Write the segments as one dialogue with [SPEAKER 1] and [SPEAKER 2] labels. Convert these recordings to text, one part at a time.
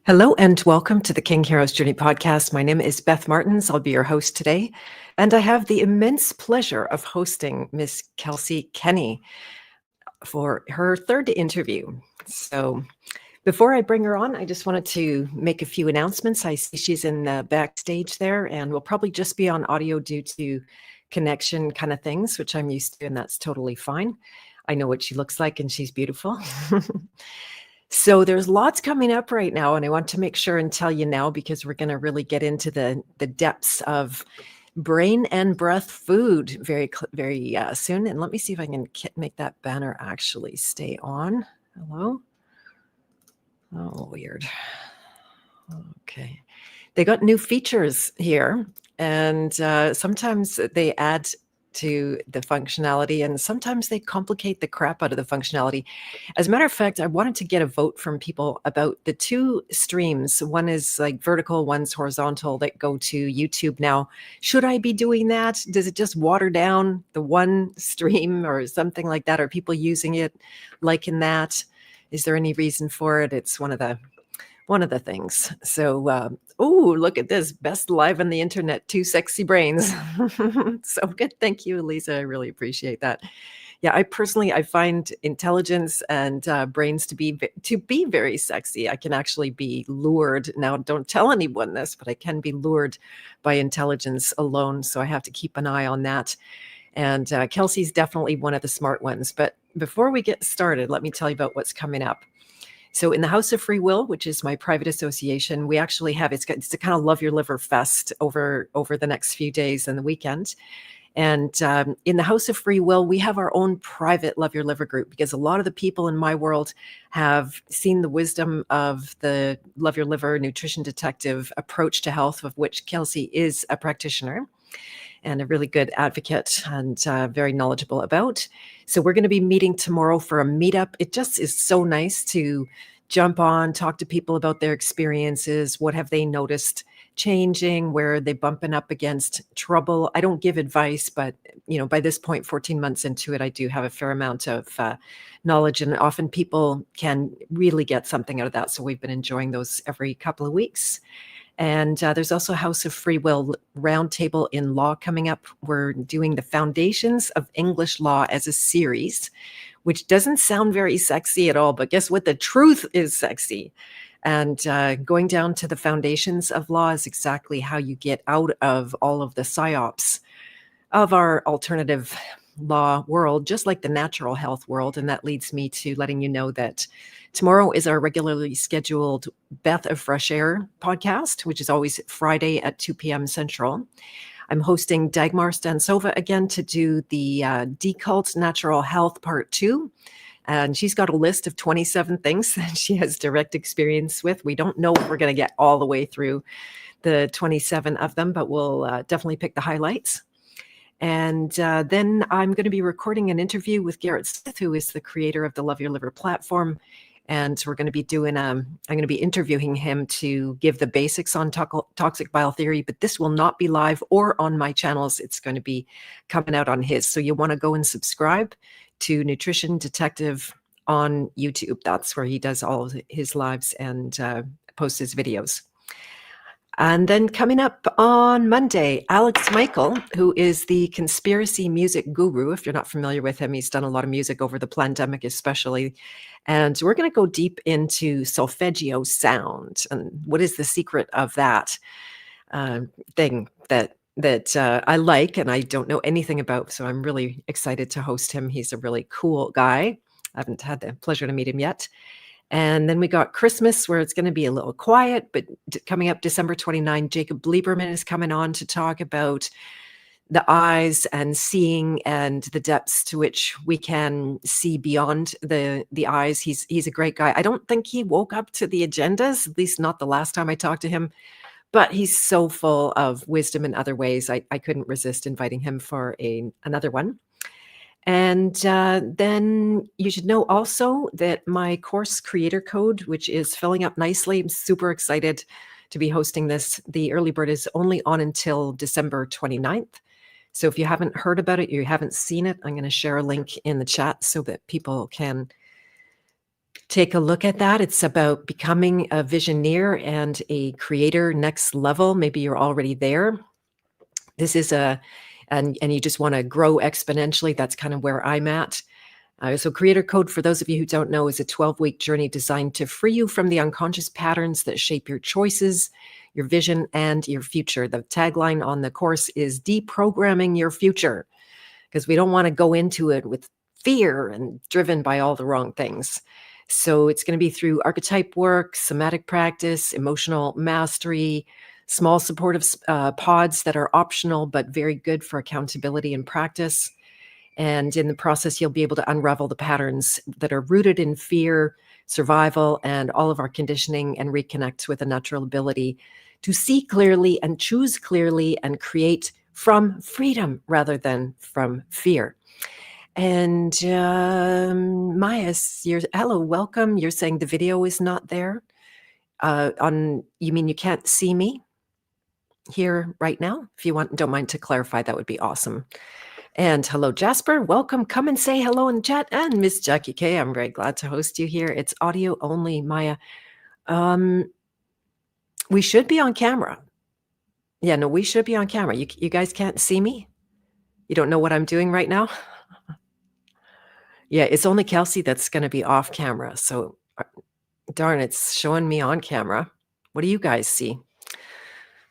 [SPEAKER 1] Hello and welcome to the King Heroes Journey podcast. My name is Beth Martins. I'll be your host today. And I have the immense pleasure of hosting Miss Kelsey Kenney for her third interview. So before I bring her on, I just wanted to make a few announcements. I see she's in the backstage there, and we'll probably just be on audio due to connection kind of things, which I'm used to, and that's totally fine. I know what she looks like, and she's beautiful. So there's lots coming up right now, and I want to make sure and tell you now because we're going to really get into the depths of brain and breath food very soon. And let me see if I can make that banner actually stay on. Hello? Oh, weird. Okay. They got new features here, and sometimes they add to the functionality, and sometimes they complicate the crap out of the functionality. As a matter of fact, I wanted to get a vote from people about the two streams. One is like vertical, one's horizontal, that go to YouTube now. Should I be doing that? Does it just water down the one stream or something like that? Are people using it liking that? Is there any reason for it? It's one of the things. So, oh, look at this. Best live on the internet, two sexy brains. So good. Thank you, Lisa. I really appreciate that. Yeah, I find intelligence and brains to be very sexy. I can actually be lured. Now, don't tell anyone this, but I can be lured by intelligence alone. So I have to keep an eye on that. And Kelsey's definitely one of the smart ones. But before we get started, let me tell you about what's coming up. So in the House of Free Will, which is my private association, we actually have it's a kind of Love Your Liver fest over the next few days and the weekend. And in the House of Free Will, we have our own private Love Your Liver group because a lot of the people in my world have seen the wisdom of the Love Your Liver nutrition detective approach to health, of which Kelsey is a practitioner and a really good advocate and very knowledgeable about. So we're going to be meeting tomorrow for a meetup. It just is so nice to jump on, talk to people about their experiences. What have they noticed changing? Where are they bumping up against trouble? I don't give advice, but by this point, 14 months into it, I do have a fair amount of knowledge, and often people can really get something out of that. So we've been enjoying those every couple of weeks. And there's also House of Free Will Roundtable in Law coming up. We're doing the Foundations of English Law as a series, which doesn't sound very sexy at all, but guess what? The truth is sexy. And going down to the foundations of law is exactly how you get out of all of the psyops of our alternative law world, just like the natural health world. And that leads me to letting you know that tomorrow is our regularly scheduled Beth of Fresh Air podcast, which is always Friday at 2 p.m. Central. I'm hosting Dagmar Stansova again to do the Decult Natural Health Part 2. And she's got a list of 27 things that she has direct experience with. We don't know if we're going to get all the way through the 27 of them, but we'll definitely pick the highlights. And then I'm going to be recording an interview with Garrett Smith, who is the creator of the Love Your Liver platform. And we're going to be I'm going to be interviewing him to give the basics on toxic bile theory, but this will not be live or on my channels. It's going to be coming out on his. So you want to go and subscribe to Nutrition Detective on YouTube. That's where he does all of his lives and posts his videos. And then coming up on Monday, Alex Michael, who is the conspiracy music guru. If you're not familiar with him, he's done a lot of music over the pandemic especially. And we're going to go deep into solfeggio sound and what is the secret of that thing that I like and I don't know anything about. So I'm really excited to host him. He's a really cool guy. I haven't had the pleasure to meet him yet. And then we got Christmas, where it's going to be a little quiet, but coming up December 29, Jacob Lieberman is coming on to talk about the eyes and seeing and the depths to which we can see beyond the eyes. He's a great guy. I don't think he woke up to the agendas, at least not the last time I talked to him, but he's so full of wisdom in other ways. I couldn't resist inviting him for another one. And then you should know also that my course creator code, which is filling up nicely, I'm super excited to be hosting this. The early bird is only on until December 29th. So if you haven't heard about it, you haven't seen it, I'm going to share a link in the chat so that people can take a look at that. It's about becoming a visioneer and a creator next level. Maybe you're already there. This is and you just want to grow exponentially. That's kind of where I'm at. So Creator Code, for those of you who don't know, is a 12-week journey designed to free you from the unconscious patterns that shape your choices, your vision, and your future. The tagline on the course is deprogramming your future, because we don't want to go into it with fear and driven by all the wrong things. So it's going to be through archetype work, somatic practice, emotional mastery, small supportive pods that are optional but very good for accountability and practice. And in the process, you'll be able to unravel the patterns that are rooted in fear, survival, and all of our conditioning, and reconnect with a natural ability to see clearly and choose clearly and create from freedom rather than from fear. And Maya, hello, welcome. You're saying the video is not there. You mean you can't see me here right now? If you don't mind to clarify, that would be awesome. And hello, Jasper. Welcome. Come and say hello in the chat. And Miss Jackie K, I'm very glad to host you here. It's audio only, Maya. We should be on camera. Yeah, no, we should be on camera. You guys can't see me? You don't know what I'm doing right now? Yeah, it's only Kelsey that's going to be off camera. So darn, it's showing me on camera. What do you guys see?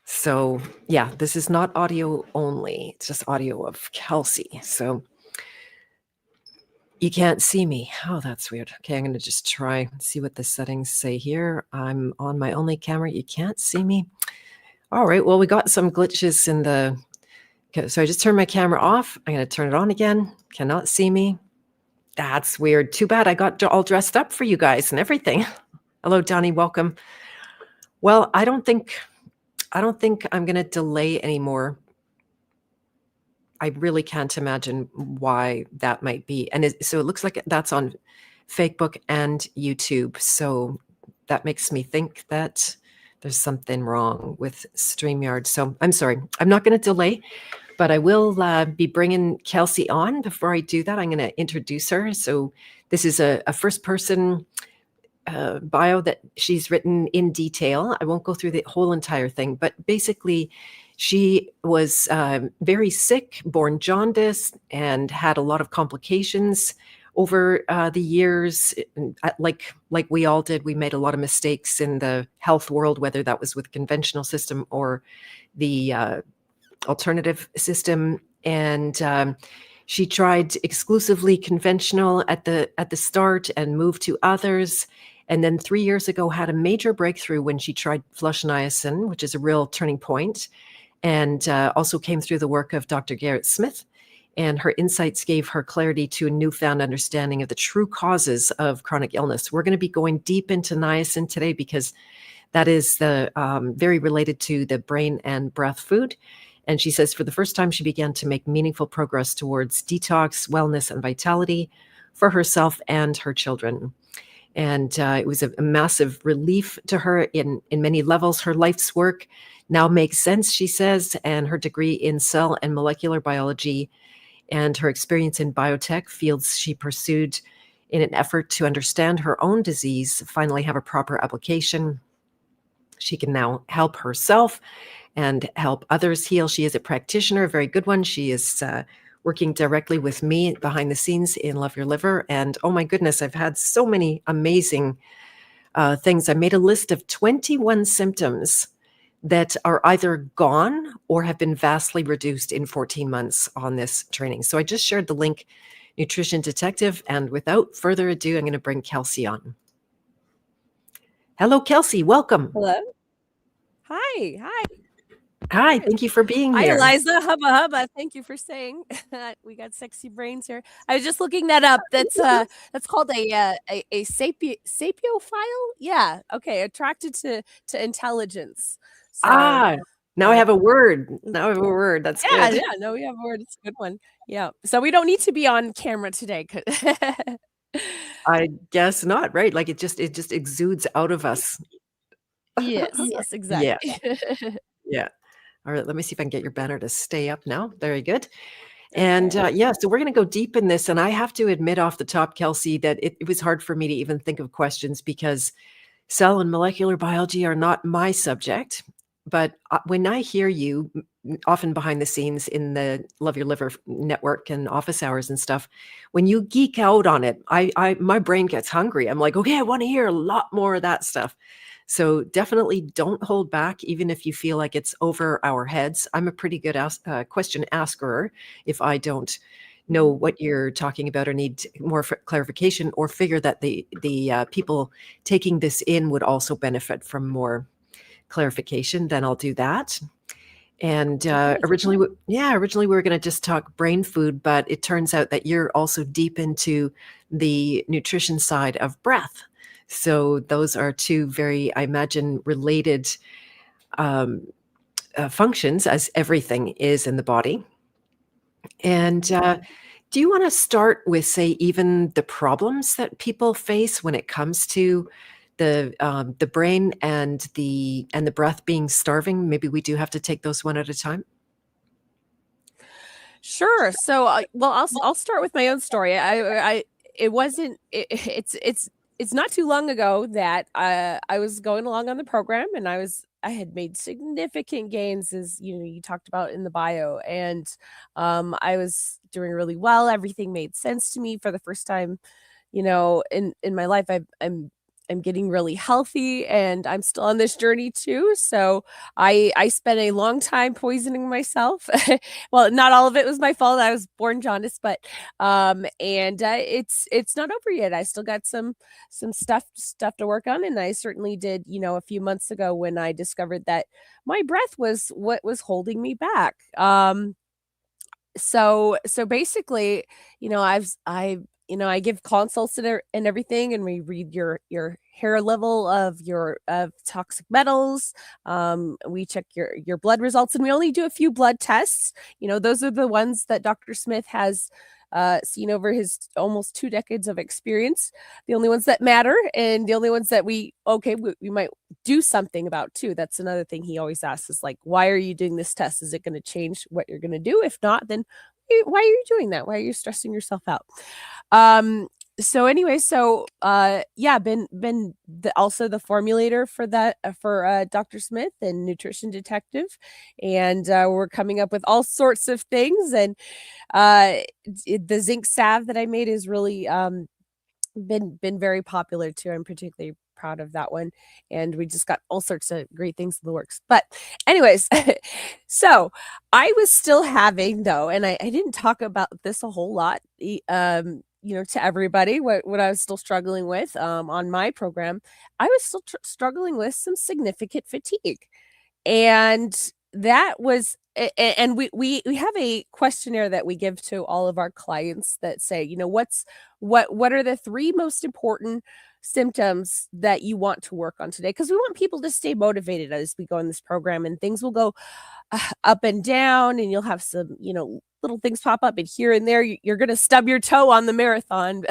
[SPEAKER 1] So yeah, this is not audio only. It's just audio of Kelsey. So you can't see me. Oh, that's weird. Okay, I'm going to just try and see what the settings say here. I'm on my only camera. You can't see me. All right, well, we got some glitches in the... Okay, so I just turned my camera off. I'm going to turn it on again. Cannot see me. That's weird. Too bad I got all dressed up for you guys and everything. Hello, Donnie. Welcome. Well, I don't think I'm going to delay anymore. I really can't imagine why that might be. And so it looks like that's on Facebook and YouTube. So that makes me think that there's something wrong with StreamYard. So I'm sorry. I'm not going to delay, but I will be bringing Kelsey on. Before I do that, I'm going to introduce her. So this is a first person bio that she's written in detail. I won't go through the whole entire thing, but basically she was very sick, born jaundiced, and had a lot of complications over the years. Like we all did, we made a lot of mistakes in the health world, whether that was with conventional system or the alternative system. And she tried exclusively conventional at the start and moved to others. And then 3 years ago had a major breakthrough when she tried flush niacin, which is a real turning point, and also came through the work of Dr. Garrett Smith. And her insights gave her clarity to a newfound understanding of the true causes of chronic illness. We're going to be going deep into niacin today because that is the very related to the brain and breath food. And she says for the first time, she began to make meaningful progress towards detox, wellness, and vitality for herself and her children. And it was a massive relief to her in many levels. Her life's work now makes sense, she says, and her degree in cell and molecular biology and her experience in biotech fields she pursued in an effort to understand her own disease finally have a proper application. She can now help herself and help others heal. She is a practitioner, a very good one. She is working directly with me behind the scenes in Love Your Liver. And oh my goodness, I've had so many amazing things. I made a list of 21 symptoms that are either gone or have been vastly reduced in 14 months on this training. So I just shared the link, Nutrition Detective. And without further ado, I'm going to bring Kelsey on. Hello, Kelsey. Welcome.
[SPEAKER 2] Hello. Hi.
[SPEAKER 1] Hi, thank you for being here.
[SPEAKER 2] Hi, Eliza. Hubba. Thank you for saying that. We got sexy brains here. I was just looking that up. That's called a sapiophile. Yeah. Okay. Attracted to intelligence. So,
[SPEAKER 1] now I have a word. That's good.
[SPEAKER 2] Yeah. No, we have a word. It's a good one. Yeah. So we don't need to be on camera today.
[SPEAKER 1] I guess not, right? Like it just exudes out of us.
[SPEAKER 2] Yes, exactly.
[SPEAKER 1] Yeah. All right, let me see if I can get your banner to stay up now. Very good. And
[SPEAKER 2] Okay.
[SPEAKER 1] yeah, so we're going to go deep in this. And I have to admit off the top, Kelsey, that it was hard for me to even think of questions because cell and molecular biology are not my subject. But when I hear you, often behind the scenes in the Love Your Liver network and office hours and stuff, when you geek out on it, my brain gets hungry. I'm like, okay, I want to hear a lot more of that stuff. So definitely don't hold back, even if you feel like it's over our heads. I'm a pretty good question asker if I don't know
[SPEAKER 2] Mhm.
[SPEAKER 1] what you're talking about or need more clarification, or figure that the people taking this in would also benefit from more clarification, then I'll do that. And
[SPEAKER 2] Okay.
[SPEAKER 1] originally we were going to just talk brain food, but it turns out that you're also deep into the nutrition side of breath. So those are two very, I imagine, related um, functions, as everything is in the body. And do you want to start with, say, even the problems that people face when it comes to the brain and the breath being starving? Maybe we do have to take those one at a time.
[SPEAKER 2] Sure. So, well, I'll start with my own story. I it wasn't. It's not too long ago that I was going along on the program, and I had made significant gains, as you talked about in the bio, and I was doing really well. Everything made sense to me for the first time, in my life. I'm getting really healthy, and I'm still on this journey too. So I spent a long time poisoning myself. Well, not all of it was my fault. I was born jaundiced, but and it's not over yet. I still got some stuff to work on, and I certainly did. A few months ago when I discovered that my breath was what was holding me back. So basically, I give consults and everything, and we read your hair level of toxic metals. We check your blood results, and we only do a few blood tests. Those are the ones that Dr. Smith has seen over his almost 2 decades of experience. The only ones that matter, and the only ones that we might do something about too. That's another thing he always asks, is like, why are you doing this test? Is it going to change what you're going to do? If not, then why are you doing that? Why are you stressing yourself out? Um, yeah, been also the formulator for that for Dr. Smith and nutrition detective, and we're coming up with all sorts of things. And the zinc salve that I made is really been very popular too. I'm particularly proud of that one, and we just got all sorts of great things in the works. But anyways, so I was still having, though, and I didn't talk about this a whole lot, to everybody, what I was still struggling with on my program. I was still struggling with some significant fatigue. And that was and we have a questionnaire that we give to all of our clients that say, what are the 3 most important symptoms that you want to work on today? Because we want people to stay motivated as we go in this program, and things will go up and down, and you'll have some, little things pop up, and here and there you're going to stub your toe on the marathon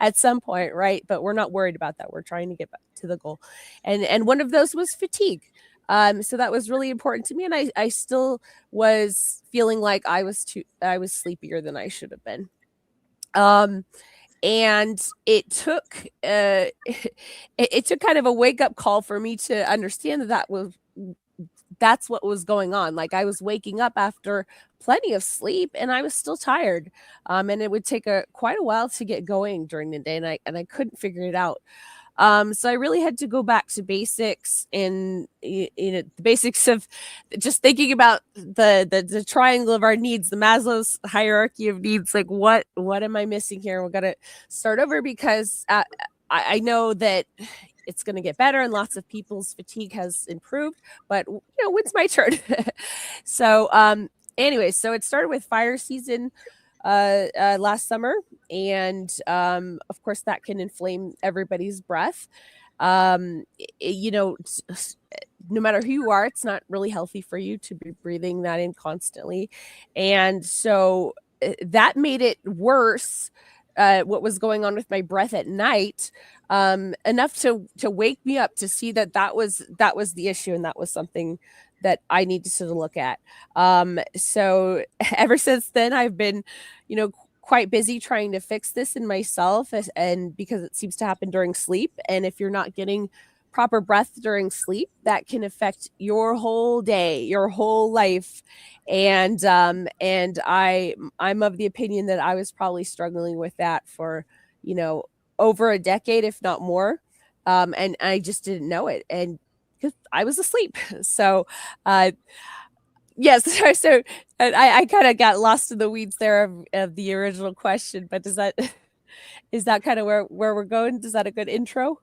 [SPEAKER 2] at some point, right? But we're not worried about that. We're trying to get back to the goal. And one of those was fatigue. So that was really important to me, and I still was feeling like I was sleepier than I should have been. And it took it took kind of a wake up call for me to understand that's what was going on. Like, I was waking up after plenty of sleep, and I was still tired. And it would take quite a while to get going during the day, and I couldn't figure it out. So I really had to go back to basics, and the basics of just thinking about the triangle of our needs, the Maslow's hierarchy of needs. Like, what am I missing here? We're gonna start over, because I know that it's going to get better, and lots of people's fatigue has improved, but when's my turn? So anyway, so it started with fire season last summer, and of course that can inflame everybody's breath. No matter who you are, it's not really healthy for you to be breathing that in constantly, and so that made it worse what was going on with my breath at night, enough to wake me up to see that was the issue, and that was something that I needed to look at. So ever since then, I've been, quite busy trying to fix this in myself, and because it seems to happen during sleep, and if you're not getting proper breath during sleep, that can affect your whole day, your whole life. And I'm of the opinion that I was probably struggling with that for, over a decade, if not more. And I just didn't know it, and because I was asleep. So yes. So I kind of got lost in the weeds there of the original question, but is that kind of where we're going? Is that a good intro?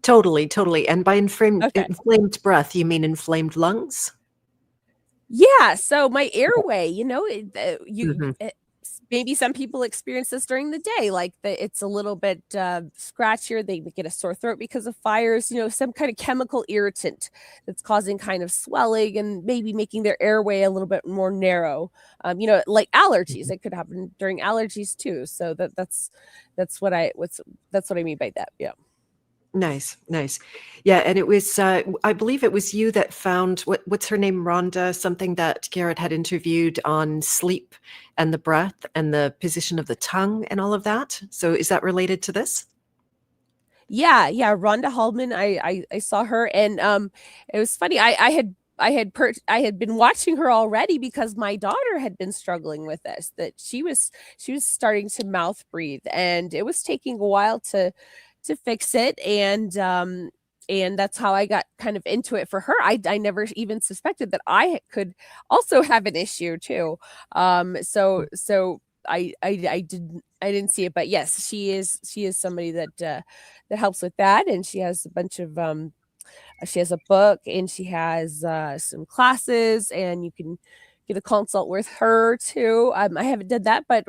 [SPEAKER 1] Totally, totally. And by
[SPEAKER 2] Okay.
[SPEAKER 1] inflamed breath, you mean inflamed lungs?
[SPEAKER 2] Yeah, so my airway,
[SPEAKER 1] Hmm.
[SPEAKER 2] maybe some people experience this during the day, like it's a little bit scratchier. They get a sore throat because of fires, some kind of chemical irritant that's causing kind of swelling and maybe making their airway a little bit more narrow. Like allergies, it could happen during allergies too. So that's that's what I mean by that. Yeah.
[SPEAKER 1] Nice, nice. Yeah, and it was I believe it was you that found what's her name, Rhonda, something that Garrett had interviewed on sleep and the breath and the position of the tongue and all of that. So is that related to this?
[SPEAKER 2] Yeah, yeah, Rhonda Hallman, I saw her, and, it was funny, I had been watching her already because my daughter had been struggling with this, that she was starting to mouth breathe, and it was taking a while to fix it, and that's how I got kind of into it for her. I never even suspected that I could also have an issue too. So I didn't see it, but yes, she is somebody that helps with that, and she has a bunch of she has a book, and she has some classes, and you can get a consult with her too. I haven't done that, but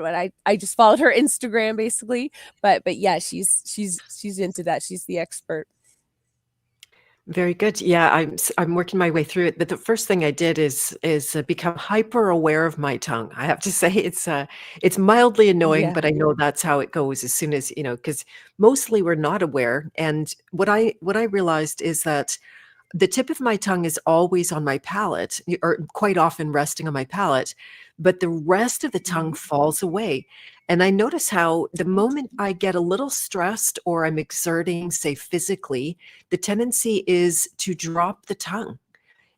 [SPEAKER 2] I just followed her Instagram basically. But yeah, she's into that. She's the expert.
[SPEAKER 1] Very good. Yeah, I'm working my way through it. But the first thing I did is become hyper aware of my tongue. I have to say it's mildly annoying,
[SPEAKER 2] Yeah.
[SPEAKER 1] but I know that's how it goes as soon as, because mostly we're not aware. And what I realized is that the tip of my tongue is always on my palate, or quite often resting on my palate, but the rest of the tongue
[SPEAKER 2] Mhm.
[SPEAKER 1] falls away. And I notice how the moment I get a little stressed or I'm exerting, say physically, the tendency is to drop the tongue.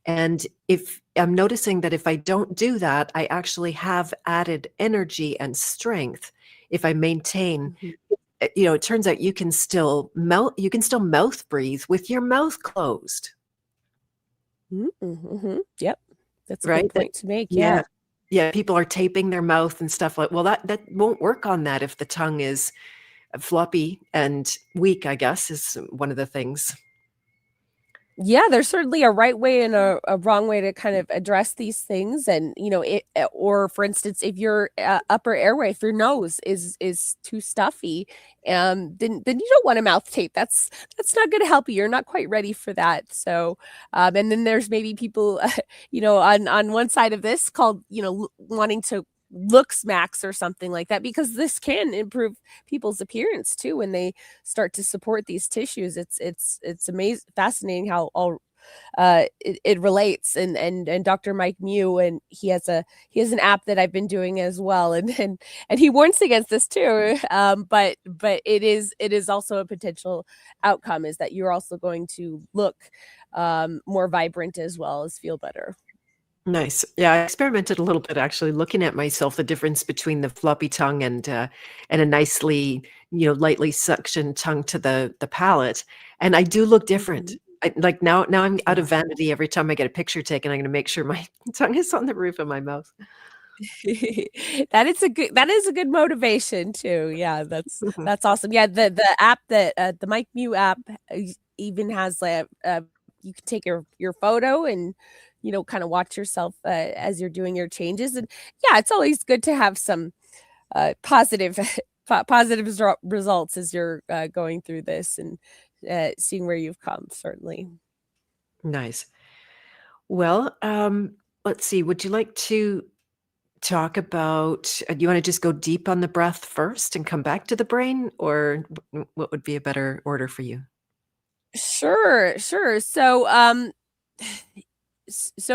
[SPEAKER 1] And if I'm noticing that if I don't do that, I actually have added energy and strength if I maintain.
[SPEAKER 2] Mhm.
[SPEAKER 1] It turns out you can still mouth breathe with your mouth closed.
[SPEAKER 2] Mhm, mhm. Yep. That's a good
[SPEAKER 1] Right? That
[SPEAKER 2] point to make,
[SPEAKER 1] Yeah.
[SPEAKER 2] yeah.
[SPEAKER 1] Yeah, people are taping their mouth and stuff like, well, that won't work on that if the tongue is floppy and weak, I guess, is one of the things.
[SPEAKER 2] Yeah, there's certainly a right way and a wrong way to kind of address these things, and or for instance, if your upper airway, if your nose is too stuffy, then you don't want a mouth tape. That's not going to help you. You're not quite ready for that. So, and then there's maybe people, on one side of this called wanting to look smacks or something like that, because this can improve people's appearance too when they start to support these tissues. It's amazing, fascinating how all it relates. And Dr. Mike Mew, and he has an app that I've been doing as well, and he warns against this too. But it is also a potential outcome, is that you're also going to look more vibrant as well as feel better.
[SPEAKER 1] Nice. Yeah, I experimented a little bit actually looking at myself, the difference between the floppy tongue and a nicely, lightly suctioned tongue to the palate, and I do look different.
[SPEAKER 2] Mhm.
[SPEAKER 1] Like now I'm out of
[SPEAKER 2] Yeah.
[SPEAKER 1] vanity every time I get a picture taken, I'm gonna make sure my tongue is on the roof of my mouth.
[SPEAKER 2] That is a good motivation too. Yeah, that's awesome. Yeah, the app that the Mike Mew app even has you can take your photo and kind of watch yourself as you're doing your changes. And yeah, it's always good to have some positive positive results as you're going through this, and seeing where you've come, certainly.
[SPEAKER 1] Nice. Well, let's see, would you like to talk about, do you want to just go deep on the breath first and come back to the brain, or what would be a better order for you?
[SPEAKER 2] Sure, sure. So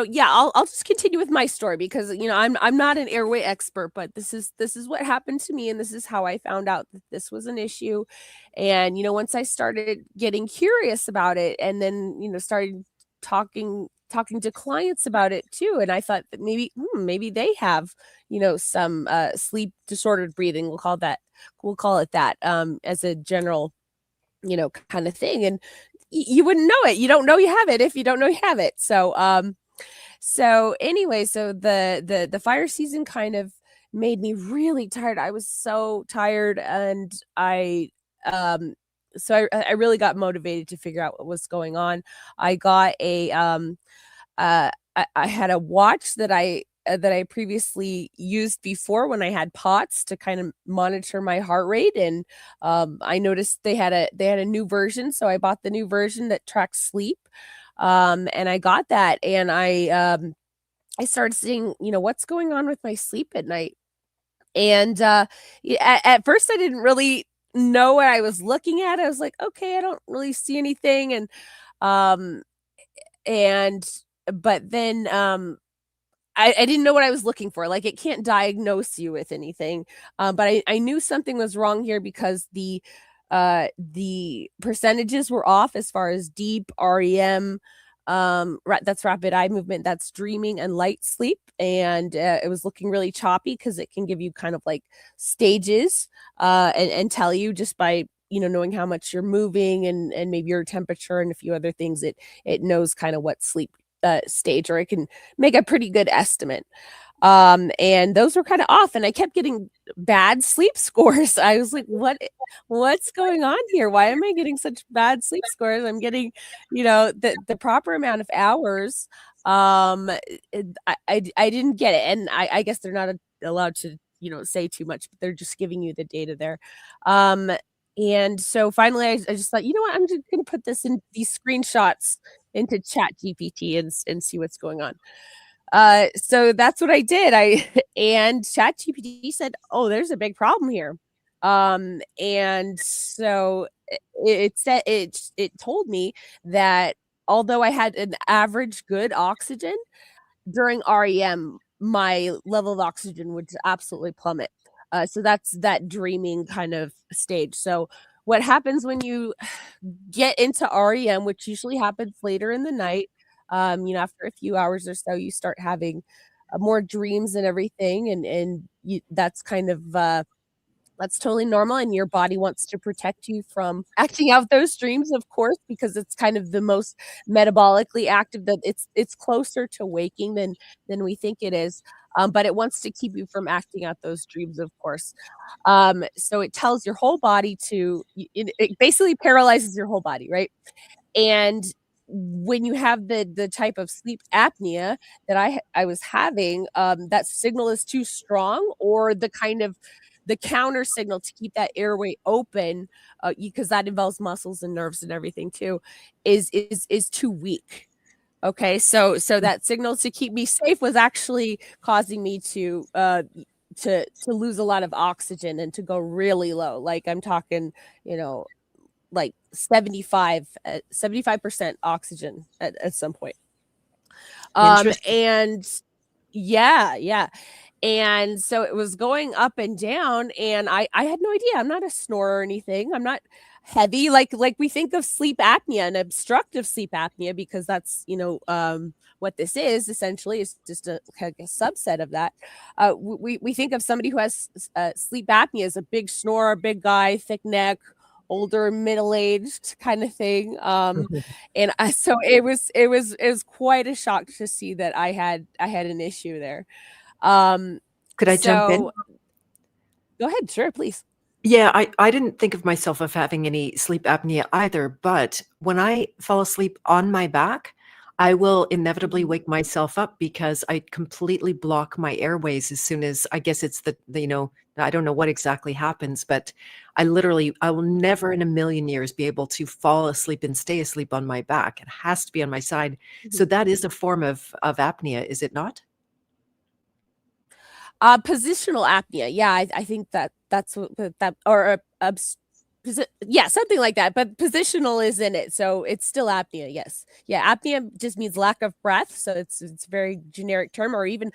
[SPEAKER 2] yeah, I'll just continue with my story because I'm not an airway expert, but this is what happened to me, and this is how I found out that this was an issue. And once I started getting curious about it, and then started talking to clients about it too, and I thought that maybe they have some sleep disordered breathing. We'll call it that, as a general kind of thing. And you wouldn't know it. You don't know you have it if you don't know you have it. So anyway, so the fire season kind of made me really tired. I was so tired, and I really got motivated to figure out what was going on. I got I had a watch that I previously used before when I had POTS to kind of monitor my heart rate, and I noticed they had a new version, so I bought the new version that tracks sleep, and I got that, and I started seeing what's going on with my sleep at night, and at first I didn't really know what I was looking at. I was like, okay, I don't really see anything, um, and but then I didn't know what I was looking for. Like, it can't diagnose you with anything, but I knew something was wrong here because the percentages were off as far as deep REM, that's rapid eye movement, that's dreaming and light sleep, and it was looking really choppy because it can give you kind of like stages, and tell you just by knowing how much you're moving and maybe your temperature and a few other things. It knows kind of what sleep stage, or it can make a pretty good estimate. And those were kind of off, and I kept getting bad sleep scores. I was like, what's going on here? Why am I getting such bad sleep scores? I'm getting, the proper amount of hours. I didn't get it. And I guess they're not allowed to, say too much, but they're just giving you the data there. Um, and so finally I just thought, you know what, I'm just gonna put this in these screenshots into Chat GPT and see what's going on. So that's what I did. And ChatGPT said, "Oh, there's a big problem here." And so it said it told me that although I had an average good oxygen during REM, my level of oxygen would absolutely plummet. So that's that dreaming kind of stage. So what happens when you get into REM, which usually happens later in the night, after a few hours or so, you start having more dreams and everything, and that's kind of that's totally normal, and your body wants to protect you from acting out those dreams, of course, because it's kind of the most metabolically active, that it's closer to waking than we think it is. But it wants to keep you from acting out those dreams, of course. So it tells your whole body it basically paralyzes your whole body, right? And when you have the type of sleep apnea that I was having, that signal is too strong, or the counter signal to keep that airway open, because that involves muscles and nerves and everything too, is too weak. Okay, so that signal to keep me safe was actually causing me to lose a lot of oxygen and to go really low. Like, I'm talking, like 75% oxygen at some point.
[SPEAKER 1] Interesting.
[SPEAKER 2] And yeah. And so it was going up and down, and I had no idea. I'm not a snorer or anything. I'm not heavy like we think of sleep apnea and obstructive sleep apnea, because that's what this is essentially. Is just a subset of that. We think of somebody who has sleep apnea as a big snorer, big guy, thick neck, older, middle-aged kind of thing. And so it was quite a shock to see that I had an issue there.
[SPEAKER 1] Could I jump in?
[SPEAKER 2] So go ahead, sure, please.
[SPEAKER 1] Yeah, I didn't think of myself of having any sleep apnea either, but when I fall asleep on my back, I will inevitably
[SPEAKER 2] Mhm.
[SPEAKER 1] wake myself up because I completely block my airways as soon as, I guess it's I don't know what exactly happens, but I will never in a million years be able to fall asleep and stay asleep on my back. It has to be on my side. So
[SPEAKER 2] Mhm.
[SPEAKER 1] that is a form of apnea, is it not?
[SPEAKER 2] Positional apnea. Yeah, I think that's what that or yeah, something like that. But positional is in it, so it's still apnea. Yes, yeah. Apnea just means lack of breath, so it's a very generic term, or even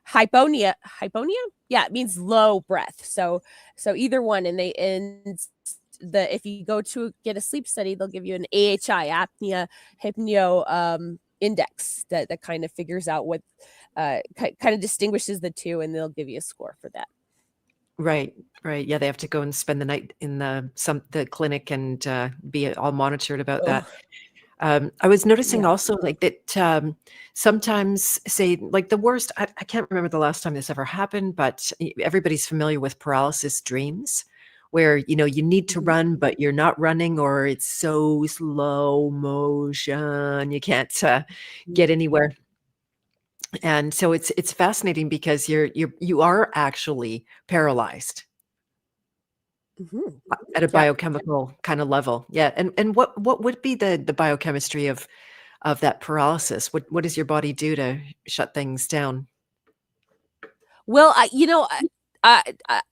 [SPEAKER 2] hyponia. Hyponia, yeah, it means low breath. So either one, and the if you go to get a sleep study, they'll give you an AHI, apnea hypneo index that kind of figures out what kind of distinguishes the two, and they'll give you a score for that.
[SPEAKER 1] Right, right. Yeah, they have to go and spend the night in the clinic and be all monitored about that.
[SPEAKER 2] Oh,
[SPEAKER 1] I was noticing
[SPEAKER 2] yeah.
[SPEAKER 1] also like that sometimes say like the worst, I can't remember the last time this ever happened, but everybody's familiar with paralysis dreams where, you need to
[SPEAKER 2] Mhm.
[SPEAKER 1] run, but you're not running or it's so slow motion. You can't get anywhere. And so it's fascinating because you are actually paralyzed
[SPEAKER 2] Mhm.
[SPEAKER 1] at a
[SPEAKER 2] Yeah.
[SPEAKER 1] biochemical kind of level. Yeah. And what would be the biochemistry of that paralysis? What does your body do to shut things down?
[SPEAKER 2] Well,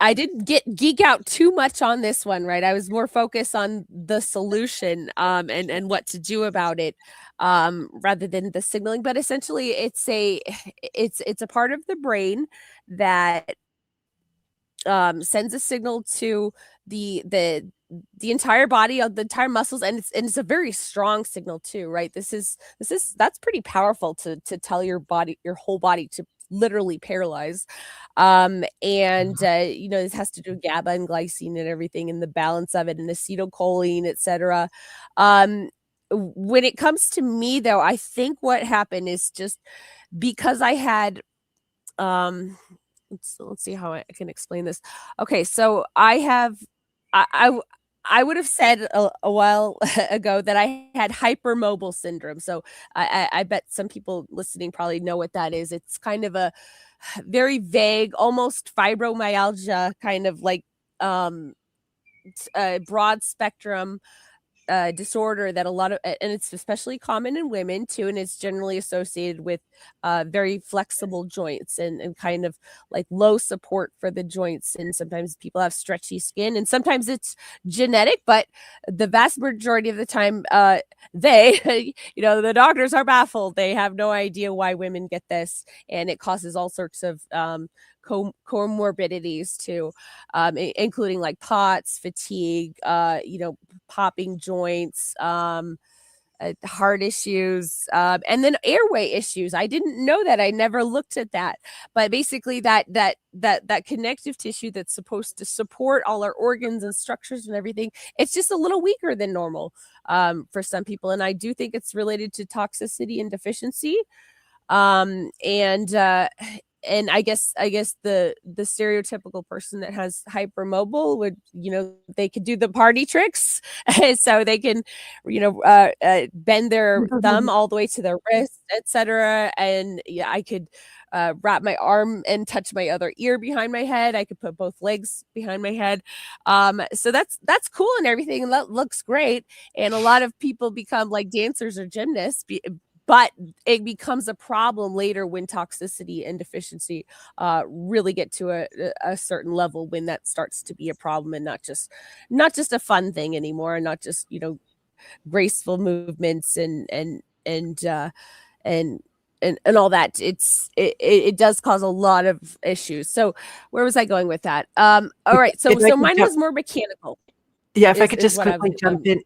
[SPEAKER 2] I didn't geek out too much on this one, right? I was more focused on the solution, and what to do about it, rather than the signaling. But essentially, it's a part of the brain that sends a signal to the entire body of the entire muscles, and it's a very strong signal too, right? That's pretty powerful to tell your whole body to literally paralyze. And this has to do with GABA and glycine and everything, and the balance of it, and acetylcholine, etc. When it comes to me though, I think what happened is just because I had let's see how I can explain this. Okay, so I would have said a while ago that I had hypermobile syndrome. So I bet some people listening probably know what that is. It's kind of a very vague, almost fibromyalgia kind of like um broad spectrum disorder that a lot of, and it's especially common in women too, and it's generally associated with very flexible joints, and kind of like low support for the joints, and sometimes people have stretchy skin, and sometimes it's genetic, but the vast majority of the time they the doctors are baffled. They have no idea why women get this, and it causes all sorts of comorbidities too, including like POTS, fatigue, popping joints, heart issues, and then airway issues. I didn't know that. I never looked at that. But basically, that connective tissue that's supposed to support all our organs and structures and everything, it's just a little weaker than normal for some people. And I do think it's related to toxicity and deficiency. Um, and uh, and I guess the stereotypical person that has hypermobile would, they could do the party tricks, so they can, bend their thumb all the way to their wrist, etc. And yeah, I could wrap my arm and touch my other ear behind my head. I could put both legs behind my head. So that's cool and everything, and that looks great. And a lot of people become like dancers or gymnasts, but it becomes a problem later when toxicity and deficiency really get to a certain level, when that starts to be a problem, and not just a fun thing anymore, and not just graceful movements and and all that. It does cause a lot of issues. So where was I going with that? All right, so
[SPEAKER 1] If I could
[SPEAKER 2] mine
[SPEAKER 1] jump,
[SPEAKER 2] was more mechanical,
[SPEAKER 1] yeah, if I could
[SPEAKER 2] is
[SPEAKER 1] just
[SPEAKER 2] what I was
[SPEAKER 1] quickly jump in.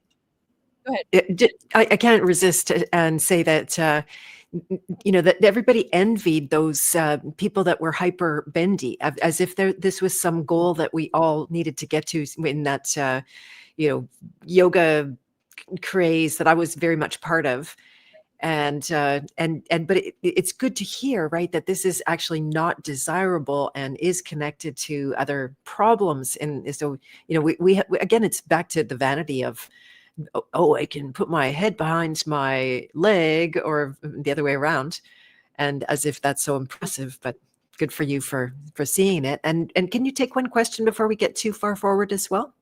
[SPEAKER 2] go ahead.
[SPEAKER 1] I can't resist and say that that everybody envied those people that were hyper bendy, as if this was some goal that we all needed to get to in that yoga craze that I was very much part of. And but it's good to hear, right, that this is actually not desirable and is connected to other problems. And so again, it's back to the vanity of, oh, I can put my head behind my leg or the other way around, and as if that's so impressive. But good for you for seeing it. And can you take one question before we get too far forward as well?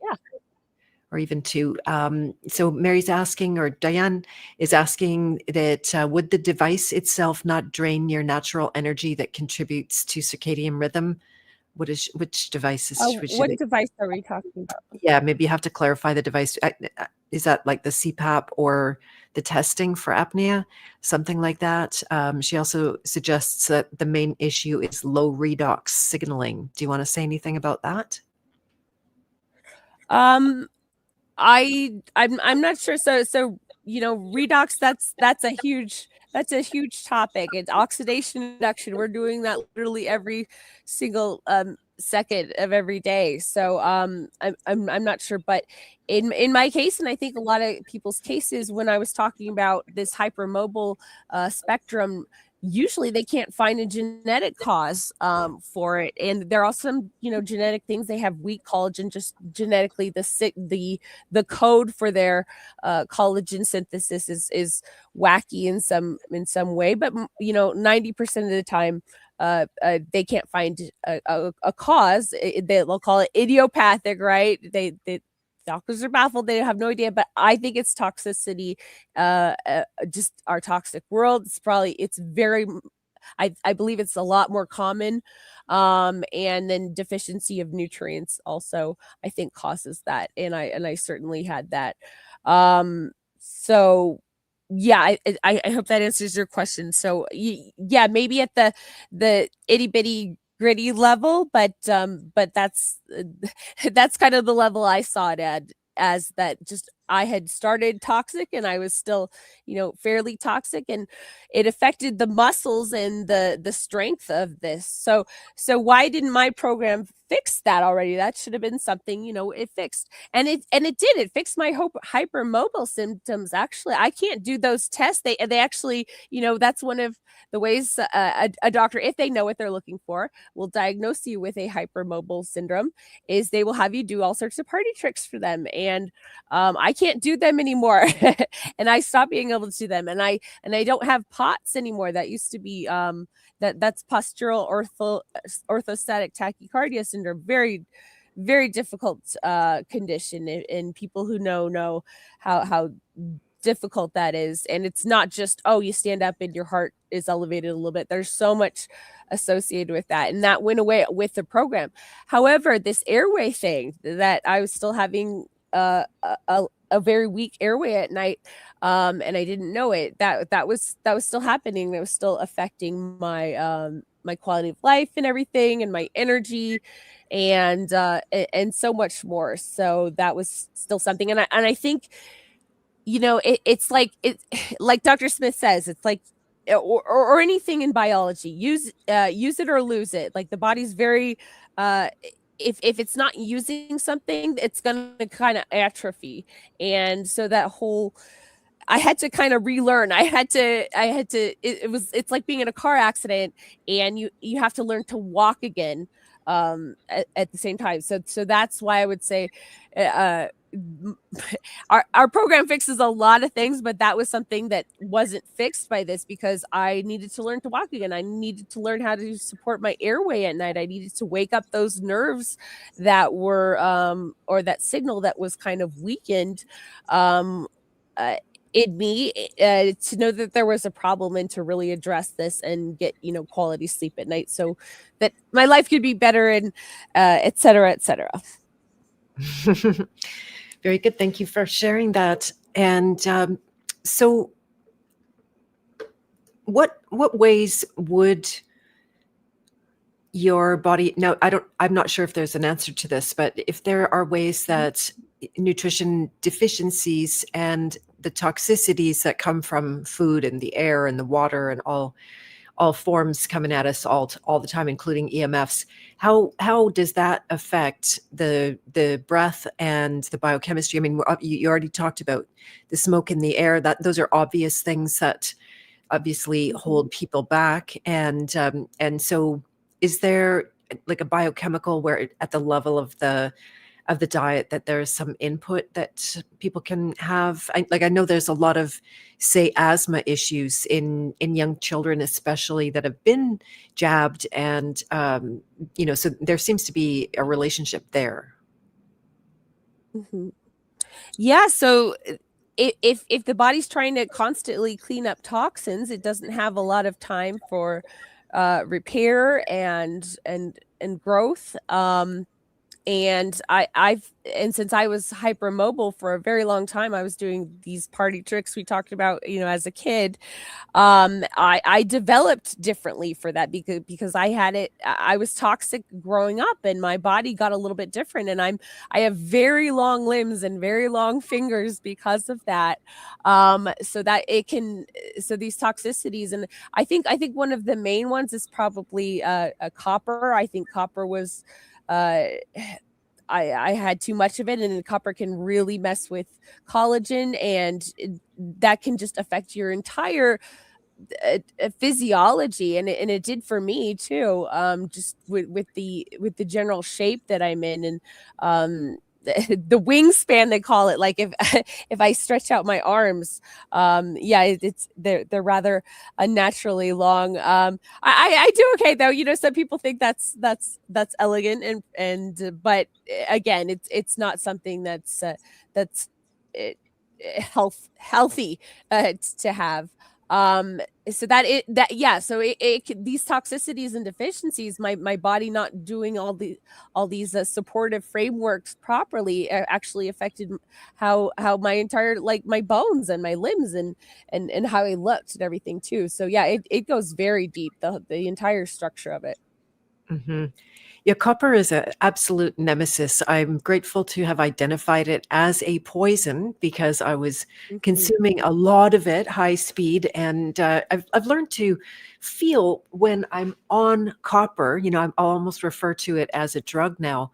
[SPEAKER 2] Yeah.
[SPEAKER 1] or even 2. So Mary's asking, or Diane is asking, that would the device itself not drain your natural energy that contributes to circadian rhythm? Which devices should
[SPEAKER 2] What
[SPEAKER 1] it?
[SPEAKER 2] device are we talking about?
[SPEAKER 1] Yeah, maybe you have to clarify the device. Is that like the CPAP or the testing for apnea, something like that? She also suggests that the main issue is low redox signaling. Do you want to say anything about that?
[SPEAKER 2] Um, I'm not sure. So redox, that's a huge topic. It's oxidation induction. We're doing that literally every single second of every day. So I'm not sure, but in my case, and I think a lot of people's cases, when I was talking about this hypermobile spectrum, usually they can't find a genetic cause for it, and there are some genetic things. They have weak collagen, just genetically the code for their collagen synthesis is wacky in some way, but 90% of the time they can't find a cause. They'll call it idiopathic, right? They doctors are baffled. They have no idea, but I think it's toxicity. Just our toxic world. It's very, I believe it's a lot more common. And then deficiency of nutrients also, I think, causes that. And I certainly had that. So yeah, I hope that answers your question. So yeah, maybe at the itty bitty gritty level, but that's that's kind of the level I saw it at, as that just I had started toxic and I was still, fairly toxic, and it affected the muscles and the strength of this. So why didn't my program fix that already? That should have been something, it fixed. And it did. It fixed my hypermobile symptoms. Actually, I can't do those tests. They actually, that's one of the ways a doctor, if they know what they're looking for, will diagnose you with a hypermobile syndrome, is they will have you do all sorts of party tricks for them. And I can't do them anymore. And I stopped being able to do them. And I don't have POTS anymore. That used to be that's postural orthostatic tachycardia syndrome. Very, very difficult condition. And people who know how difficult that is. And it's not just, oh, you stand up and your heart is elevated a little bit. There's so much associated with that. And that went away with the program. However, this airway thing, that I was still having a very weak airway at night, and I didn't know it. That was still happening. That was still affecting my my quality of life and everything, and my energy, and so much more. So that was still something. And I think, it's like like Dr. Smith says, it's like, or anything in biology, use it or lose it. Like the body's very if it's not using something, it's gonna kind of atrophy. And so that whole, I had to kind of relearn. It's like being in a car accident, and you have to learn to walk again at the same time. So that's why I would say our program fixes a lot of things, but that was something that wasn't fixed by this, because I needed to learn to walk again. I needed to learn how to support my airway at night. I needed to wake up those nerves that were or that signal that was kind of weakened in me, to know that there was a problem, and to really address this and get quality sleep at night, so that my life could be better, and et cetera, et cetera.
[SPEAKER 1] Very good. Thank you for sharing that. And so what ways would your body, now I'm not sure if there's an answer to this, but if there are ways that nutrition deficiencies and the toxicities that come from food and the air and the water and all forms coming at us all the time, including EMFs, how does that affect the breath and the biochemistry? I mean, you already talked about the smoke in the air. That those are obvious things that obviously hold people back. And so, is there like a biochemical where at the level of the diet that there's some input that people can have? I know there's a lot of, say, asthma issues in young children, especially, that have been jabbed, and so there seems to be a relationship there.
[SPEAKER 2] Mm-hmm. Yeah, so if the body's trying to constantly clean up toxins, it doesn't have a lot of time for repair and growth. And since I was hypermobile for a very long time, I was doing these party tricks we talked about, as a kid. I developed differently for that because I was toxic growing up, and my body got a little bit different, and I have very long limbs and very long fingers because of that. So that it can so these toxicities, and I think one of the main ones is probably a copper. I think copper was uh I had too much of it, and copper can really mess with collagen, and that can just affect your entire physiology, and it did for me too. Just with the general shape that I'm in, and the wingspan they call it. Like if if I stretch out my arms, yeah, it's they're rather unnaturally long. I do okay though. Some people think that's elegant, but again, it's not something that's uh, healthy to have. So these toxicities and deficiencies, my body not doing all these supportive frameworks properly, actually affected how my entire, like, my bones and my limbs, and how I looked and everything too. So yeah, it goes very deep, the entire structure of it.
[SPEAKER 1] Hmm. Yeah, copper is an absolute nemesis. I'm grateful to have identified it as a poison because I was
[SPEAKER 2] Mhm.
[SPEAKER 1] consuming a lot of it high speed, and I've learned to feel when I'm on copper. I almost refer to it as a drug now,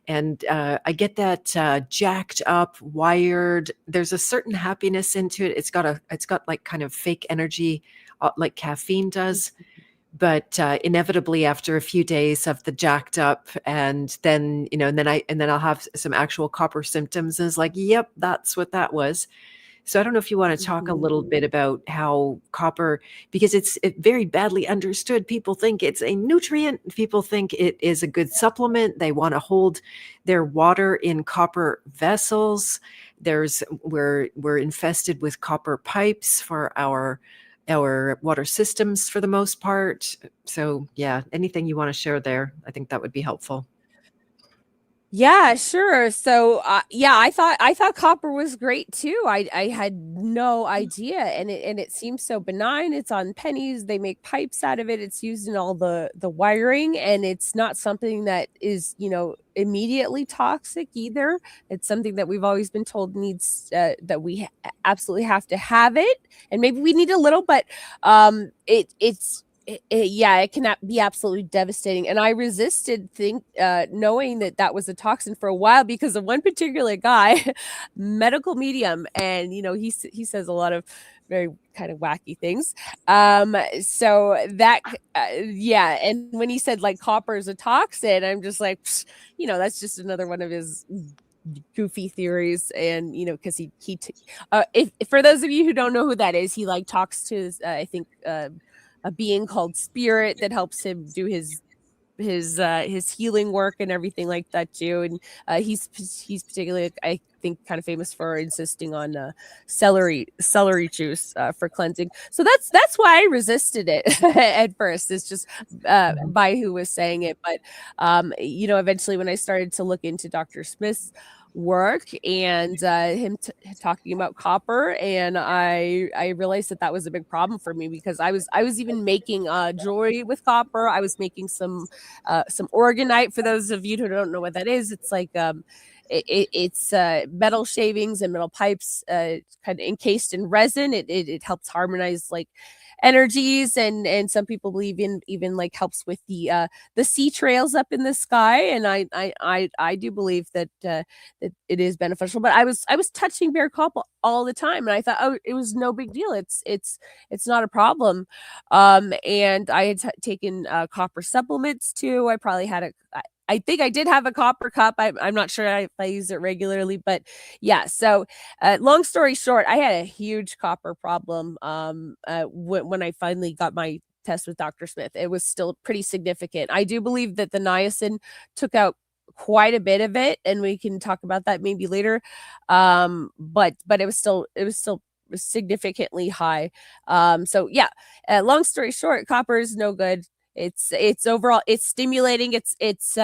[SPEAKER 1] and I get that jacked up, wired. There's a certain happiness into it. It's got like kind of fake energy, like caffeine does, but inevitably after a few days of the jacked up, and then and then I'll have some actual copper symptoms, and it's like, yep, that's what that was. So I don't know if you want to talk a
[SPEAKER 2] Mhm.
[SPEAKER 1] little bit about how copper, because it's very badly understood. People think it's a nutrient, people think it is a good supplement, they want to hold their water in copper vessels. We're infested with copper pipes for our water systems for the most part. So yeah, anything you want to share there, I think that would be helpful.
[SPEAKER 2] Yeah, sure. So, yeah, I thought copper was great too. I had no idea, and it seems so benign. It's on pennies. They make pipes out of it. It's used in all the wiring, and it's not something that is, immediately toxic either. It's something that we've always been told needs, that we absolutely have to have it, and maybe we need a little, but yeah, it can be absolutely devastating, and I resisted knowing that was a toxin for a while because of one particular guy, medical medium, and he says a lot of very kind of wacky things. So yeah, and when he said like copper is a toxin, I'm just like, "Psh, that's just another one of his goofy theories." And because if for those of you who don't know who that is, he like talks to I think a being called Spirit that helps him do his healing work and everything like that too. And he's particularly, I think, kind of famous for insisting on celery juice for cleansing. So that's why I resisted it at first. It's just
[SPEAKER 1] Mhm.
[SPEAKER 2] by who was saying it, but eventually when I started to look into Dr. Smith's work and him talking about copper, and I realized that was a big problem for me because I was even making jewelry with copper. I was making some organite. For those of you who don't know what that is, it's like it's metal shavings and metal pipes, kind of encased in resin. It helps harmonize like energies, and some people believe in even like helps with the sea trails up in the sky. And I do believe that it is beneficial. But I was touching bare copper all the time, and I thought, oh, it was no big deal. It's not a problem. And I had taken copper supplements too. I probably had I think I did have a copper cup. I'm not sure if I use it regularly, but yeah. So, long story short, I had a huge copper problem. When I finally got my test with Dr. Smith, it was still pretty significant. I do believe that the niacin took out quite a bit of it, and we can talk about that maybe later. But it was still significantly high. So yeah, long story short, copper is no good. It's overall it's stimulating. It's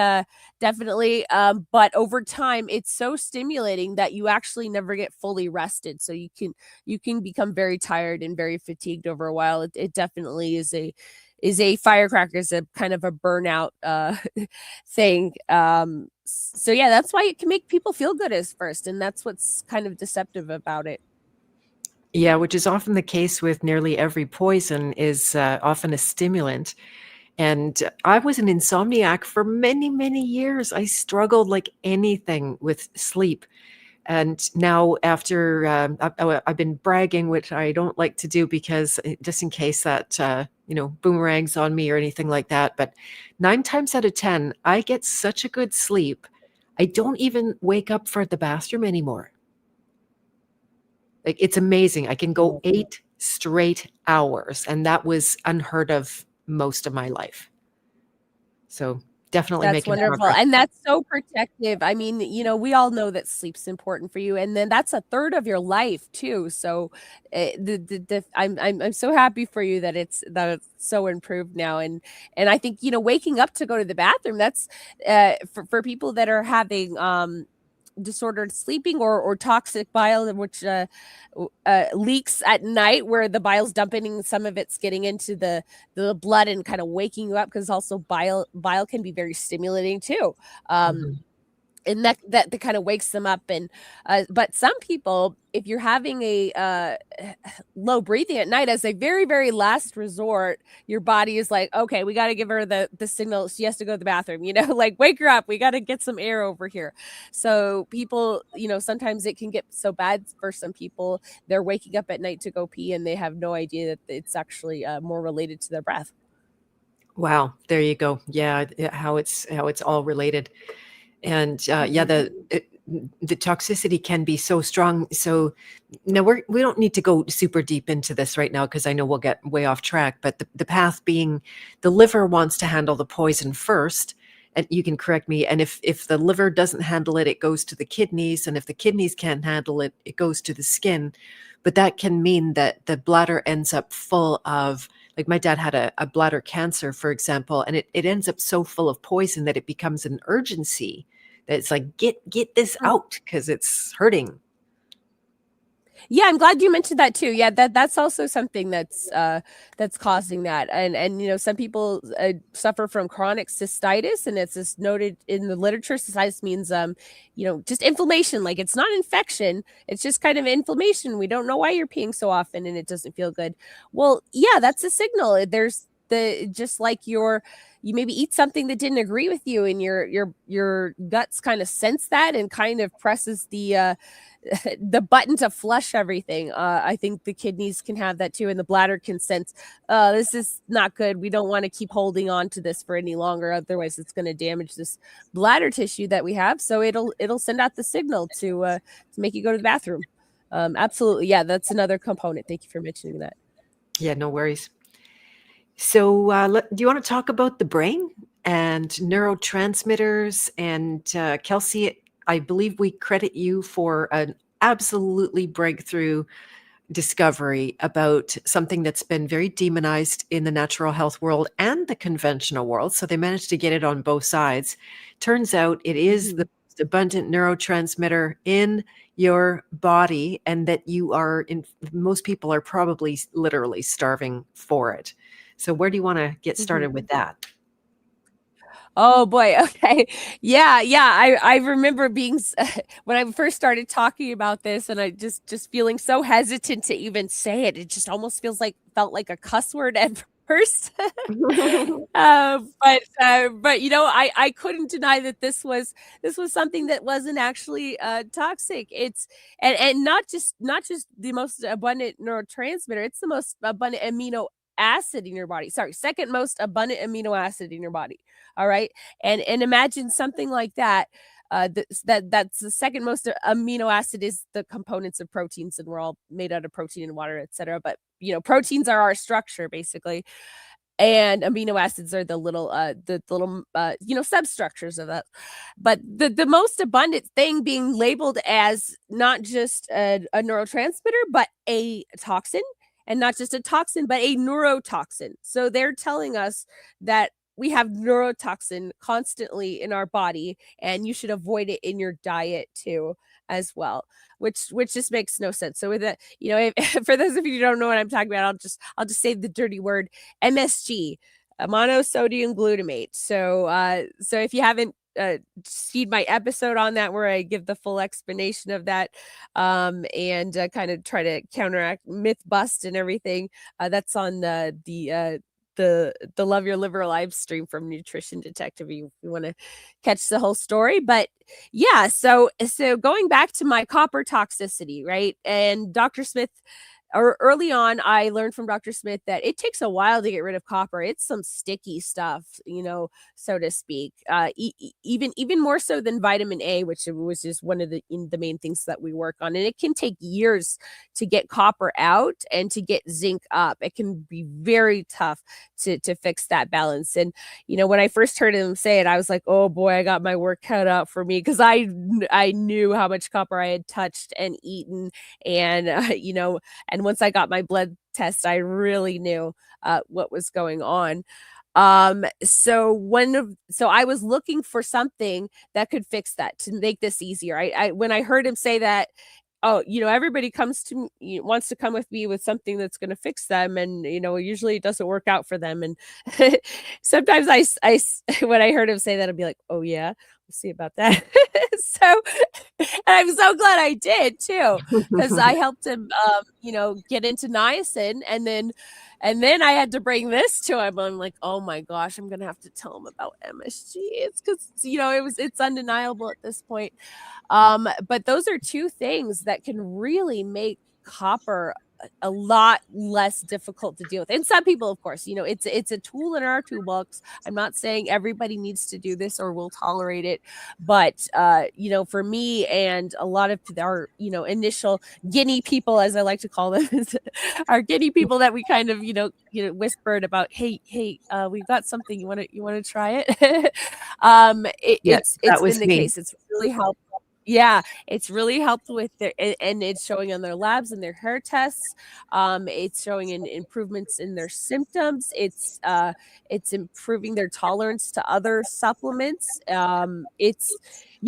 [SPEAKER 2] definitely, but over time it's so stimulating that you actually never get fully rested. So you can become very tired and very fatigued over a while. It definitely is a firecracker, is a kind of a burnout thing. So yeah, that's why it can make people feel good as first, and that's what's kind of deceptive about it.
[SPEAKER 1] Yeah, which is often the case with nearly every poison is often a stimulant. And I was an insomniac for many, many years. I struggled like anything with sleep. And now, after I've been bragging, which I don't like to do because just in case that boomerangs on me or anything like that. But 9 times out of 10, I get such a good sleep. I don't even wake up for the bathroom anymore. Like, it's amazing. I can go 8 straight hours, and that was unheard of most of my life. So definitely
[SPEAKER 2] That's
[SPEAKER 1] making
[SPEAKER 2] wonderful,
[SPEAKER 1] progress.
[SPEAKER 2] and that's so protective. I mean, we all know that sleep's important for you, and then that's a third of your life too. So, I'm so happy for you that it's so improved now, and I think waking up to go to the bathroom. That's for people that are having disordered sleeping or toxic bile, which leaks at night, where the bile's dumping, some of it's getting into the blood and kind of waking you up, because also bile can be very stimulating too. um
[SPEAKER 1] Mhm.
[SPEAKER 2] and that kind of wakes them up. And but some people, if you're having a low breathing at night, as a very, very last resort, your body is like, okay, we got to give her the signal, she has to go to the bathroom, like, wake her up, we got to get some air over here. So people, sometimes it can get so bad for some people, they're waking up at night to go pee, and they have no idea that it's actually more related to their breath.
[SPEAKER 1] Wow, there you go. Yeah, how it's all related. And yeah,
[SPEAKER 2] Mhm.
[SPEAKER 1] the toxicity can be so strong. So now we don't need to go super deep into this right now because I know we'll get way off track. But the path being, the liver wants to handle the poison first, and you can correct me. And if the liver doesn't handle it, it goes to the kidneys, and if the kidneys can't handle it, it goes to the skin. But that can mean that the bladder ends up full of, like, my dad had a bladder cancer, for example, and it ends up so full of poison that it becomes an urgency, that it's like, get this out because it's hurting.
[SPEAKER 2] Yeah, I'm glad you mentioned that too. Yeah, that's also something that's causing that. And some people suffer from chronic cystitis, and it's just noted in the literature. Cystitis means just inflammation. Like, it's not infection, it's just kind of inflammation. We don't know why you're peeing so often and it doesn't feel good. Well, yeah, that's a signal. There's the just like you maybe eat something that didn't agree with you, and your guts kind of sense that and kind of presses the the button to flush everything. I think the kidneys can have that too, and the bladder can sense, this is not good. We don't want to keep holding on to this for any longer, otherwise it's going to damage this bladder tissue that we have. So it'll send out the signal to make you go to the bathroom. Absolutely, yeah, that's another component. Thank you for mentioning that.
[SPEAKER 1] Yeah, no worries. So do you want to talk about the brain and neurotransmitters? And Kelsey, I believe we credit you for an absolutely breakthrough discovery about something that's been very demonized in the natural health world and the conventional world. So they managed to get it on both sides. Turns out it is the
[SPEAKER 2] Mhm.
[SPEAKER 1] most abundant neurotransmitter in your body, and that most people are probably literally starving for it. So where do you want to get
[SPEAKER 2] Mhm.
[SPEAKER 1] started with that?
[SPEAKER 2] Oh boy. Okay. Yeah. Yeah. I remember being when I first started talking about this, and I just feeling so hesitant to even say it. It just almost felt like a cuss word at first. But I couldn't deny that this was something that wasn't actually toxic. It's and not just the most abundant neurotransmitter. It's the most abundant amino acid in your body. Sorry, second most abundant amino acid in your body. All right. And imagine something like that. That's the second most amino acid is the components of proteins, and we're all made out of protein and water, etc. But proteins are our structure basically. and amino acids are the little substructures of that. But the most abundant thing being labeled as not just a neurotransmitter, but a toxin, and not just a toxin, but a neurotoxin. So they're telling us that we have neurotoxin constantly in our body, and you should avoid it in your diet too, as well, which just makes no sense. So with that, for those of you who don't know what I'm talking about, I'll just say the dirty word MSG, monosodium glutamate. So if you haven't seen my episode on that, where I give the full explanation of that, and kind of try to counteract myth bust and everything, that's on the Love Your Liver live stream from Nutrition Detective. You want to catch the whole story. But yeah, so going back to my copper toxicity, right? And Dr. Smith, or early on, I learned from Dr. Smith that it takes a while to get rid of copper. It's some sticky stuff, so to speak. Even more so than vitamin A, which is one of the main things that we work on. And it can take years to get copper out and to get zinc up. It can be very tough to fix that balance. And when I first heard him say it, I was like, oh boy, I got my work cut out for me, because I knew how much copper I had touched and eaten, and and once I got my blood test, I really knew what was going on. So I was looking for something that could fix that, to make this easier. When I heard him say that, oh, everybody wants to come with me with something that's going to fix them, and usually it doesn't work out for them. And sometimes I when I heard him say that, I'd be like, oh yeah, we'll see about that. So, and I'm so glad I did too, because I helped him, get into niacin, and then I had to bring this to him. I'm like, oh my gosh, I'm gonna have to tell him about MSG. It's because it's undeniable at this point. But those are two things that can really make copper a lot less difficult to deal with. And some people, of course, it's a tool in our toolbox. I'm not saying everybody needs to do this or will tolerate it, but for me and a lot of our initial guinea people, as I like to call them, our guinea people that we kind of whispered about, hey, we've got something, you want to try it. It's been the case. It's really helped. Yeah, it's really helped with and it's showing on their labs and their hair tests. It's showing improvements in their symptoms. It's improving their tolerance to other supplements. It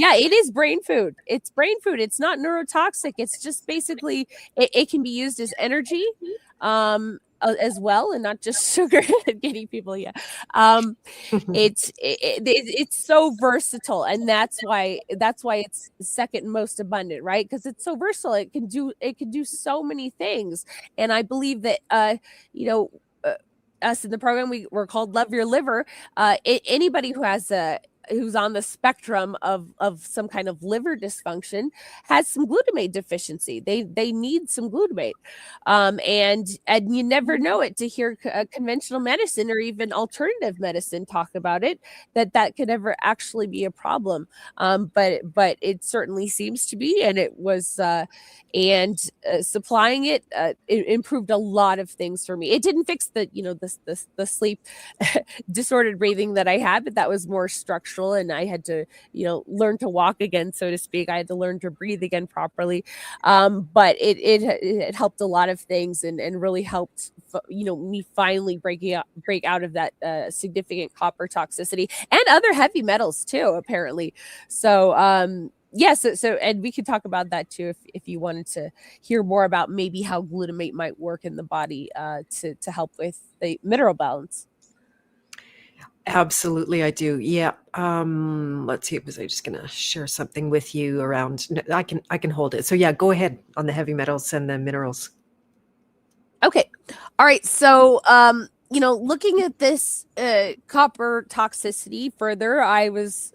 [SPEAKER 2] is brain food. It's brain food. It's not neurotoxic. It's just basically it can be used as energy. As well, and not just sugar. Getting people, it's so versatile, and that's why it's second most abundant, right? Because it's so versatile. It can do so many things, and I believe that us in the program, we're called Love Your Liver. Anybody who's on the spectrum of some kind of liver dysfunction has some glutamate deficiency. They need some glutamate. And you never know it to hear conventional medicine or even alternative medicine talk about it, that could ever actually be a problem. But it certainly seems to be, and it was, supplying it improved a lot of things for me. It didn't fix the sleep disordered breathing that I had, but that was more structural, and I had to learn to walk again, so to speak. I had to learn to breathe again properly. But it helped a lot of things, and really helped me finally break out of that significant copper toxicity and other heavy metals too, apparently. So so and we could talk about that too if you wanted to hear more about maybe how glutamate might work in the body to help with the mineral balance.
[SPEAKER 1] Absolutely, I do. Yeah. Let's see. Was I just going to share something with you around? I can hold it. So yeah, go ahead on the heavy metals and the minerals.
[SPEAKER 2] Okay. All right. So, looking at this copper toxicity further, I was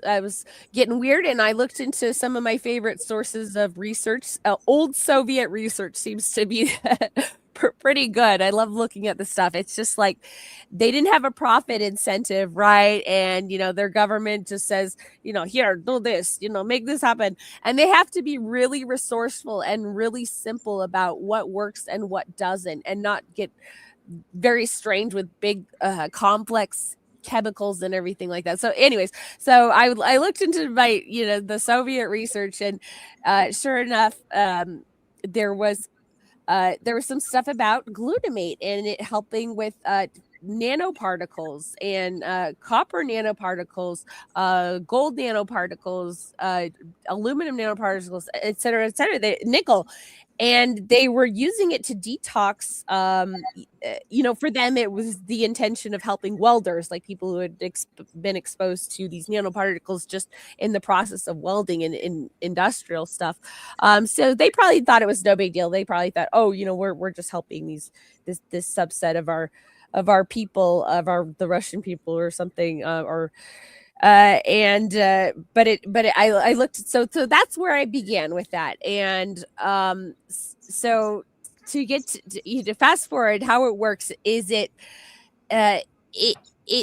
[SPEAKER 2] getting weird, and I looked into some of my favorite sources of research. Old Soviet research seems to be pretty good. I love looking at the stuff. It's just like they didn't have a profit incentive, right? And their government just says, here, do this, make this happen. And they have to be really resourceful and really simple about what works and what doesn't, and not get very strange with big complex chemicals and everything like that. So anyways, so I looked into my the Soviet research, and sure enough, there was some stuff about glutamate and it helping with nanoparticles and copper nanoparticles, gold nanoparticles, aluminum nanoparticles, et cetera, nickel. And they were using it to detox. For them, it was the intention of helping welders, like people who had been exposed to these nanoparticles just in the process of welding and in industrial stuff. So they probably thought it was no big deal. They probably thought, oh, we're just helping this subset of our people, the Russian people or something, I looked, so that's where I began with that. And so to get to fast forward, how it works is it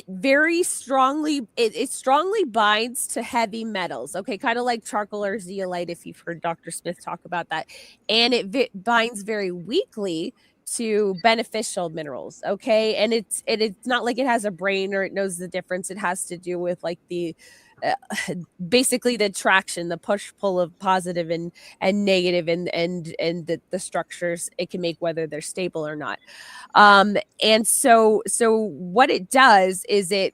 [SPEAKER 2] very strongly, it strongly binds to heavy metals. Okay, kind of like charcoal or zeolite, if you've heard Dr. Smith talk about that. And it binds very weakly to beneficial minerals. Okay, and it's not like it has a brain or it knows the difference. It has to do with like the basically the attraction, the push-pull of positive and negative, and the structures it can make, whether they're stable or not. And so what it does is it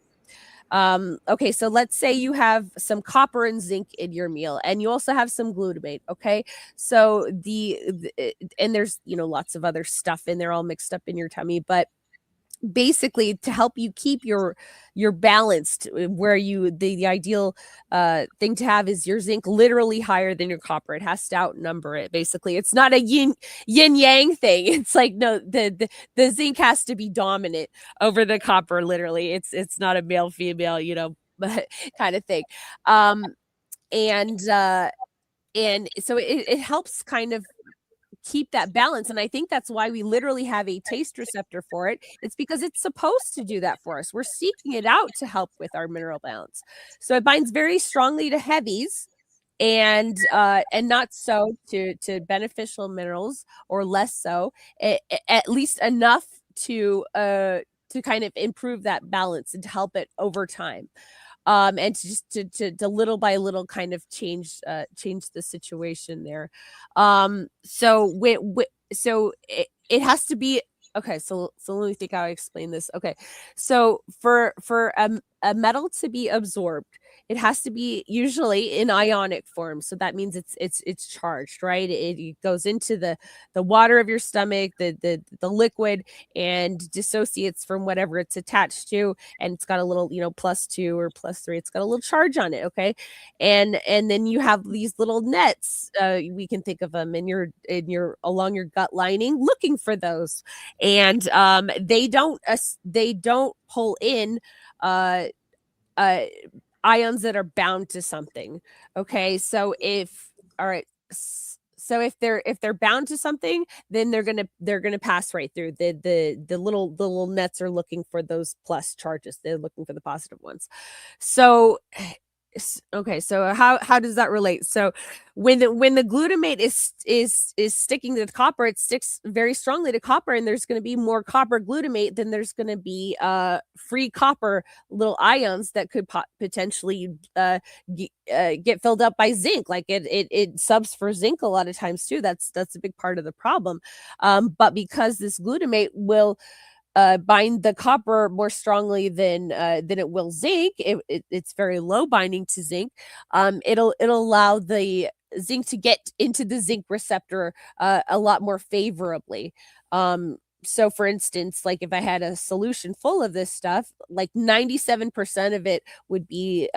[SPEAKER 2] okay, so let's say you have some copper and zinc in your meal, and you also have some glutamate. Okay, so and there's lots of other stuff in there all mixed up in your tummy, but basically to help you keep your balanced, where the ideal thing to have is your zinc literally higher than your copper. It has to outnumber it. Basically, it's not a yin yang thing. It's like, no, the zinc has to be dominant over the copper. Literally, it's not a male female kind of thing. And so it helps kind of keep that balance. And I think that's why we literally have a taste receptor for it. It's because it's supposed to do that for us. We're seeking it out to help with our mineral balance. So it binds very strongly to heavies, and not so to beneficial minerals, or less so, at least enough to kind of improve that balance and to help it over time. And to little by little kind of change the situation there. So it has to be okay. So let me think how I explain this. Okay, so for a metal to be absorbed, it has to be usually in ionic form. So that means it's charged, right? It goes into the water of your stomach, the liquid, and dissociates from whatever it's attached to, and it's got a little +2 or +3. It's got a little charge on it. Okay, and then you have these little nets. We can think of them in your along your gut lining, looking for those, and they don't pull in ions that are bound to something. Okay, so if they're bound to something, then they're gonna pass right through. The little nets are looking for those plus charges. They're looking for the positive ones. So okay, so how does that relate? So when the glutamate is sticking to the copper, it sticks very strongly to copper, and there's going to be more copper glutamate than there's going to be free copper little ions that could potentially get filled up by zinc. Like it subs for zinc a lot of times too. That's a big part of the problem. But because this glutamate will bind the copper more strongly than it will zinc, it's very low binding to zinc. It'll allow the zinc to get into the zinc receptor a lot more favorably. So for instance, like if I had a solution full of this stuff, like 97% of it would be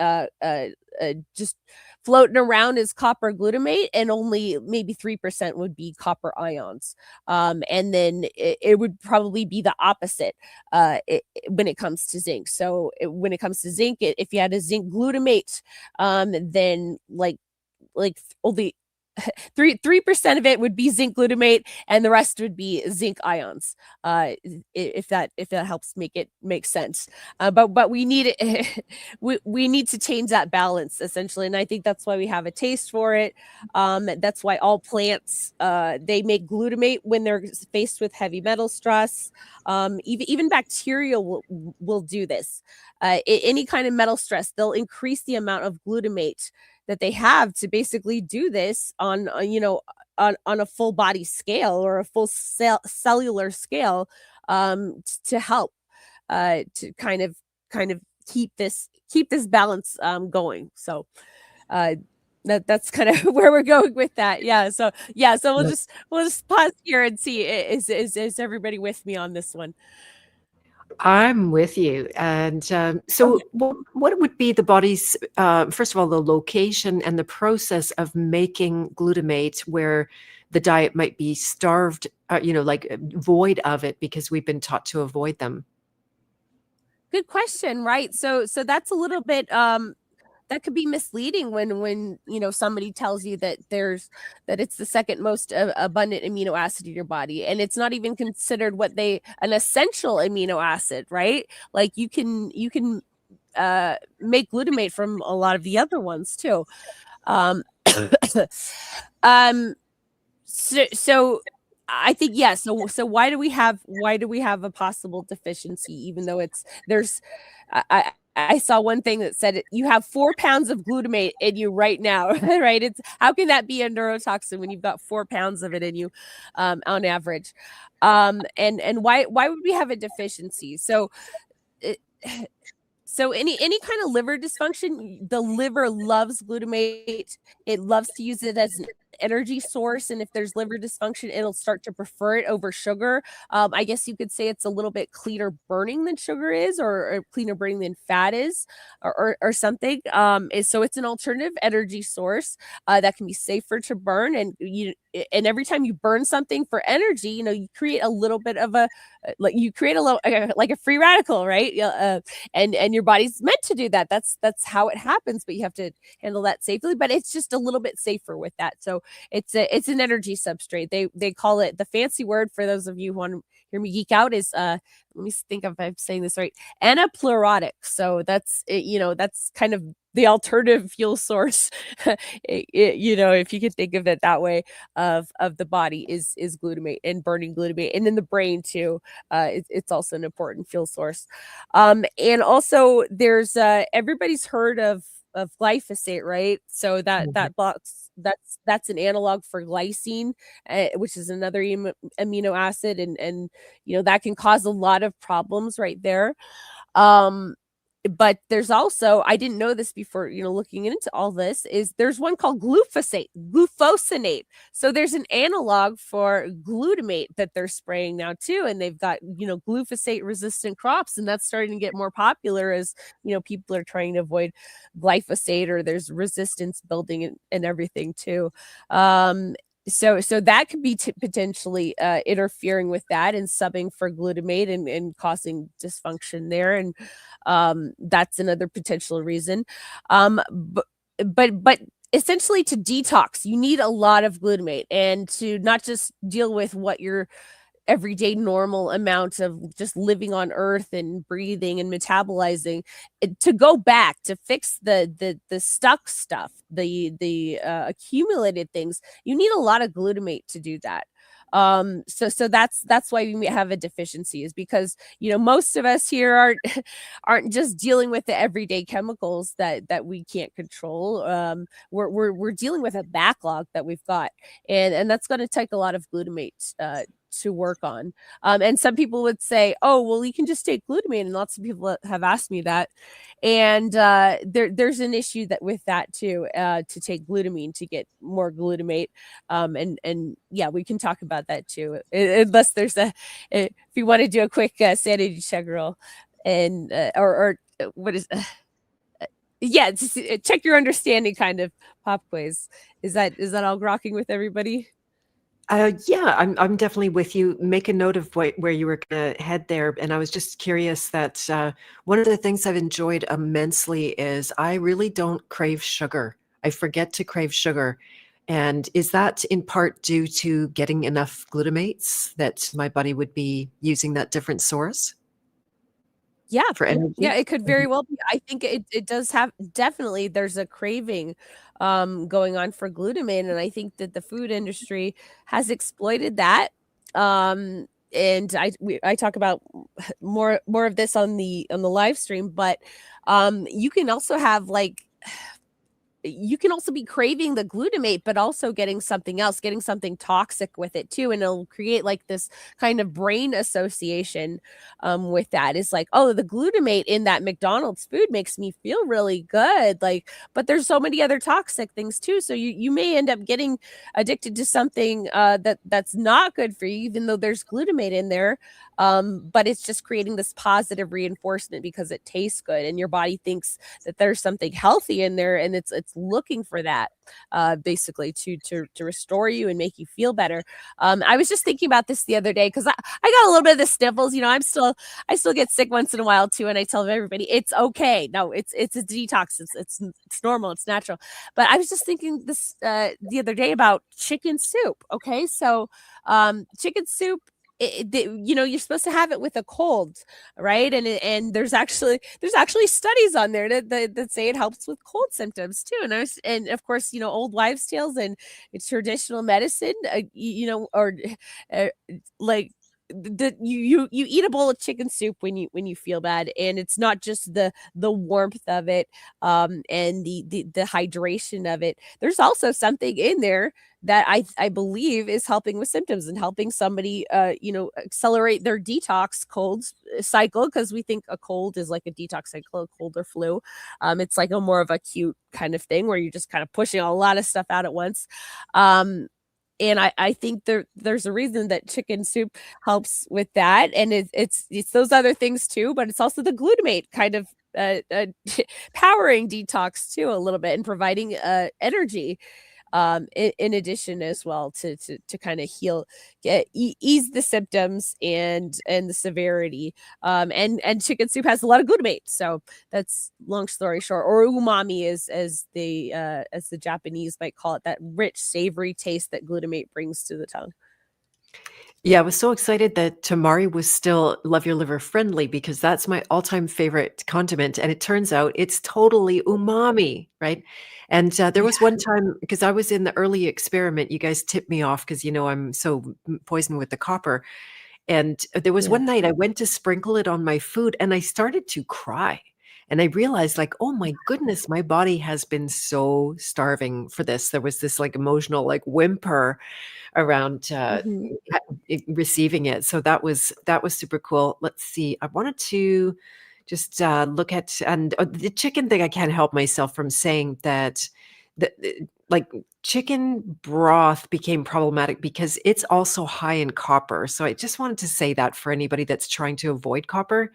[SPEAKER 2] just floating around as copper glutamate, and only maybe 3% would be copper ions. And then it would probably be the opposite when it comes to zinc. So when it comes to zinc, if you had a zinc glutamate, then like only 3% of it would be zinc glutamate, and the rest would be zinc ions. If that helps make sense. But we need it, we need to change that balance essentially, and I think that's why we have a taste for it. That's why all plants they make glutamate when they're faced with heavy metal stress. Even bacteria will do this. Any kind of metal stress, they'll increase the amount of glutamate that they have to basically do this on on a full body scale or a full cellular scale, to help to kind of keep this balance going. So that's kind of where we're going with that. So we'll just pause here and see, is everybody with me on this one?
[SPEAKER 1] I'm with you. And so,
[SPEAKER 2] Okay.
[SPEAKER 1] what would be the body's, first of all, the location and the process of making glutamate where the diet might be starved, like void of it because we've been taught to avoid them?
[SPEAKER 2] Good question, right? So that's a little bit that could be misleading when somebody tells you that it's the second most abundant amino acid in your body, and it's not even considered an essential amino acid, right? Like you can make glutamate from a lot of the other ones too. um um so I think, yeah. So why do we have a possible deficiency, even though I saw one thing that said you have 4 pounds of glutamate in you right now, right? It's how can that be a neurotoxin when you've got 4 pounds of it in you, on average? And why would we have a deficiency? So it, so any kind of liver dysfunction, the liver loves glutamate. It loves to use it as an energy source, and if there's liver dysfunction, it'll start to prefer it over sugar. I guess you could say it's a little bit cleaner burning than sugar is, or cleaner burning than fat is, or something. So it's an alternative energy source that can be safer to burn, and every time you burn something for energy, you create a little bit of a you create a little like a free radical, right? And your body's meant to do that. That's how it happens, but you have to handle that safely. But it's just a little bit safer with that. So it's an energy substrate. They call it, the fancy word for those of you who want to hear me geek out is let me think if I'm saying this right, anaplerotic. So that's that's kind of the alternative fuel source, if you could think of it that way, of the body is glutamate, and burning glutamate, and in the brain too. It's also an important fuel source. And also there's everybody's heard of glyphosate, right? So
[SPEAKER 1] Mhm.
[SPEAKER 2] that's an analog for glycine, which is another amino acid, and that can cause a lot of problems right there. Um, but there's also, I didn't know this before, looking into all this, is there's one called glufosinate. So there's an analog for glutamate that they're spraying now too. And they've got, glyphosate resistant crops, and that's starting to get more popular as, people are trying to avoid glyphosate, or there's resistance building and everything too. So that could be potentially interfering with that and subbing for glutamate, and causing dysfunction there. And that's another potential reason. But essentially, to detox, you need a lot of glutamate, and to not just deal with what your everyday normal amount of just living on earth and breathing and metabolizing, to go back to fix the stuck stuff, the accumulated things, you need a lot of glutamate to do that. So that's why we have a deficiency, is because most of us here aren't just dealing with the everyday chemicals that we can't control. We're dealing with a backlog that we've got, and that's going to take a lot of glutamate to work on. And some people would say, oh, well, you can just take glutamate. And lots of people have asked me that. And there's an issue with that too, to take glutamine to get more glutamate. And yeah, we can talk about that too, unless there's if you want to do a quick sanity check roll, and or what is yeah, just, check your understanding kind of pop quiz. Is that all rocking with everybody?
[SPEAKER 1] Yeah, I'm definitely with you. Make a note of where you were going to head there. And I was just curious that one of the things I've enjoyed immensely is I really don't crave sugar. I forget to crave sugar. And is that in part due to getting enough glutamates that my body would be using that different source
[SPEAKER 2] Yeah.
[SPEAKER 1] for
[SPEAKER 2] Yeah,
[SPEAKER 1] energy?
[SPEAKER 2] it could
[SPEAKER 1] Mhm.
[SPEAKER 2] very well be. I think it does have definitely there's a craving going on for glutamate, and I think that the food industry has exploited that. And I talk about more of this on the live stream, but you can also have like you can also be craving the glutamate, but also getting something else, getting something toxic with it too. And it'll create like this kind of brain association with that. It's like, oh, the glutamate in that McDonald's food makes me feel really good. Like, but there's so many other toxic things too. So you may end up getting addicted to something that's not good for you, even though there's glutamate in there. But it's just creating this positive reinforcement because it tastes good, and your body thinks that there's something healthy in there, and it's looking for that basically to restore you and make you feel better. I was just thinking about this the other day because I got a little bit of the sniffles. I still get sick once in a while too, and I tell everybody it's okay. No, it's a detox. It's normal. It's natural. But I was just thinking this the other day about chicken soup. Okay, so chicken soup, you're supposed to have it with a cold, right? And there's actually studies on there that say it helps with cold symptoms too. And of course, old wives' tales and traditional medicine, or uh, like you eat a bowl of chicken soup when you feel bad, and it's not just the warmth of it, and the hydration of it. There's also something in there that I believe is helping with symptoms and helping somebody accelerate their detox cold cycle, because we think a cold is like a detox cycle, a cold or flu. It's like a more of a acute kind of thing where you're just kind of pushing a lot of stuff out at once. And I think there's a reason that chicken soup helps with that, and it's those other things too, but it's also the glutamate kind of powering detox too a little bit and providing energy in addition as well to kind of heal, ease the symptoms and the severity. And chicken soup has a lot of glutamate, so that's long story short, or umami is as the Japanese might call it, that rich savory taste that glutamate brings to the tongue.
[SPEAKER 1] Yeah, I was so excited that tamari was still Love Your Liver friendly because that's my all-time favorite condiment, and it turns out it's totally umami, right? And, there was
[SPEAKER 2] Yeah.
[SPEAKER 1] one time because I was in the early experiment, you guys tipped me off because, I'm so poisoned with the copper, and there was
[SPEAKER 2] Yeah.
[SPEAKER 1] one night I went to sprinkle it on my food, and I started to cry, and I realized, like, "Oh my goodness, my body has been so starving for this." There was this, like, emotional, like, whimper around,
[SPEAKER 2] Mhm.
[SPEAKER 1] receiving it. So that was super cool. Let's see. I wanted to just look at and the chicken thing. I can't help myself from saying that like chicken broth became problematic because it's also high in copper. So I just wanted to say that for anybody that's trying to avoid copper.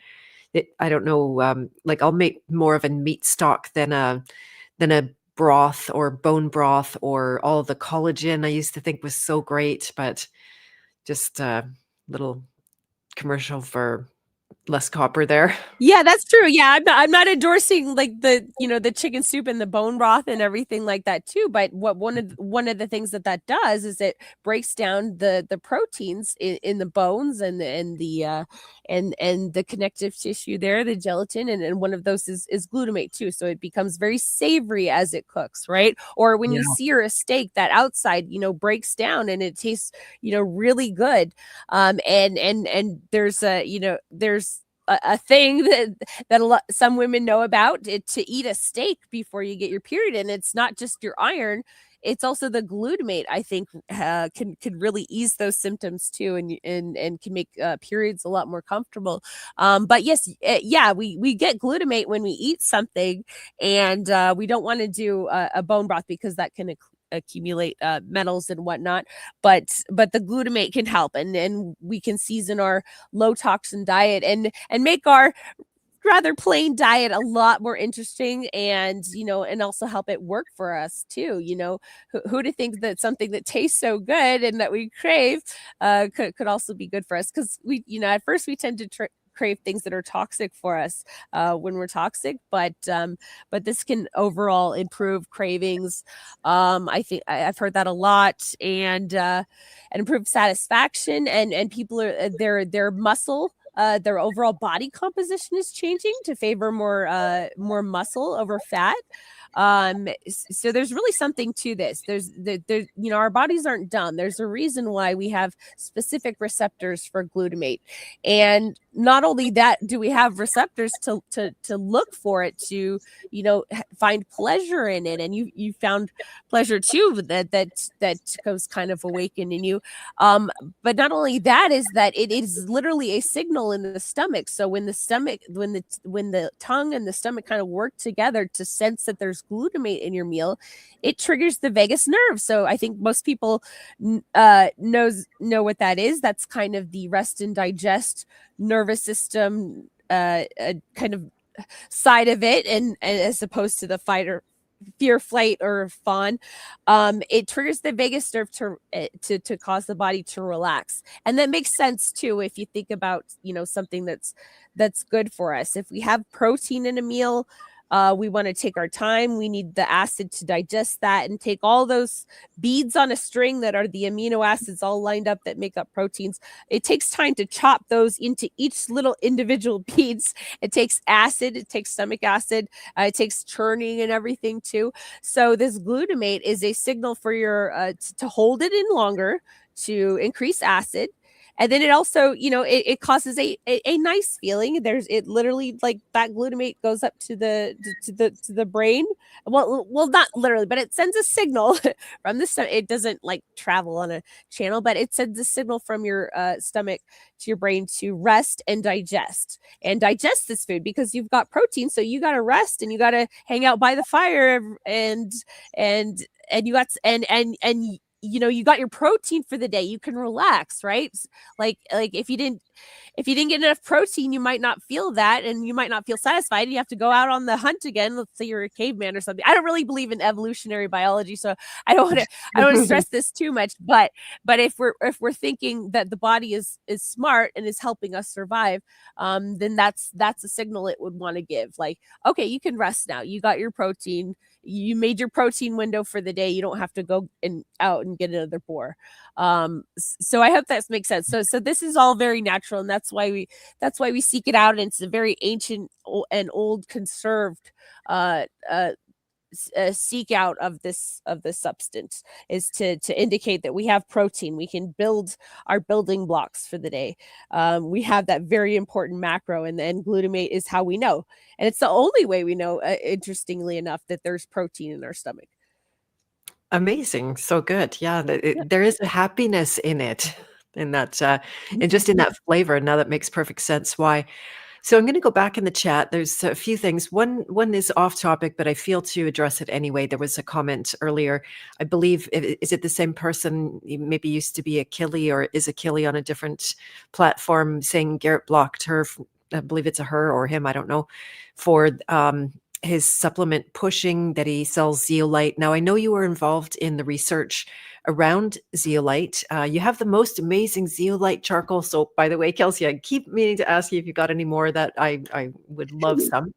[SPEAKER 1] I don't know. Like I'll make more of a meat stock than a broth or bone broth or all the collagen I used to think was so great, but just a little commercial for less copper there.
[SPEAKER 2] Yeah, that's true. Yeah, I'm not endorsing like the chicken soup and the bone broth and everything like that too. But what one of the things that does is it breaks down the proteins in the bones and the connective tissue there, the gelatin, and one of those is glutamate too. So it becomes very savory as it cooks, right? Or when you
[SPEAKER 1] Yeah.
[SPEAKER 2] sear a steak, that outside breaks down and it tastes really good. And there's a thing that some women know about it, to eat a steak before you get your period, and it's not just your iron, it's also the glutamate. I think can really ease those symptoms too, and can make periods a lot more comfortable. But yes, yeah, we get glutamate when we eat something, and we don't want to do a bone broth because that can accumulate metals and whatnot. But the glutamate can help, and we can season our low toxin diet and make our rather plain diet a lot more interesting, and also help it work for us too. Who to think that something that tastes so good and that we crave could also be good for us, because we at first we tend to crave things that are toxic for us when we're toxic, but this can overall improve cravings. I think I've heard that a lot, and improve satisfaction, and people are their muscle. Their overall body composition is changing to favor more muscle over fat. So there's really something to this. There's our bodies aren't dumb. There's a reason why we have specific receptors for glutamate, and not only that, do we have receptors to look for it, to find pleasure in it, and you found pleasure too, that goes kind of awakened in you. But not only that, is that it is literally a signal in the stomach. So when the tongue and the stomach kind of work together to sense that there's glutamate in your meal, it triggers the vagus nerve. So I think most people know what that is. That's kind of the rest and digest nervous system kind of side of it, and as opposed to the fight or fear, flight, or fawn. It triggers the vagus nerve to cause the body to relax, and that makes sense too if you think about something that's good for us. If we have protein in a meal, we want to take our time. We need the acid to digest that and take all those beads on a string that are the amino acids all lined up that make up proteins. It takes time to chop those into each little individual beads. It takes acid, it takes stomach acid, it takes churning and everything too. So this glutamate is a signal for your to hold it in longer, to increase acid. And then it also, it causes a nice feeling. It literally, like, that glutamate goes up to the brain. Well, not literally, but it sends a signal from the stomach. It doesn't like travel on a channel, but it sends a signal from your stomach to your brain to rest and digest this food, because you've got protein. So you got to rest, and you got to hang out by the fire, and you got you got your protein for the day. You can relax, right? Like if you didn't get enough protein, you might not feel that, and you might not feel satisfied, and you have to go out on the hunt again. Let's say you're a caveman or something. I don't really believe in evolutionary biology, so I don't want to stress this too much. But if we're thinking that the body is smart and is helping us survive, then that's a signal it would want to give. Like, okay, you can rest now. You got your protein. You made your protein window for the day. You don't have to go out and get another boar. So I hope that makes sense. So this is all very natural, and that's why we seek it out. And it's a very ancient and old conserved seek out of this substance, is to indicate that we have protein. We can build our building blocks for the day. We have that very important macro, and glutamate is how we know, and it's the only way we know, interestingly enough, that there's protein in our stomach.
[SPEAKER 1] Amazing. So good. Yeah. There is a happiness in it, in that, and just in that flavor. Now that makes perfect sense why. So I'm going to go back in the chat. There's a few things. One is off topic, but I feel to address it anyway. There was a comment earlier. I believe, is it the same person? He maybe used to be Achille, or is Achille on a different platform, saying Garrett blocked her. I believe it's a her or him. I don't know, for his supplement pushing that he sells zeolite. Now, I know you were involved in the research around zeolite. You have the most amazing zeolite charcoal soap, by the way, Kelsey. I keep meaning to ask you if you got any more of that. I would love some.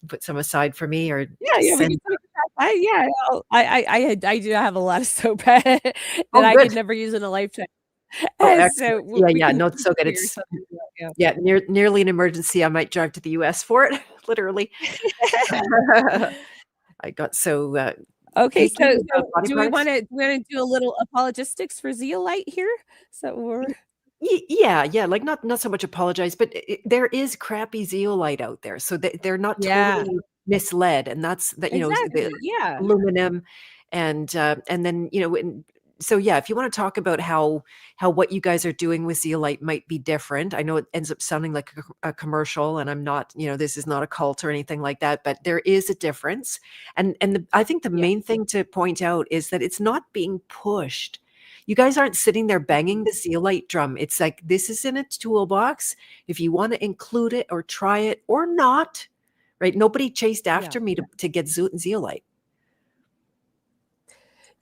[SPEAKER 1] Put some aside for me, or
[SPEAKER 2] Yeah, we
[SPEAKER 1] send.
[SPEAKER 2] can talk about that. Yeah, I do have a lot of soap that
[SPEAKER 1] Oh,
[SPEAKER 2] I could
[SPEAKER 1] good.
[SPEAKER 2] never use in a lifetime.
[SPEAKER 1] Oh,
[SPEAKER 2] So
[SPEAKER 1] excellent.
[SPEAKER 2] we
[SPEAKER 1] Yeah.
[SPEAKER 2] can
[SPEAKER 1] No, it's so good.
[SPEAKER 2] figure
[SPEAKER 1] It's,
[SPEAKER 2] something out. Yeah.
[SPEAKER 1] yeah, nearly an emergency. I might drive to the US for it, literally. I got so
[SPEAKER 2] Okay,
[SPEAKER 1] picky
[SPEAKER 2] so
[SPEAKER 1] about body
[SPEAKER 2] do we
[SPEAKER 1] products.
[SPEAKER 2] wanna do a little apologetics for zeolite here? So we're
[SPEAKER 1] Yeah, like, not so much apologize, but there is crappy zeolite out there, so they're not
[SPEAKER 2] Yeah,
[SPEAKER 1] totally misled, and that's that, the
[SPEAKER 2] exactly, yeah.
[SPEAKER 1] aluminum, and then, and so, yeah, if you wanna talk about how what you guys are doing with zeolite might be different. I know it ends up sounding like a commercial, and I'm not, this is not a cult or anything like that, but there is a difference, and I think the
[SPEAKER 2] Yeah.
[SPEAKER 1] main thing to point out is that it's not being pushed. You guys aren't sitting there banging the zeolite drum. It's like, this is in a toolbox. If you want to include it or try it or not, right? Nobody chased
[SPEAKER 2] Yeah.
[SPEAKER 1] after me to get zeolite.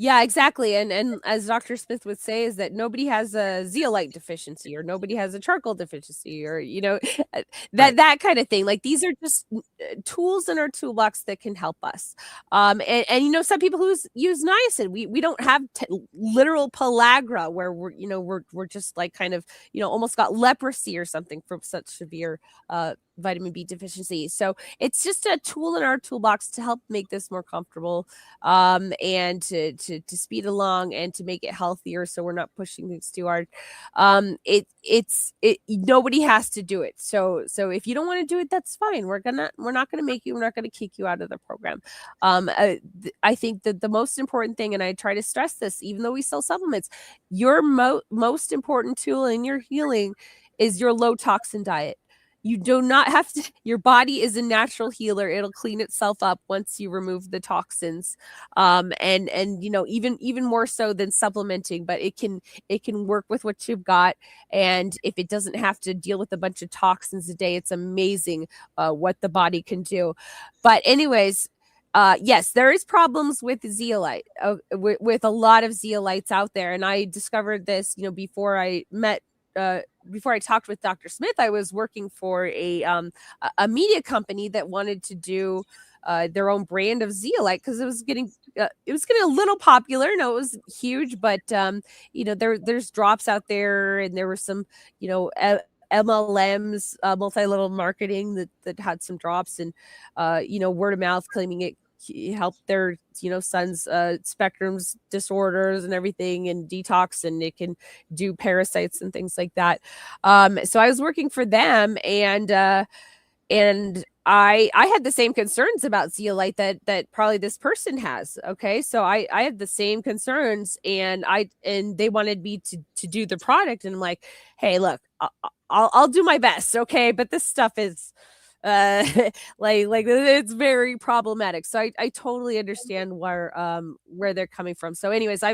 [SPEAKER 2] Yeah, exactly. And as Dr. Smith would say, is that nobody has a zeolite deficiency, or nobody has a charcoal deficiency, or
[SPEAKER 1] Right.
[SPEAKER 2] that kind of thing. Like, these are just tools in our toolbox that can help us. And some people who use niacin, we don't have literal pellagra where we're just like kind of almost got leprosy or something from such severe vitamin B deficiency. So it's just a tool in our toolbox to help make this more comfortable, and to speed along and to make it healthier, so we're not pushing things too hard. Nobody has to do it. So if you don't want to do it, that's fine. We're not gonna make you. We're not gonna kick you out of the program. I think that the most important thing, and I try to stress this, even though we sell supplements, your most important tool in your healing is your low toxin diet. You do not have to. Your body is a natural healer. It'll clean itself up once you remove the toxins, and even more so than supplementing. But it can work with what you've got, and if it doesn't have to deal with a bunch of toxins a day, it's amazing what the body can do. But anyways, yes, there is problems with zeolite, with a lot of zeolites out there, and I discovered this, before I talked with Dr. Smith. I was working for a media company that wanted to do their own brand of zeolite, because it was getting a little popular. No, it was huge, but there's drops out there, and there were some MLMs, multi-level marketing that had some drops, and word of mouth claiming it helped their son's spectrums disorders and everything, and detox, and it can do parasites and things like that. So I was working for them, and I had the same concerns about zeolite that probably this person has. Okay, so I had the same concerns, and they wanted me to do the product, and I'm like, hey, look, I'll do my best, okay, but this stuff is like it's very problematic. So I totally understand where they're coming from. So anyways,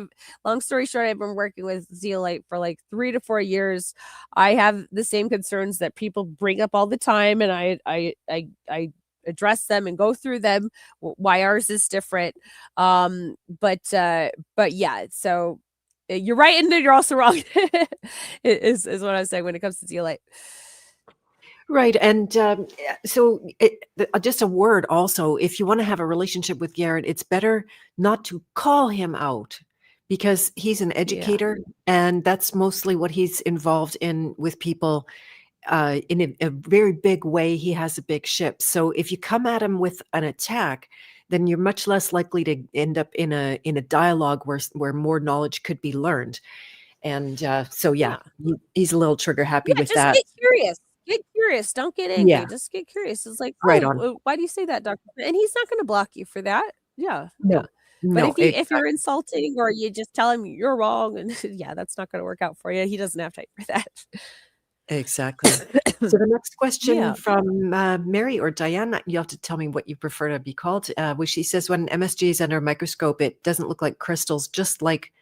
[SPEAKER 2] long story short, I've been working with zeolite for like 3 to 4 years. I have the same concerns that people bring up all the time, and I address them and go through them, why ours is different. But yeah, so you're right, and then you're also wrong. is what I was saying when it comes to zeolite.
[SPEAKER 1] Right. And just a word also, if you want to have a relationship with Garrett, it's better not to call him out, because he's an educator, and that's mostly what he's involved in with people in a very big way. He has a big ship. So if you come at him with an attack, then you're much less likely to end up in a dialogue where more knowledge could be learned. And he's a little trigger happy with
[SPEAKER 2] Just
[SPEAKER 1] that.
[SPEAKER 2] get curious. Get curious. Don't get angry.
[SPEAKER 1] Yeah.
[SPEAKER 2] Just get curious. It's like,
[SPEAKER 1] Right on.
[SPEAKER 2] why do you say that, doctor? And he's not going to block you for that. Yeah.
[SPEAKER 1] No,
[SPEAKER 2] But
[SPEAKER 1] no,
[SPEAKER 2] if you're insulting, or you just tell him you're wrong, and that's not going to work out for you. He doesn't have time for that.
[SPEAKER 1] exactly. So the next question
[SPEAKER 2] Yeah.
[SPEAKER 1] from Mary or Diane, you have to tell me what you prefer to be called. Which she says, when MSG is under a microscope, it doesn't look like crystals, just like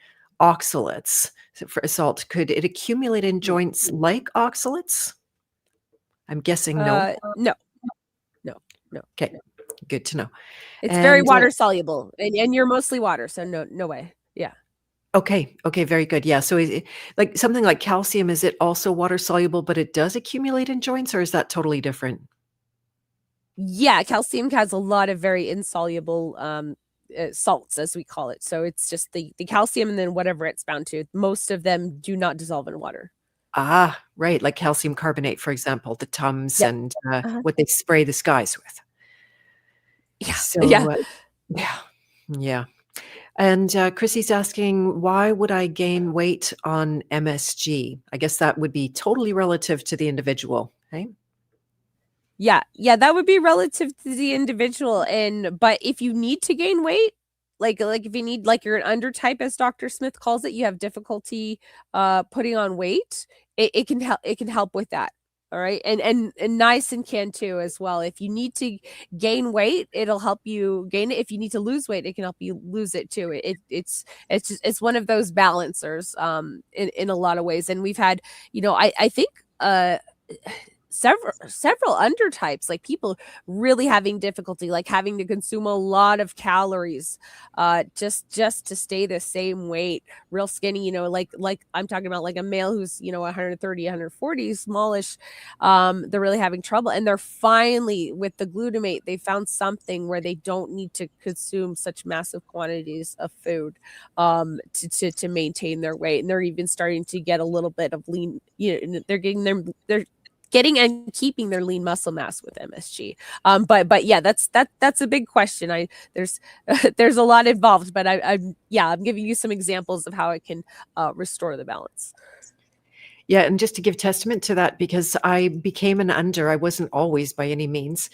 [SPEAKER 1] oxalates. So for salt, could it accumulate in joints like oxalates? I'm guessing no.
[SPEAKER 2] No.
[SPEAKER 1] Okay, good to know.
[SPEAKER 2] It's very water soluble, and you're mostly water, so no way. Yeah.
[SPEAKER 1] Okay, very good. Yeah, so is it, like something like calcium, is it also water soluble, but it does accumulate in joints, or is that totally different?
[SPEAKER 2] Yeah, calcium has a lot of very insoluble salts, as we call it. So it's just the calcium, and then whatever it's bound to. Most of them do not dissolve in water.
[SPEAKER 1] Ah, right, like calcium carbonate, for example, the Tums
[SPEAKER 2] Yep.
[SPEAKER 1] and what they spray the skies with.
[SPEAKER 2] Yeah.
[SPEAKER 1] So,
[SPEAKER 2] Yeah.
[SPEAKER 1] yeah. And Chrissy's asking, why would I gain weight on MSG? I guess that would be totally relative to the individual, right?
[SPEAKER 2] Yeah, that would be relative to the individual. But if you need to gain weight, like if you need, like, you're an undertype, as Dr. Smith calls it, you have difficulty putting on weight, it can help with that. All right. And niacin can too as well. If you need to gain weight, it'll help you gain it. If you need to lose weight, it can help you lose it too. It's one of those balancers in a lot of ways. And we've had, I think several undertypes, like people really having difficulty, like having to consume a lot of calories just to stay the same weight, real skinny, like I'm talking about like a male who's 130, 140, smallish. They're really having trouble, and they're finally, with the glutamate, they found something where they don't need to consume such massive quantities of food to maintain their weight, and they're even starting to get a little bit of lean. They're getting and keeping their lean muscle mass with MSG. But yeah, that's a big question. There's there's a lot involved, but I'm giving you some examples of how it can restore the balance.
[SPEAKER 1] Yeah, and just to give testament to that, because I became an under, I wasn't always by any means.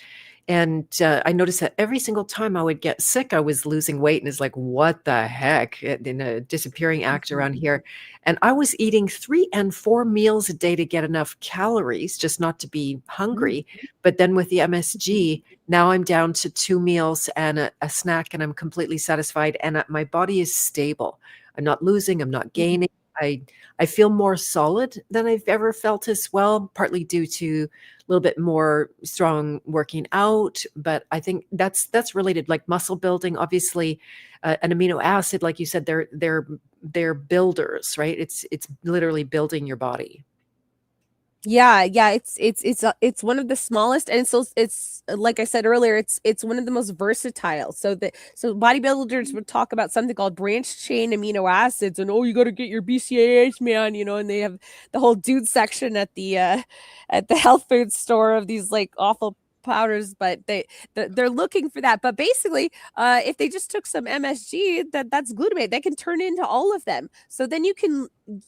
[SPEAKER 1] And I noticed that every single time I would get sick, I was losing weight. And it's like, what the heck? In a disappearing act around here. And I was eating 3 and 4 meals a day to get enough calories, just not to be hungry. But then with the MSG, now I'm down to 2 meals and a snack, and I'm completely satisfied. And my body is stable. I'm not losing, I'm not gaining. I feel more solid than I've ever felt as well, partly due to a little bit more strong working out. But I think that's related, like muscle building. Obviously, an amino acid, like you said, they're builders, right? It's literally building your body.
[SPEAKER 2] Yeah, it's one of the smallest, and it's like I said earlier, it's one of the most versatile. So bodybuilders would talk about something called branched chain amino acids, and you got to get your BCAAs, man, and they have the whole dude section at the health food store of these like awful powders, but they're looking for that. But basically, if they just took some MSG, that's glutamate, they can turn into all of them. So then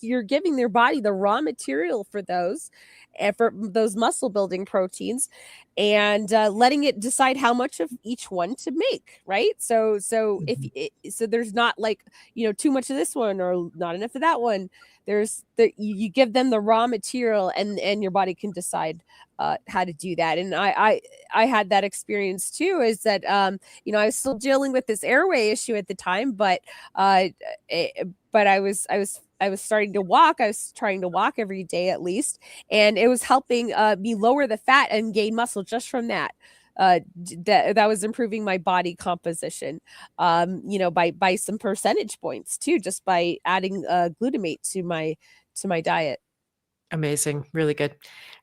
[SPEAKER 2] you're giving their body the raw material for those, and for those muscle building proteins, and letting it decide how much of each one to make, right? So so there's not like too much of this one or not enough of that one. There's you give them the raw material, and your body can decide how to do that. And I had that experience too, is that I was still dealing with this airway issue at the time, but I was starting to walk. I was trying to walk every day at least, and it was helping me lower the fat and gain muscle just from that. That was improving my body composition, by some percentage points too, just by adding glutamate to my diet.
[SPEAKER 1] Amazing. Really good.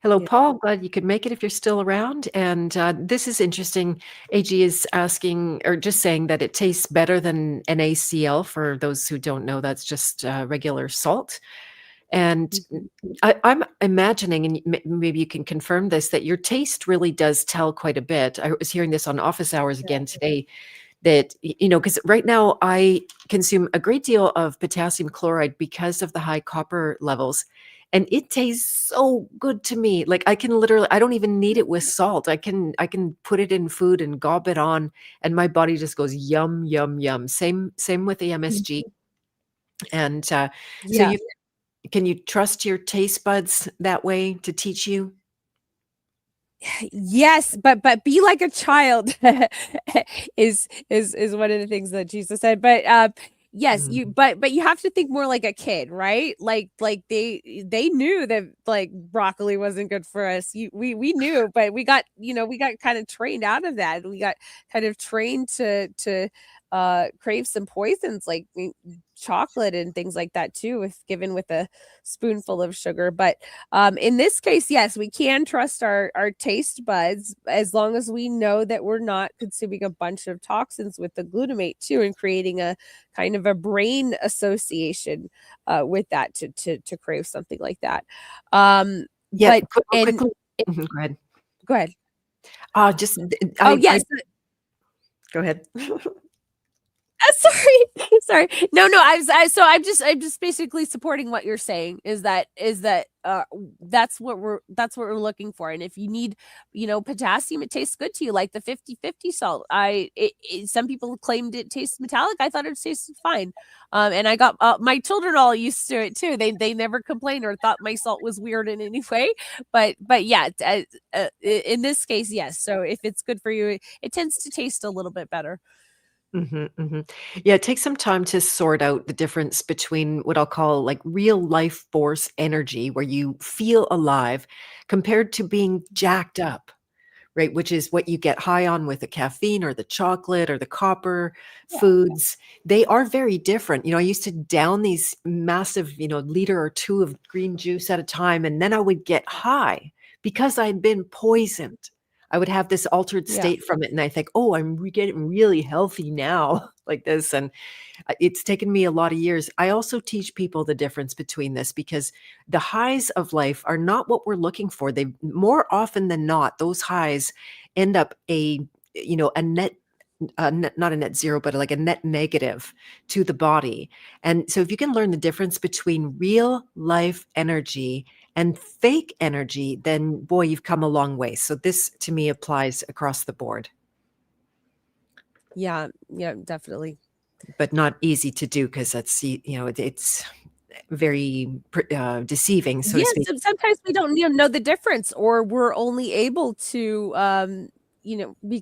[SPEAKER 1] Hello,
[SPEAKER 2] Yeah.
[SPEAKER 1] Paul. Glad you could make it if you're still around. And this is interesting. AG is asking, or just saying, that it tastes better than NaCl. For those who don't know, that's just regular salt. And I'm imagining, and maybe you can confirm this, that your taste really does tell quite a bit. I was hearing this on office hours again today, that, because right now I consume a great deal of potassium chloride because of the high copper levels. And it tastes so good to me. Like I don't even need it with salt. I can put it in food and gob it on, and my body just goes yum, yum, yum. Same with the MSG. And so
[SPEAKER 2] Yeah.
[SPEAKER 1] can you trust your taste buds that way to teach you?
[SPEAKER 2] Yes, but be like a child is one of the things that Jesus said. But yes,
[SPEAKER 1] Mm.
[SPEAKER 2] but you have to think more like a kid, right? Like they knew that like broccoli wasn't good for us. We knew, but we got kind of trained out of that. We got kind of trained to crave some poisons like chocolate and things like that too, with given with a spoonful of sugar. But in this case, yes, we can trust our taste buds, as long as we know that we're not consuming a bunch of toxins with the glutamate too, and creating a kind of a brain association with that to crave something like that.
[SPEAKER 1] Yeah,
[SPEAKER 2] But and
[SPEAKER 1] quickly. Go ahead.
[SPEAKER 2] Go ahead.
[SPEAKER 1] Just
[SPEAKER 2] Oh
[SPEAKER 1] I
[SPEAKER 2] yes.
[SPEAKER 1] go ahead.
[SPEAKER 2] Sorry. No. I'm just basically supporting what you're saying. Is that that's what we're looking for. And if you need, potassium, it tastes good to you, like the 50/50 salt. Some people claimed it tastes metallic. I thought it tasted fine. And I got my children all used to it too. They never complained or thought my salt was weird in any way. But yeah, in this case, yes. So if it's good for you, it tends to taste a little bit better.
[SPEAKER 1] Mhm, mhm. Yeah, it takes some time to sort out the difference between what I'll call like real life force energy, where you feel alive, compared to being jacked up. Right, which is what you get high on with the caffeine or the chocolate or the copper
[SPEAKER 2] Yeah.
[SPEAKER 1] foods. They are very different. I used to down these massive, liter or 2 of green juice at a time, and then I would get high because I'd been poisoned. I would have this altered
[SPEAKER 2] Yeah.
[SPEAKER 1] state from it, and I think, "Oh, I'm getting really healthy now," like this, and it's taken me a lot of years. I also teach people the difference between this because the highs of life are not what we're looking for. They more often than not, those highs end up a net not a net zero, but like a net negative to the body. And so if you can learn the difference between real life energy and fake energy, then boy, you've come a long way. So this to me applies across the board,
[SPEAKER 2] Yeah. Yeah, definitely.
[SPEAKER 1] but not easy to do because it's very deceiving, so to
[SPEAKER 2] Yes,
[SPEAKER 1] speak.
[SPEAKER 2] sometimes we don't even know the difference, or we're only able to,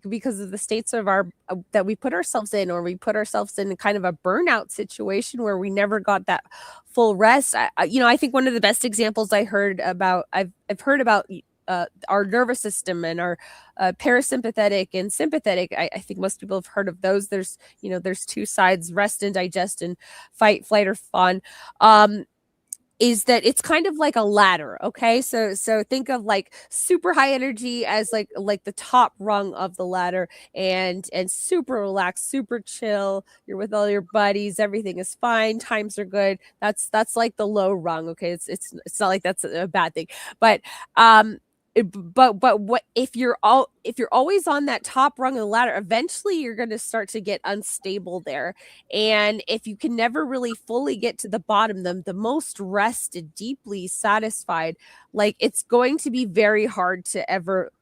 [SPEAKER 2] because of the states of our that we put ourselves in, or we put ourselves in kind of a burnout situation where we never got that full rest. I think one of the best examples I've heard about our nervous system and our parasympathetic and sympathetic. I think most people have heard of those. There's two sides: rest and digest, and fight, flight, or fawn. Um, is that it's kind of like a ladder, okay? So think of like super high energy as like the top rung of the ladder, and super relaxed, super chill. You're with all your buddies, everything is fine, times are good. That's like the low rung, okay? It's not like that's a bad thing. But but what if you're always on that top rung of the ladder, eventually you're going to start to get unstable there. And if you can never really fully get to the bottom, the most rested, deeply satisfied, like it's going to be very hard to ever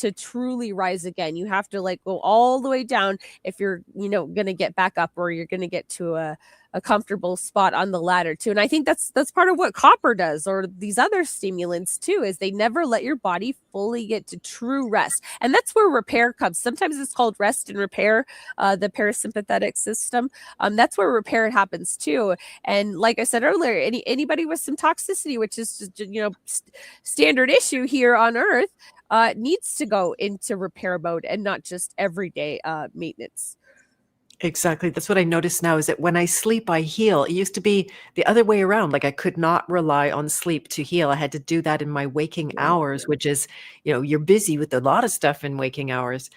[SPEAKER 2] to truly rise again. You have to like go all the way down if you're, going to get back up, or you're going to get to a comfortable spot on the ladder too. And I think that's part of what copper does, or these other stimulants too, is they never let your body fully get to true rest. And that's where repair comes. Sometimes it's called rest and repair, the parasympathetic system. That's where repair happens too. And like I said earlier, anybody with some toxicity, which is just, standard issue here on Earth, needs to go into repair mode and not just everyday maintenance.
[SPEAKER 1] Exactly. That's what I notice now is that when I sleep, I heal. It used to be the other way around. Like I could not rely on sleep to heal. I had to do that in my waking
[SPEAKER 2] Yeah.
[SPEAKER 1] hours, which is, you're busy with a lot of stuff in waking hours.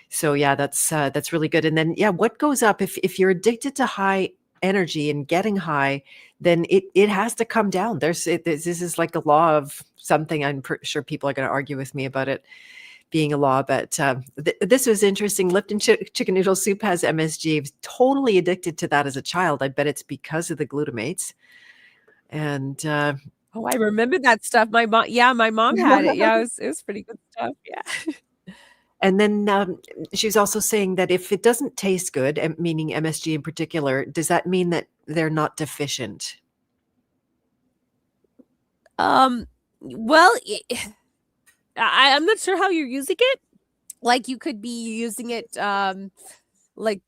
[SPEAKER 1] So yeah, that's really good. And then yeah, what goes up if you're addicted to high energy and getting high, then it has to come down. This is like a law of something. I'm sure people are going to argue with me about it being a law, but this was interesting. Lipton chicken noodle soup has MSG. I was totally addicted to that as a child. I bet it's because of the glutamates. And
[SPEAKER 2] Oh, I remember that stuff. My mom had it. Yeah, it was pretty good stuff. Yeah.
[SPEAKER 1] and then she was also saying that if it doesn't taste good, meaning MSG in particular, does that mean that they're not deficient?
[SPEAKER 2] Um, well, I'm not sure how you're using it. Like you could be using it like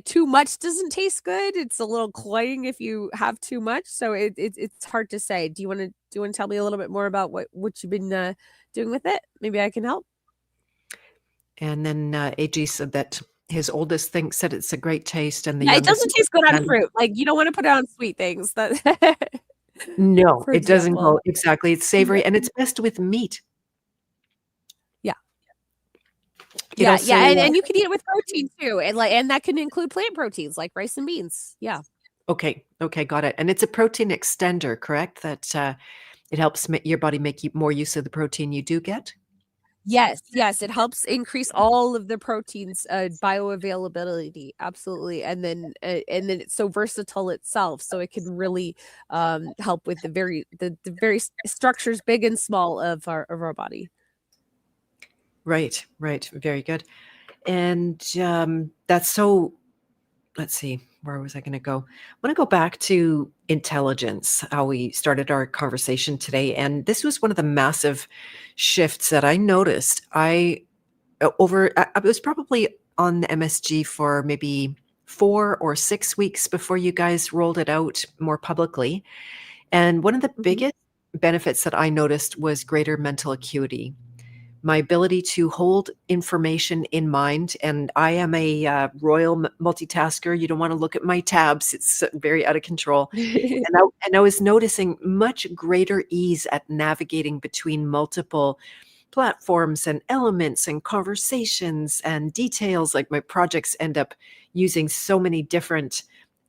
[SPEAKER 2] too much doesn't taste good. It's a little cloying if you have too much. So it's hard to say. Do you want to tell me a little bit more about what you've been doing with it? Maybe I can help.
[SPEAKER 1] And then AG said that his oldest said it's a great taste, and the
[SPEAKER 2] Yeah, it
[SPEAKER 1] youngest
[SPEAKER 2] doesn't taste good on
[SPEAKER 1] and
[SPEAKER 2] fruit. Like you don't want to put it on sweet things. That
[SPEAKER 1] no,
[SPEAKER 2] for
[SPEAKER 1] it doesn't
[SPEAKER 2] example.
[SPEAKER 1] go exactly. It's
[SPEAKER 2] Yeah.
[SPEAKER 1] savory, and it's best with meat.
[SPEAKER 2] Yeah.
[SPEAKER 1] It
[SPEAKER 2] Yeah,
[SPEAKER 1] also
[SPEAKER 2] yeah, and you can eat it with protein too, and that can include plant proteins like rice and beans. Yeah.
[SPEAKER 1] okay, okay, got it. And it's a protein extender, correct? That it helps your body make more use of the protein you do get.
[SPEAKER 2] Yes, yes, it helps increase all of the proteins, bioavailability, absolutely, and then it's so versatile itself, so it can really, help with the very structures, big and small, of our body.
[SPEAKER 1] Right, right, very good. And that's so. Let's see, where was I going to go? I want to go back to intelligence, how we started our conversation today. And this was one of the massive shifts that I noticed. It was probably on the MSG for maybe 4 or 6 weeks before you guys rolled it out more publicly. And one of the
[SPEAKER 2] Mhm.
[SPEAKER 1] biggest benefits that I noticed was greater mental acuity, my ability to hold information in mind. And I am a royal multitasker. You don't want to look at my tabs, it's very out of control. And I was noticing much greater ease at navigating between multiple platforms and elements and conversations and details. Like my projects end up using so many different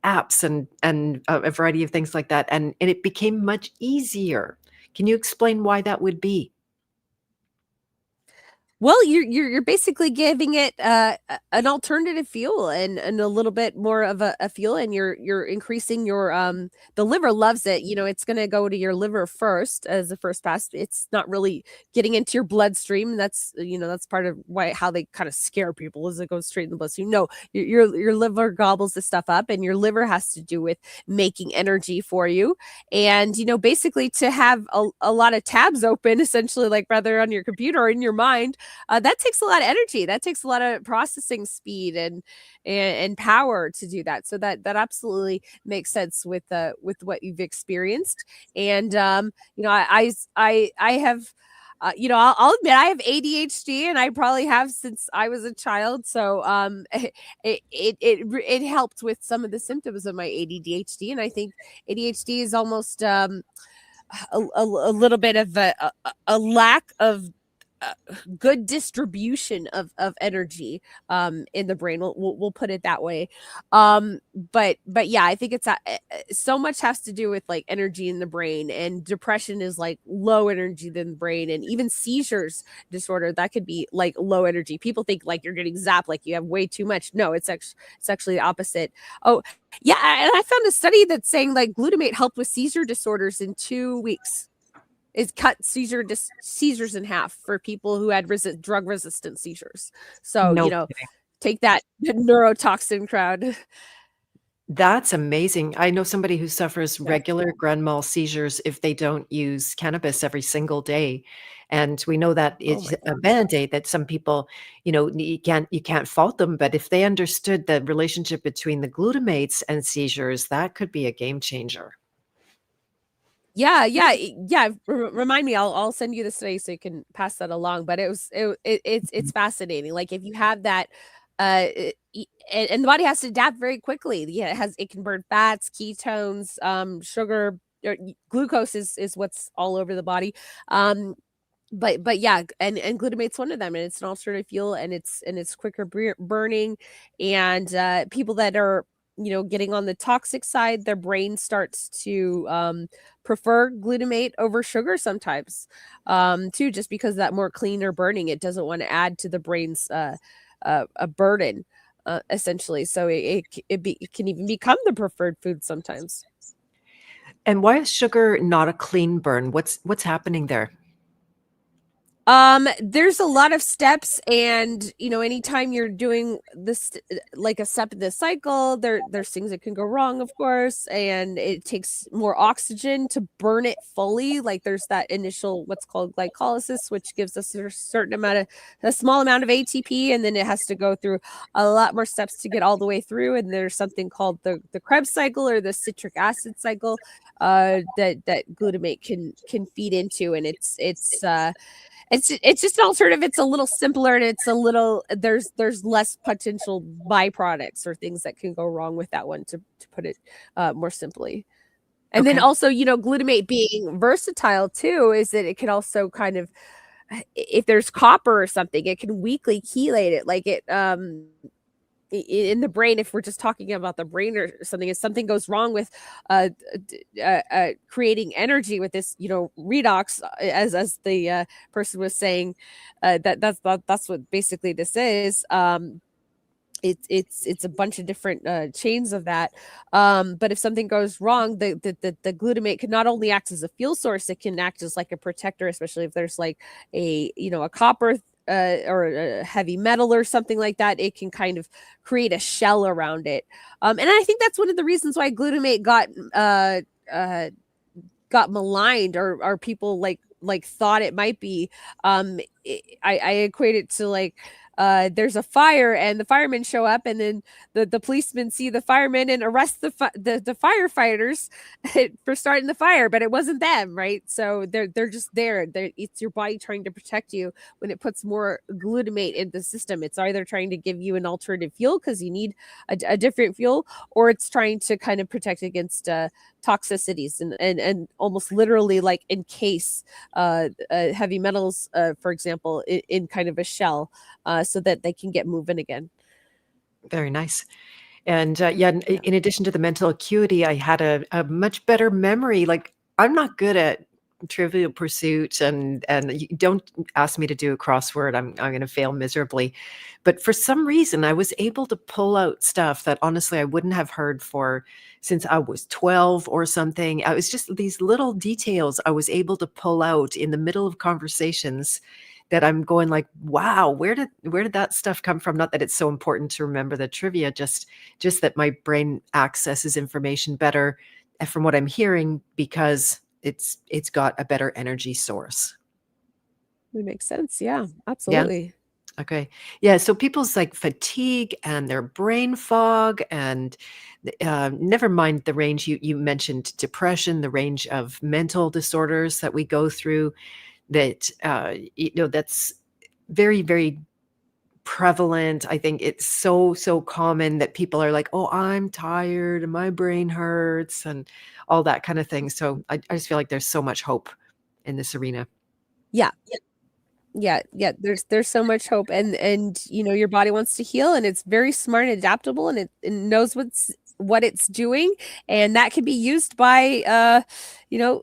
[SPEAKER 1] apps and a variety of things like that, and it became much easier. Can you explain why that would be?
[SPEAKER 2] Well, you're basically giving it an alternative fuel and a little bit more of a fuel, and you're increasing your the liver loves it. You know, it's going to go to your liver first as the first pass. It's not really getting into your bloodstream. That's that's part of why how they kind of scare people is it goes straight in the bloodstream. No, your liver gobbles the stuff up, and your liver has to do with making energy for you. And basically to have a lot of tabs open, essentially, like rather on your computer or in your mind, that takes a lot of energy. That takes a lot of processing speed and power to do that. So that absolutely makes sense with what you've experienced. And I have. I'll admit I have ADHD, and I probably have since I was a child. So it helped with some of the symptoms of my ADHD, and I think ADHD is almost a little bit of a lack of uh, good distribution of energy in the brain. We'll put it that way. But yeah, I think it's so much has to do with like energy in the brain, and depression is like low energy in the brain, and even seizures disorder that could be like low energy. People think like you're getting zapped, like you have way too much. No, it's actually the opposite. Oh yeah, and I found a study that's saying like glutamate helped with seizure disorders in 2 weeks. It cut seizures in half for people who had drug resistant seizures. So,
[SPEAKER 1] No kidding.
[SPEAKER 2] take that neurotoxin crowd.
[SPEAKER 1] That's amazing. I know somebody who suffers
[SPEAKER 2] Yeah.
[SPEAKER 1] regular grand mal seizures if they don't use cannabis every single day. And we know that
[SPEAKER 2] Oh
[SPEAKER 1] it's
[SPEAKER 2] my
[SPEAKER 1] a
[SPEAKER 2] gosh.
[SPEAKER 1] band-aid that some people, you can't fault them, but if they understood the relationship between the glutamates and seizures, that could be a game changer.
[SPEAKER 2] Yeah, yeah, yeah. Remind me. I'll send you this today so you can pass that along. But it's fascinating. Like if you have that, and the body has to adapt very quickly. Yeah, it can burn fats, ketones, sugar, glucose is what's all over the body. Um, but yeah, and glutamate's one of them, and it's an alternative fuel, and it's quicker burning, and people that are getting on the toxic side, their brain starts to prefer glutamate over sugar sometimes, too, just because that more cleaner burning, it doesn't want to add to the brain's a burden, essentially. So it can even become the preferred food sometimes.
[SPEAKER 1] And why is sugar not a clean burn? What's happening there?
[SPEAKER 2] There's a lot of steps, and anytime you're doing this like a step in the cycle, there's things that can go wrong, of course, and it takes more oxygen to burn it fully. Like there's that initial what's called glycolysis, which gives us a small amount of ATP, and then it has to go through a lot more steps to get all the way through. And there's something called the Krebs cycle or the citric acid cycle, that glutamate can feed into, and it's just an alternative. It's a little simpler, and it's a little there's less potential byproducts or things that can go wrong with that one, to put it more simply. And then
[SPEAKER 1] Okay.
[SPEAKER 2] also, glutamate being versatile too, is that it can also kind of, if there's copper or something, it can weakly chelate it. Like it in the brain, if we're just talking about the brain or something, if something goes wrong with creating energy with this redox, as the person was saying, that's what basically this is. It's a bunch of different chains of that, but if something goes wrong, the glutamate can not only act as a fuel source, it can act as like a protector, especially if there's like a copper or a heavy metal or something like that. It can kind of create a shell around it, and I think that's one of the reasons why glutamate uh, got maligned, or people like thought it might be. I equate it to like there's a fire and the firemen show up, and then the policemen see the firemen and arrest the firefighters for starting the fire, but it wasn't them, right? So they're just there. It's your body trying to protect you when it puts more glutamate in the system. It's either trying to give you an alternative fuel because you need a different fuel, or it's trying to kind of protect against toxicities and almost literally like encase heavy metals, for example, in kind of a shell, so that they can get moving again.
[SPEAKER 1] Very nice. And yeah,
[SPEAKER 2] Yeah.
[SPEAKER 1] in addition to the mental acuity, I had a much better memory. Like I'm not good at Trivial Pursuit, and you don't ask me to do a crossword. I'm going to fail miserably. But for some reason, I was able to pull out stuff that honestly I wouldn't have heard for since I was 12 or something. I was just these little details I was able to pull out in the middle of conversations that I'm going like, wow, where did that stuff come from? Not that it's so important to remember the trivia, just that my brain accesses information better from what I'm hearing because it's got a better energy source.
[SPEAKER 2] It makes sense. Yeah,
[SPEAKER 1] Yeah.
[SPEAKER 2] absolutely.
[SPEAKER 1] Okay. Yeah. So people's like fatigue and their brain fog, and never mind the range you mentioned, depression, the range of mental disorders that we go through. That that's very, very prevalent. I think it's so common that people are like, oh, I'm tired and my brain hurts and all that kind of thing. So I just feel like there's so much hope in this arena.
[SPEAKER 2] Yeah. Yeah, there's so much hope, and your body wants to heal, and it's very smart and adaptable, and it knows what it's doing, and that can be used by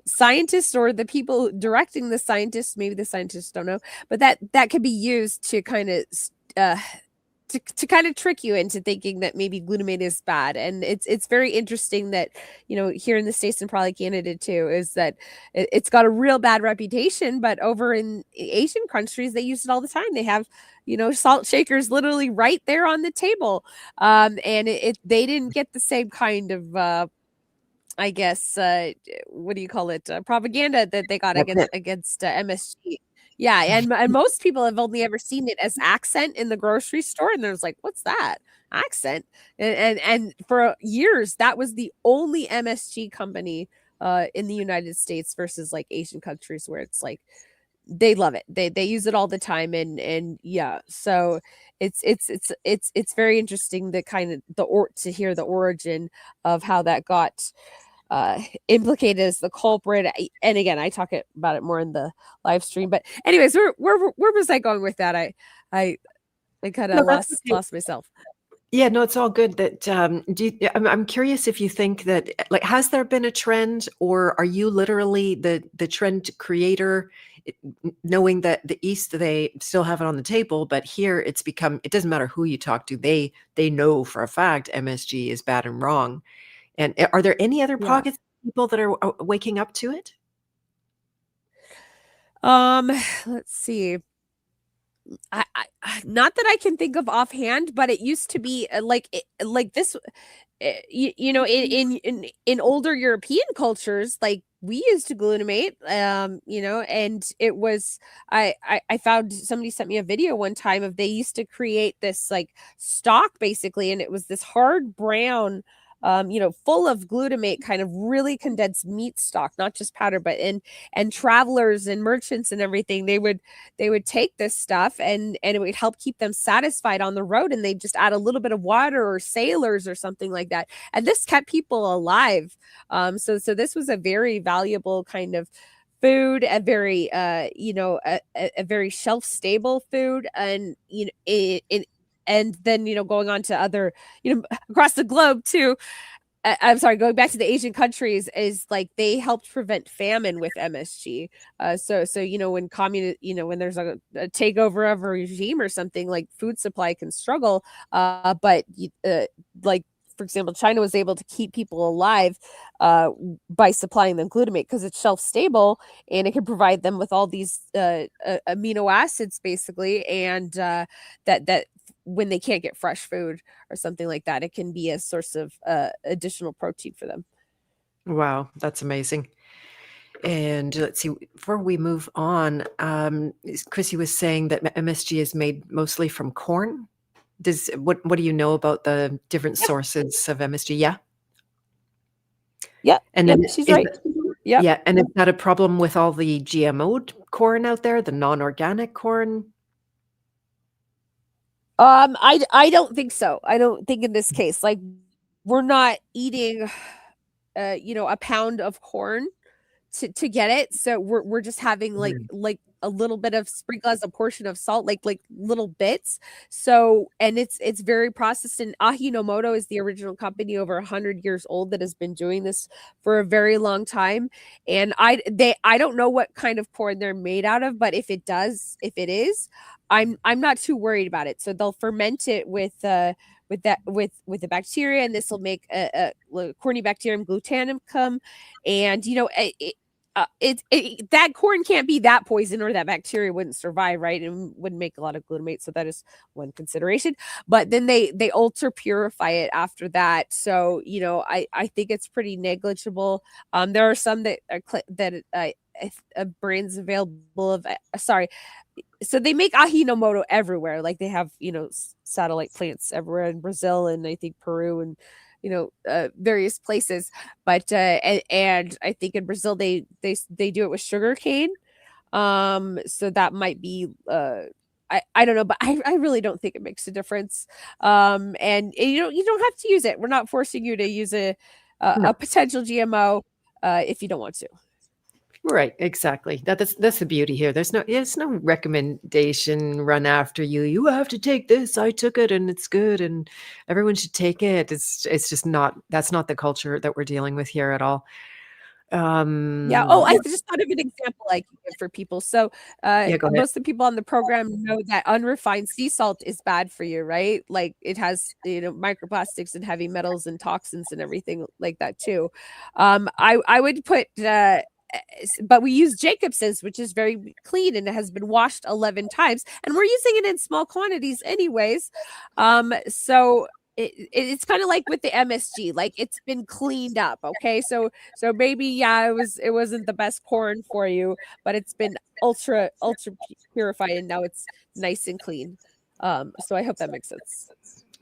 [SPEAKER 2] scientists or the people directing the scientists. Maybe the scientists don't know, but that can be used to kind of uh to kind of trick you into thinking that maybe glutamate is bad. And it's very interesting that here in the States, and probably Canada too, is that it's got a real bad reputation, but over in Asian countries they use it all the time. They have salt shakers literally right there on the table, and they didn't get the same kind of I guess what do you call it, propaganda that they got
[SPEAKER 1] That's it.
[SPEAKER 2] against MSG. Yeah, and most people have only ever seen it as accent in the grocery store, and there's like, what's that accent? And for years that was the only MSG company in the United States, versus like Asian countries where it's like they love it. They use it all the time, and yeah, so it's very interesting, the kind of to hear the origin of how that got implicated as the culprit. And again, I talk about it more in the live stream, but anyways, where was I going with that? I kind
[SPEAKER 1] No,
[SPEAKER 2] of
[SPEAKER 1] that's okay.
[SPEAKER 2] lost myself.
[SPEAKER 1] Yeah, no, it's all good. That I'm curious if you think that like has there been a trend, or are you literally the trend creator, knowing that the East they still have it on the table, but here it's become it doesn't matter who you talk to, they know for a fact MSG is bad and wrong. And are there any other
[SPEAKER 2] Yeah.
[SPEAKER 1] pockets of people that are waking up to it?
[SPEAKER 2] Um, let's see. Not that I can think of offhand, but it used to be like this. In older European cultures, like we used to glutamate, and it was I found, somebody sent me a video one time of, they used to create this like stock basically, and it was this hard brown, full of glutamate, kind of really condensed meat stock, not just powder, but and travelers and merchants and everything, they would take this stuff, and it would help keep them satisfied on the road, and they just add a little bit of water or sailors or something like that, and this kept people alive. So this was a very valuable kind of food, a very a very shelf stable food, and and then going on to other across the globe too. I'm sorry, going back to the Asian countries, is like they helped prevent famine with MSG. So when when there's a takeover of a regime or something, like food supply can struggle. But like, for example, China was able to keep people alive by supplying them glutamate, because it's shelf stable and it can provide them with all these amino acids basically, and that when they can't get fresh food or something like that, it can be a source of additional protein for them.
[SPEAKER 1] Wow, that's amazing. And let's see, before we move on, Chrissy was saying that MSG is made mostly from corn. What do you know about the different
[SPEAKER 2] Yep.
[SPEAKER 1] sources of MSG? Yeah.
[SPEAKER 2] Yep.
[SPEAKER 1] And
[SPEAKER 2] Yep.
[SPEAKER 1] then
[SPEAKER 2] She's
[SPEAKER 1] is
[SPEAKER 2] right.
[SPEAKER 1] that,
[SPEAKER 2] Yep.
[SPEAKER 1] yeah, and is that a problem with all the GMO corn out there, the non-organic corn?
[SPEAKER 2] I don't think so. I don't think in this case, like we're not eating, a pound of corn to get it. So we're just having
[SPEAKER 1] Mm.
[SPEAKER 2] like a little bit of sprinkle as a portion of salt, like little bits. So and it's very processed. And Ajinomoto is the original company over 100 years old that has been doing this for a very long time. And I don't know what kind of corn they're made out of, but if it is, I'm not too worried about it. So they'll ferment it with the bacteria, and this will make a Corynebacterium glutamicum, and that corn can't be that poison, or that bacteria wouldn't survive, right? And wouldn't make a lot of glutamate. So that is one consideration. But then they ultra purify it after that. So I think it's pretty negligible. There are some that are brands available of sorry. So they make Ajinomoto everywhere. Like they have satellite plants everywhere in Brazil, and I think Peru, and various places. But and I think in Brazil they do it with sugar cane. So that might be I don't know, but I really don't think it makes a difference. And you don't have to use it. We're not forcing you to use
[SPEAKER 1] No.
[SPEAKER 2] a potential GMO if you don't want to.
[SPEAKER 1] Right, exactly. That's the beauty here. There's no recommendation run after you. You have to take this. I took it and it's good and everyone should take it. It's just not that's not the culture that we're dealing with here at all.
[SPEAKER 2] Yeah. Oh, I
[SPEAKER 1] Yeah,
[SPEAKER 2] just thought of an example I can give for people. So,
[SPEAKER 1] yeah, go ahead.
[SPEAKER 2] most of the people on the program know that unrefined sea salt is bad for you, right? Like it has, microplastics and heavy metals and toxins and everything like that too. I would put, but we use Jacobson's, which is very clean and it has been washed 11 times, and we're using it in small quantities anyways. So it's kind of like with the MSG, like it's been cleaned up. Okay. So maybe, yeah, it wasn't the best corn for you, but it's been ultra purified and now it's nice and clean. So I hope that makes sense.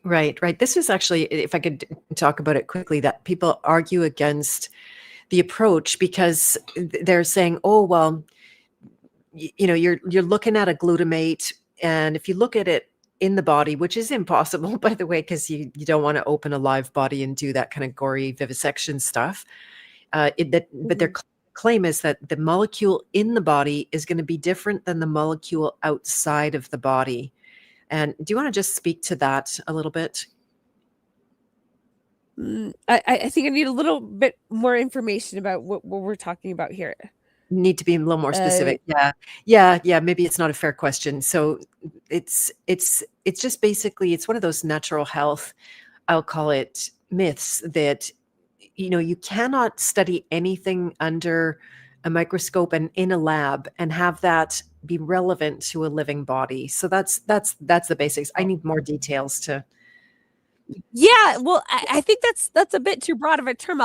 [SPEAKER 1] Right, right. This is actually, if I could talk about it quickly, that people argue against the approach because they're saying, "Oh, well, you're looking at a glutamate, and if you look at it in the body, which is impossible, by the way, because you don't want to open a live body and do that kind of gory vivisection stuff. But their
[SPEAKER 2] Mhm.
[SPEAKER 1] claim is that the molecule in the body is going to be different than the molecule outside of the body. And do you want to just speak to that a little bit?
[SPEAKER 2] I think I need a little bit more information about what we're talking about here.
[SPEAKER 1] Need to be a little more
[SPEAKER 2] Uh,
[SPEAKER 1] specific. Yeah. Yeah, yeah, maybe it's not a fair question. So it's just basically it's one of those natural health, I'll call it myths that you cannot study anything under a microscope and in a lab and have that be relevant to a living body. So that's the basics. I need more details to
[SPEAKER 2] Yeah, well, I think that's a bit too broad of a term.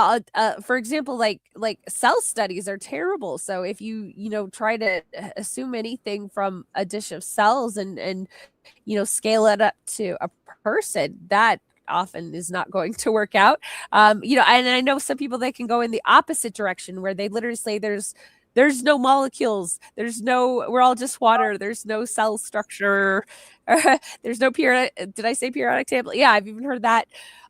[SPEAKER 2] For example, like cell studies are terrible. So if you try to assume anything from a dish of cells and scale it up to a person, that often is not going to work out. And I know some people that can go in the opposite direction where they literally say there's no molecules, we're all just water, there's no cell structure, there's no periodic, did I say periodic table? Yeah, I've even heard that.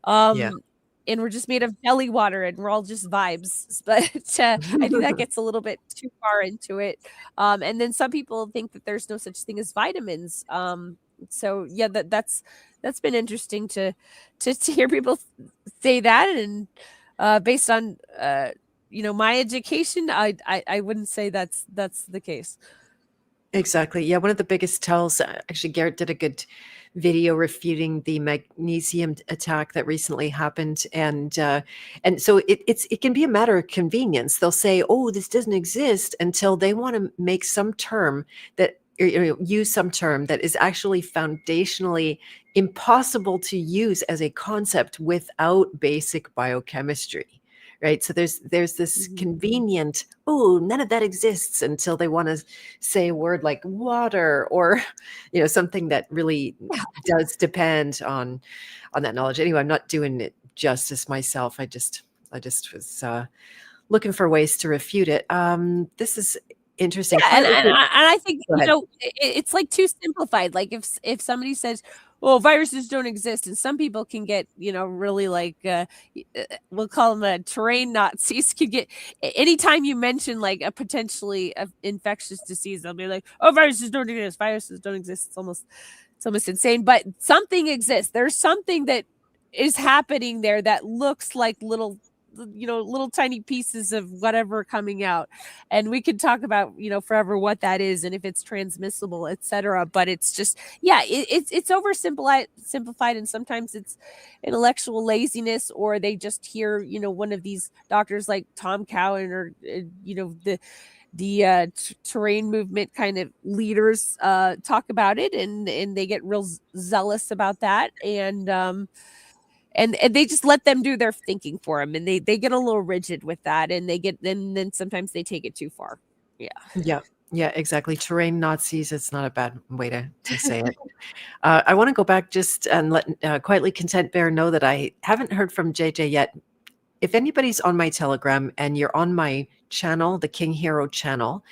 [SPEAKER 1] yeah.
[SPEAKER 2] Um, and we're just made of jelly water and we're all just vibes. But I think that gets a little bit too far into it. And then some people think that there's no such thing as vitamins. So yeah, that's been interesting to hear people say that. And based on my education, I wouldn't say that's the case.
[SPEAKER 1] Exactly. Yeah, one of the biggest tells, actually, Garrett did a good video refuting the magnesium attack that recently happened, and so it can be a matter of convenience. They'll say, "Oh, this doesn't exist," until they want to make some term that or, use some term that is actually foundationally impossible to use as a concept without basic biochemistry. right? So there's this
[SPEAKER 2] Mhm.
[SPEAKER 1] convenient, oh, none of that exists, until they want to say a word like water, or something that really does depend on that knowledge. Anyway, I'm not doing it justice myself. I just was looking for ways to refute it. This is interesting.
[SPEAKER 2] Yeah, and
[SPEAKER 1] Quietly,
[SPEAKER 2] and I and I think,
[SPEAKER 1] go ahead.
[SPEAKER 2] it's, like, too simplified, like, if somebody says, "Well, viruses don't exist," and some people can get, really, like, we'll call them, terrain Nazis, could get anytime you mention, like, a potentially infectious disease, they'll be like, "Oh, viruses don't exist." It's almost insane, but something exists. There's something that is happening there that looks like little tiny pieces of whatever coming out. And we could talk about, forever what that is and if it's transmissible, etc. But it's just, yeah, it's simplified, and sometimes it's intellectual laziness, or they just hear, one of these doctors like Tom Cowan, or the terrain movement kind of leaders talk about it, and they get real zealous about that, and they just let them do their thinking for them, and they get a little rigid with that, and then sometimes they take it too far. Yeah.
[SPEAKER 1] Yeah, yeah, exactly. Terrain Nazis. It's not a bad way to say it. I want to go back just and let Quietly Content Bear know that I haven't heard from JJ yet. If anybody's on my Telegram and you're on my channel, the King Hero channel,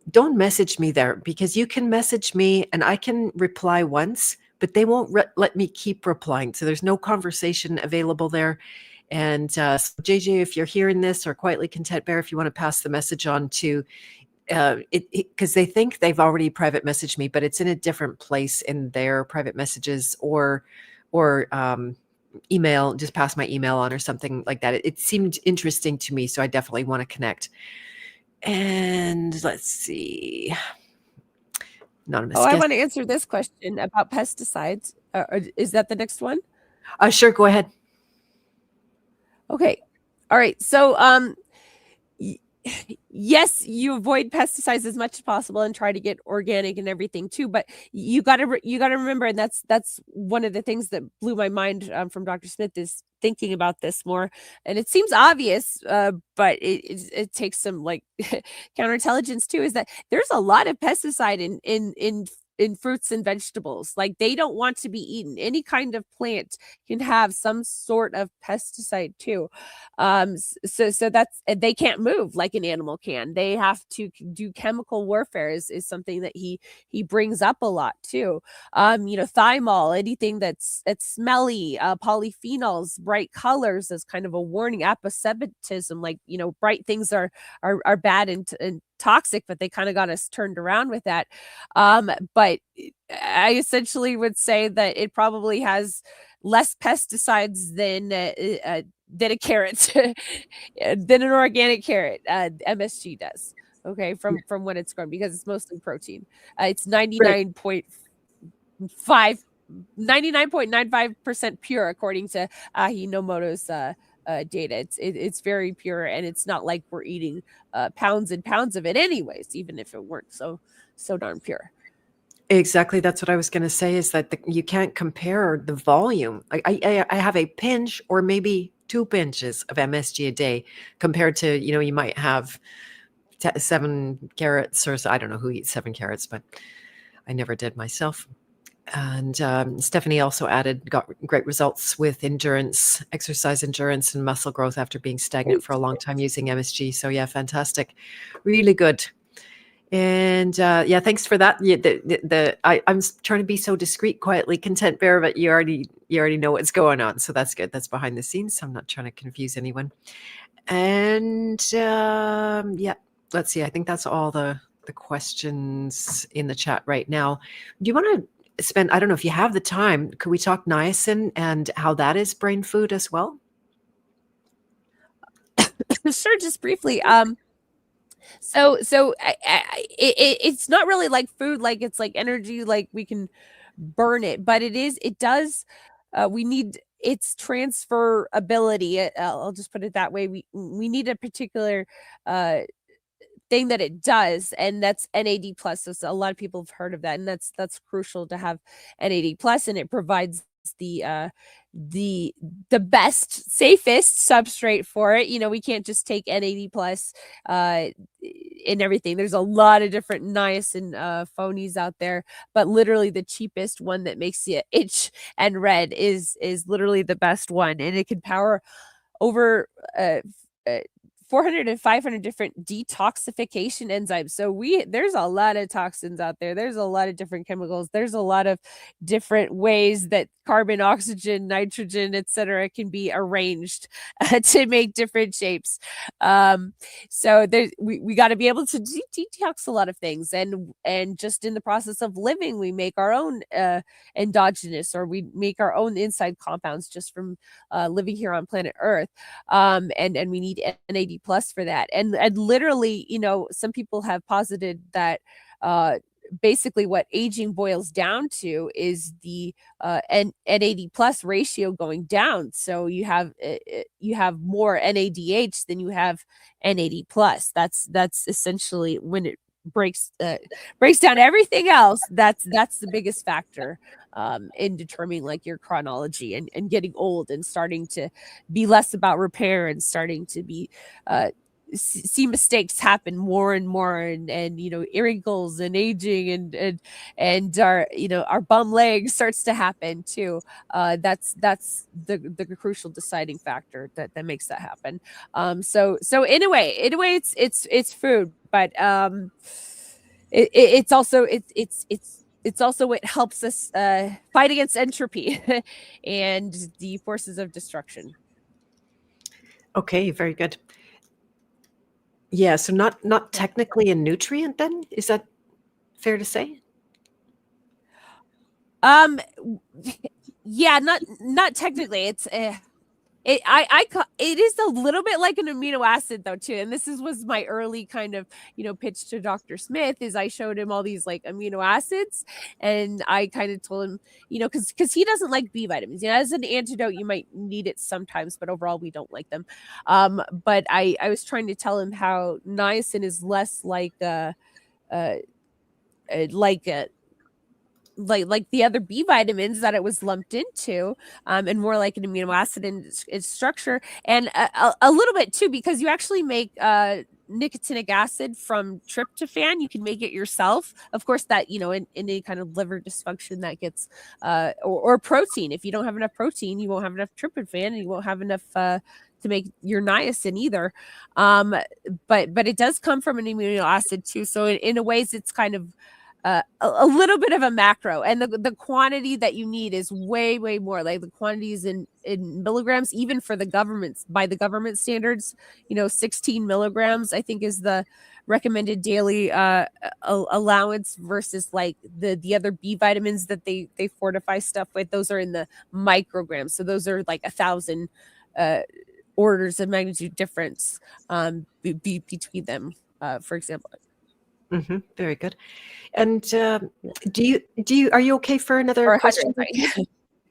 [SPEAKER 1] don't message me there, because you can message me and I can reply once, but they won't let me keep replying. So there's no conversation available there. And so JJ, if you're hearing this, or Quietly Content Bear, if you want to pass the message on to because they think they've already private messaged me, but it's in a different place in their private messages, or email, just pass my email on, or something like that. It seemed interesting to me, so I definitely want to connect. And let's see. Anonymous
[SPEAKER 2] Oh, I
[SPEAKER 1] guest.
[SPEAKER 2] want to answer this question about pesticides. Is that the next one?
[SPEAKER 1] Sure, go ahead.
[SPEAKER 2] Okay. All right. So, y- yes, you avoid pesticides as much as possible and try to get organic and everything too. But you got to remember, and that's one of the things that blew my mind from Dr. Smith, is thinking about this more. And it seems obvious, but it takes some, like, counterintelligence too. Is that there's a lot of pesticide in fruits and vegetables. Like, they don't want to be eaten. Any kind of plant can have some sort of pesticide too. So that's, they can't move like an animal can. They have to do chemical warfare, is something that he brings up a lot too. Thymol, anything that's smelly, polyphenols, bright colors, as kind of a warning. Aposematism, like, bright things are bad and toxic, but they kind of got us turned around with that. But I essentially would say that it probably has less pesticides than a carrot, than an organic carrot. MSG does. Okay, from when it's grown, because it's mostly protein. It's
[SPEAKER 1] Right.
[SPEAKER 2] 5 99.95% pure, according to Hinomoto's data. It's very pure, and it's not like we're eating pounds and pounds of it, anyways. Even if it weren't so darn pure.
[SPEAKER 1] Exactly. That's what I was going to say, is that you can't compare the volume. I have a pinch, or maybe 2 pinches of MSG a day, compared to, you might have 7 carrots, or so. I don't know who eats 7 carrots, but I never did myself. And Stephanie also got great results with endurance, exercise endurance, and muscle growth after being stagnant for a long time using MSG. So yeah, fantastic, really good. And yeah, thanks for that. Yeah, I'm trying to be so discreet, Quietly Content Bear, but you already know what's going on, so that's good. That's behind the scenes, so I'm not trying to confuse anyone. And yeah, let's see. I think that's all the questions in the chat right now. Do you want to spend? I don't know if you have the time. Could we talk niacin and how that is brain food as well?
[SPEAKER 2] Sure, just briefly. So it's not really like food, like it's like energy, like we can burn it, but it does. We need its transferability. I'll just put it that way. We need a particular thing that it does, and that's NAD plus. So a lot of people have heard of that, and that's crucial to have NAD plus, and it provides the the best, safest substrate for it. We can't just take N80 plus in everything. There's a lot of different niacin phonies out there, but literally the cheapest one that makes you itch and red is literally the best one, and it can power over uh, 400 and 500 different detoxification enzymes. So there's a lot of toxins out there. There's a lot of different chemicals. There's a lot of different ways that carbon, oxygen, nitrogen, etc., can be arranged to make different shapes. So we got to be able to detox a lot of things, and just in the process of living, we make our own endogenous, or we make our own inside compounds just from living here on planet Earth. And we need N80 plus for that. And literally, some people have posited that basically what aging boils down to is the N80 plus ratio going down. So you have more NADH than you have N80 plus. That's essentially when it breaks down everything else. That's the biggest factor in determining like your chronology and getting old and starting to be less about repair and starting to be see mistakes happen more and more, and wrinkles and aging and our bum leg starts to happen too. That's the crucial deciding factor that makes that happen. So in a way it's food, but it's also what helps us fight against entropy and the forces of destruction.
[SPEAKER 1] Okay, very good. Yeah, so not technically a nutrient then? Is that fair to say?
[SPEAKER 2] Yeah, not technically. It's it is a little bit like an amino acid though too, and this was my early kind of pitch to Dr. Smith. Is I showed him all these like amino acids, and I kind of told him because he doesn't like B vitamins. As an antidote you might need it sometimes, but overall we don't like them. But I was trying to tell him how niacin is less like like the other B vitamins that it was lumped into, and more like an amino acid in its structure, and a little bit too, because you actually make nicotinic acid from tryptophan. You can make it yourself. Of course, that in any kind of liver dysfunction that gets or protein. If you don't have enough protein, you won't have enough tryptophan, and you won't have enough to make your niacin either. But it does come from an amino acid too. So in a ways, it's kind of a little bit of a macro, and the quantity that you need is way more. Like the quantities in milligrams, even for by the government standards, 16 milligrams I think is the recommended daily allowance, versus like the other B vitamins that they fortify stuff with. Those are in the micrograms, so those are like 1,000 orders of magnitude difference between them, for example.
[SPEAKER 1] Very good. And are you okay for another question?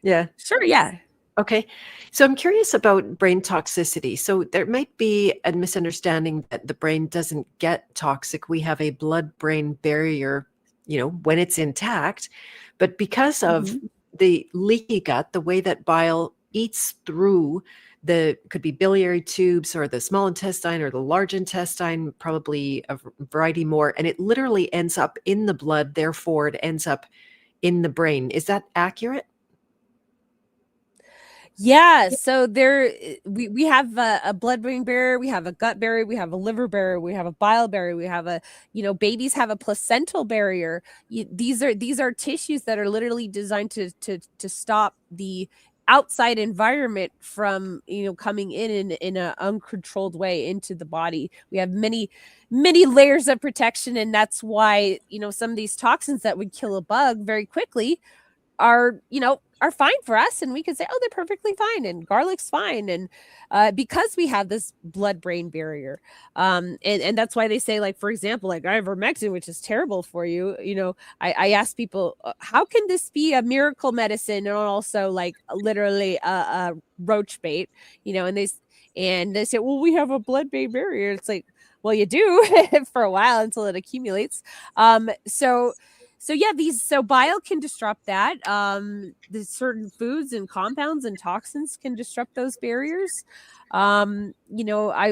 [SPEAKER 1] Yeah.
[SPEAKER 2] Sure. Yeah.
[SPEAKER 1] Okay. So I'm curious about brain toxicity. So there might be a misunderstanding that the brain doesn't get toxic. We have a blood-brain barrier, when it's intact, but because of the leaky gut, the way that bile eats through could be biliary tubes or the small intestine or the large intestine, probably a variety more, and it literally ends up in the blood, therefore it ends up in the brain. Is that accurate?
[SPEAKER 2] Yeah, so we have a blood-brain barrier, we have a gut barrier, we have a liver barrier, we have a bile barrier, we have babies have a placental barrier. These are tissues that are literally designed to stop the outside environment from coming in an uncontrolled way into the body. We have many layers of protection, and that's why some of these toxins that would kill a bug very quickly are fine for us, and we can say, oh, they're perfectly fine, and garlic's fine, and because we have this blood-brain barrier, and that's why they say, like, for example, like ivermectin, which is terrible for you. I ask people, how can this be a miracle medicine and also like literally a roach bait, and they say, well, we have a blood-brain barrier. It's like, well, you do for a while until it accumulates. So So yeah, so bile can disrupt that. The certain foods and compounds and toxins can disrupt those barriers. I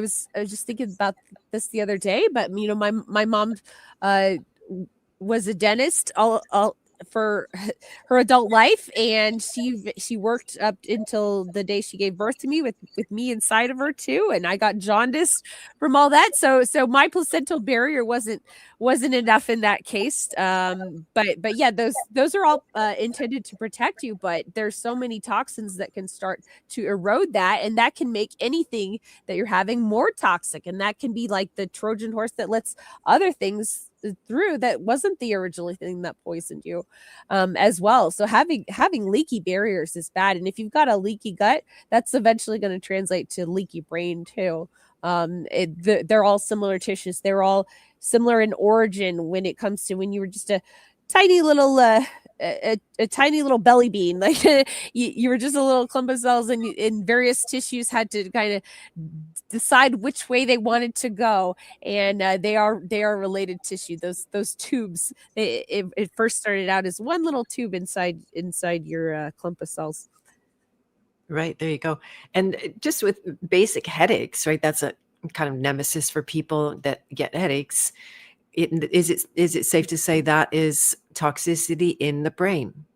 [SPEAKER 2] was just thinking about this the other day, but my mom uh was a dentist all for her adult life, and she worked up until the day she gave birth to me with me inside of her too, and I got jaundiced from all that. So my placental barrier wasn't enough in that case. But yeah, those are all intended to protect you, but there's so many toxins that can start to erode that, and that can make anything that you're having more toxic, and that can be like the Trojan horse that lets other things through that wasn't the original thing that poisoned you as well. So having leaky barriers is bad, and if you've got a leaky gut, that's eventually going to translate to leaky brain too. They're all similar tissues. They're all similar in origin when it comes to when you were just a tiny little a tiny little belly bean, like you were just a little clump of cells, and various tissues had to kind of decide which way they wanted to go, and they are related tissue. Those tubes, it first started out as one little tube inside your clump of cells.
[SPEAKER 1] Right, there you go. And just with basic headaches, right? That's a kind of nemesis for people that get headaches. Is it safe to say that is toxicity in the brain?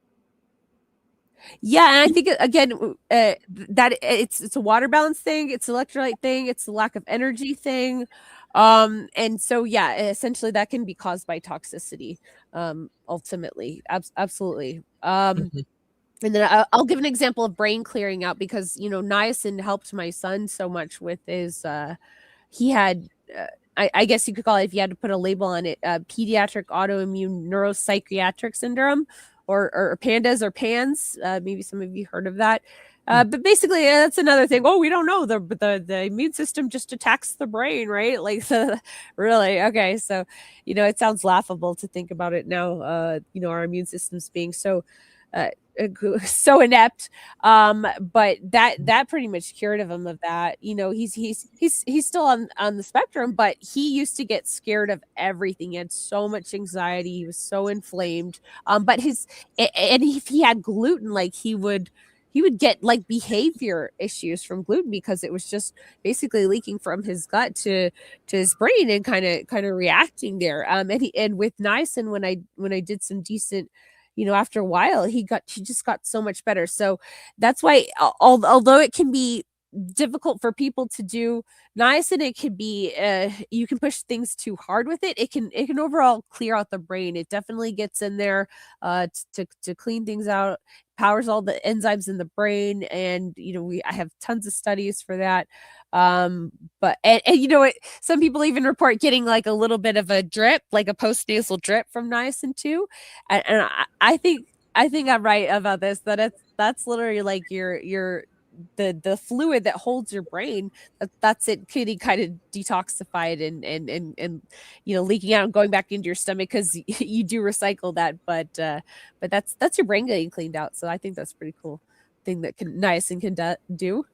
[SPEAKER 2] Yeah, and I think again that it's a water balance thing, it's electrolyte thing, it's a lack of energy thing, and so yeah, essentially that can be caused by toxicity, ultimately, absolutely.
[SPEAKER 1] Mhm.
[SPEAKER 2] And then I'll give an example of brain clearing out, because niacin helped my son so much with his he had I guess you could call it, if you had to put a label on it, pediatric autoimmune neuropsychiatric syndrome, or pandas or PANS. Maybe some of you heard of that. But basically, that's another thing. Oh, we don't know. The immune system just attacks the brain, right? Like, really? Okay. So, it sounds laughable to think about it now. Our immune systems being uh, so inept. But that pretty much cured him of that. He's still on the spectrum, but he used to get scared of everything. He had so much anxiety. He was so inflamed. But and if he had gluten, like he would get like behavior issues from gluten, because it was just basically leaking from his gut to his brain, and kind of reacting there. And with niacin, when I did some decent, after a while, he just got so much better. So that's why, although it can be difficult for people to do niacin, it could be you can push things too hard with it. It can overall clear out the brain. It definitely gets in there to clean things out, powers all the enzymes in the brain, and I have tons of studies for that. But some people even report getting like a little bit of a drip, like a postnasal drip from niacin too. And I think I'm right about this, that that's literally like your the fluid that holds your brain, that's it getting kind of detoxified and leaking out and going back into your stomach, because you do recycle that, but that's your brain getting cleaned out. So I think that's pretty cool thing that niacin can do.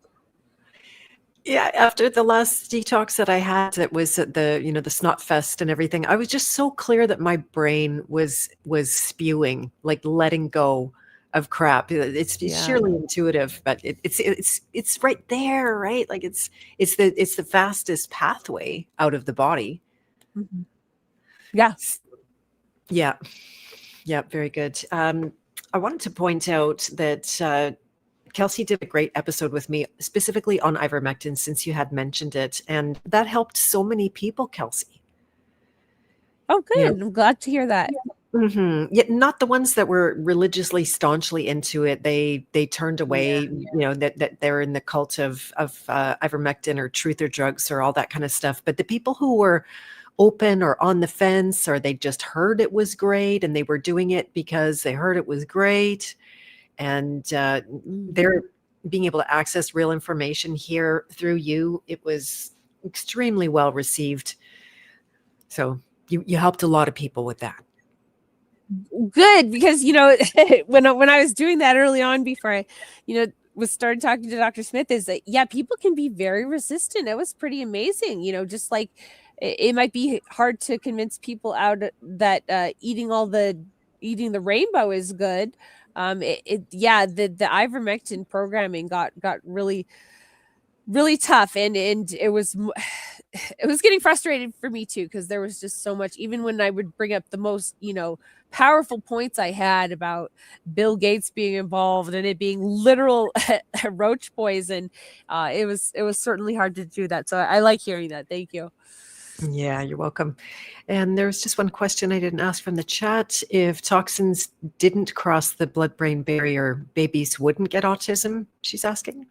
[SPEAKER 1] Yeah, after the last detox that I had, that was at the snot fest and everything, I was just so clear that my brain was spewing, like letting go of crap. It's
[SPEAKER 2] Yeah.
[SPEAKER 1] surely intuitive, but it's right there, right? Like it's the fastest pathway out of the body.
[SPEAKER 2] Mhm. Yeah.
[SPEAKER 1] Yeah. Yeah, very good. I wanted to point out that Kelsey did a great episode with me, specifically on ivermectin, since you had mentioned it, and that helped so many people, Kelsey.
[SPEAKER 2] Oh,
[SPEAKER 1] You
[SPEAKER 2] good. I'm glad to hear that.
[SPEAKER 1] know, yeah, not the ones that were religiously, staunchly into it. They turned away.
[SPEAKER 2] Yeah.
[SPEAKER 1] That they're in the cult of ivermectin or truth or drugs or all that kind of stuff. But the people who were open or on the fence, or they just heard it was great and they were doing it because they heard it was great, and
[SPEAKER 2] Mm.
[SPEAKER 1] they're being able to access real information here through you. It was extremely well received. So you helped a lot of people with that.
[SPEAKER 2] Good, because when I was doing that early on, before I was started talking to Dr. Smith, is that yeah, people can be very resistant. It was pretty amazing. Just like it might be hard to convince people out that eating all the eating the rainbow is good. The ivermectin programming got really tough, and it was it was getting frustrated for me too, because there was just so much. Even when I would bring up the most powerful points I had about Bill Gates being involved and it being literal roach poison, it was certainly hard to do that. So I like hearing that. Thank you.
[SPEAKER 1] Yeah, you're welcome. And there was just one question I didn't ask from the chat. If toxins didn't cross the blood-brain barrier, babies wouldn't get autism, she's asking.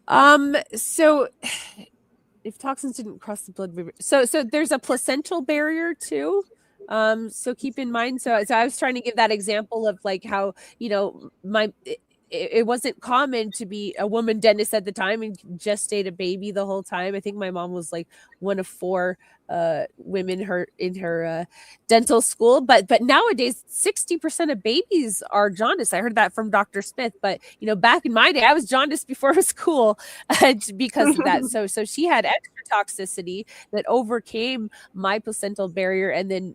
[SPEAKER 2] So if toxins didn't cross the blood barrier, so there's a placental barrier too. So keep in mind. So I was trying to give that example of like how it wasn't common to be a woman dentist at the time and gestate a baby the whole time. I think my mom was like one of 4 women in her dental school, but nowadays 60% of babies are jaundiced. I heard that from Dr. Smith, but back in my day I was jaundiced before it was cool because of that. So she had extra toxicity that overcame my placental barrier, and then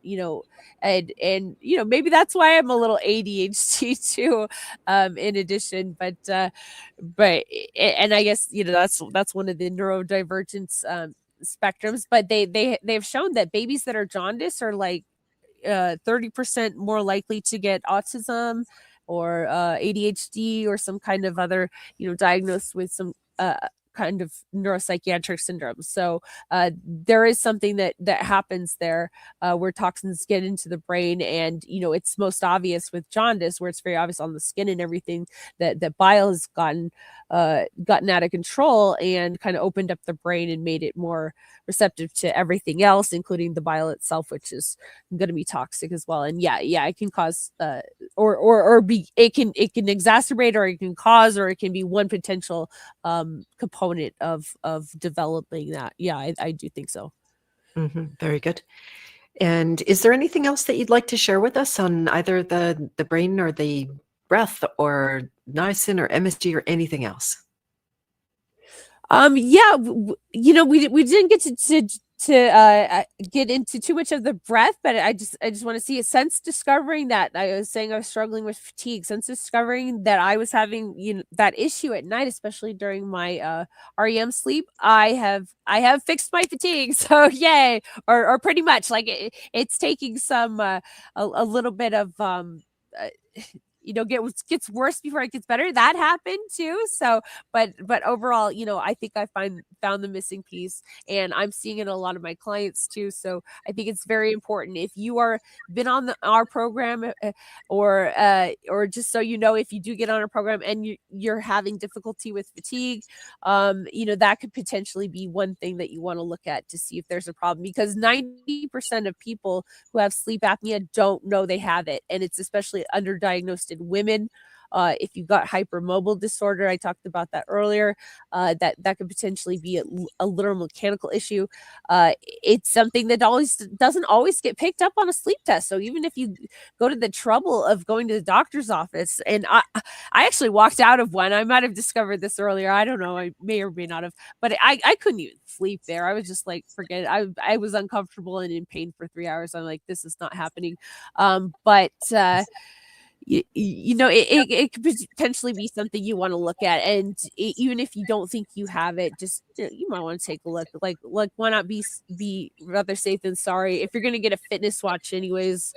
[SPEAKER 2] and maybe that's why I'm a little ADHD too, in addition. But and I guess that's one of the neurodivergence spectrums. But they've shown that babies that are jaundiced are like 30% more likely to get autism or ADHD or some kind of other diagnosed with some kind of neuropsychiatric syndrome. So there is something that happens there where toxins get into the brain, and it's most obvious with jaundice, where it's very obvious on the skin and everything that bile has gotten out of control and kind of opened up the brain and made it more receptive to everything else, including the bile itself, which is going to be toxic as well. And it can cause it can exacerbate, or it can cause, or it can be one potential component of developing that. I do think so.
[SPEAKER 1] Very good. And is there anything else that you'd like to share with us on either the brain or the breath or niacin or MSG or anything else?
[SPEAKER 2] We didn't get to get into too much of the breath, but I just want to see it. Since discovering that I was saying I was struggling with fatigue, since discovering that I was having that issue at night, especially during my REM sleep, I have fixed my fatigue. So yay, or pretty much. Like it's taking some a little bit of gets worse before it gets better. That happened too. So, but overall, I think I found the missing piece, and I'm seeing it in a lot of my clients too. So I think it's very important. If you are been on our program, or just so if you do get on a program and you're having difficulty with fatigue, that could potentially be one thing that you want to look at to see if there's a problem, because 90% of people who have sleep apnea don't know they have it, and it's especially underdiagnosed in women. If you've got hypermobile disorder, I talked about that earlier, that could potentially be a literal mechanical issue. It's something that doesn't always get picked up on a sleep test. So even if you go to the trouble of going to the doctor's office, and I actually walked out of one. I might have discovered this earlier. I don't know. I may or may not have, but I couldn't even sleep there. I was just like, forget it. I was uncomfortable and in pain for 3 hours. I'm like, this is not happening. It could potentially be something you want to look at, and even if you don't think you have it, just you might want to take a look. Like why not be rather safe than sorry? If you're going to get a fitness watch anyways,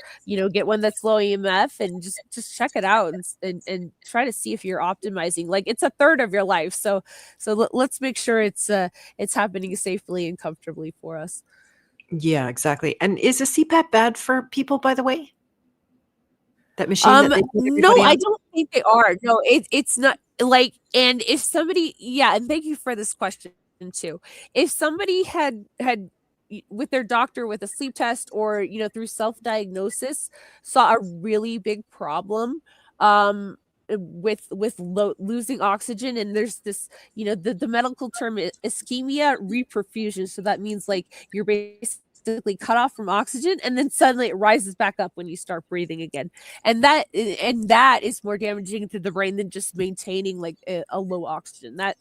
[SPEAKER 2] get one that's low EMF and just check it out and try to see if you're optimizing. Like it's a third of your life, so let's make sure it's happening safely and comfortably for us.
[SPEAKER 1] Yeah, exactly. And is a CPAP bad for people, by the way? That machine that they put
[SPEAKER 2] no,
[SPEAKER 1] everybody
[SPEAKER 2] I
[SPEAKER 1] on?
[SPEAKER 2] don't think they are. No, it's not like, and if somebody, and thank you for this question too. If somebody had with their doctor with a sleep test, or through self-diagnosis, saw a really big problem with losing oxygen, and there's this the medical term is ischemia reperfusion. So that means like you're basically cut off from oxygen, and then suddenly it rises back up when you start breathing again, and that is more damaging to the brain than just maintaining like a low oxygen. That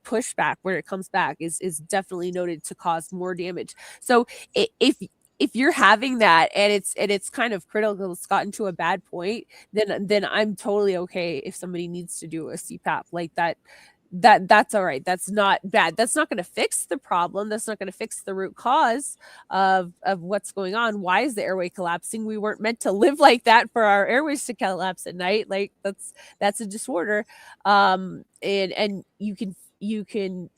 [SPEAKER 2] pushback where it comes back is definitely noted to cause more damage. So if if you're having that and it's kind of critical, it's gotten to a bad point, then I'm totally okay if somebody needs to do a CPAP like that. That's all right. That's not bad. That's not going to fix the problem. That's not going to fix the root cause of what's going on. Why is the airway collapsing? We weren't meant to live like that for our airways to collapse at night. Like that's a disorder. And you can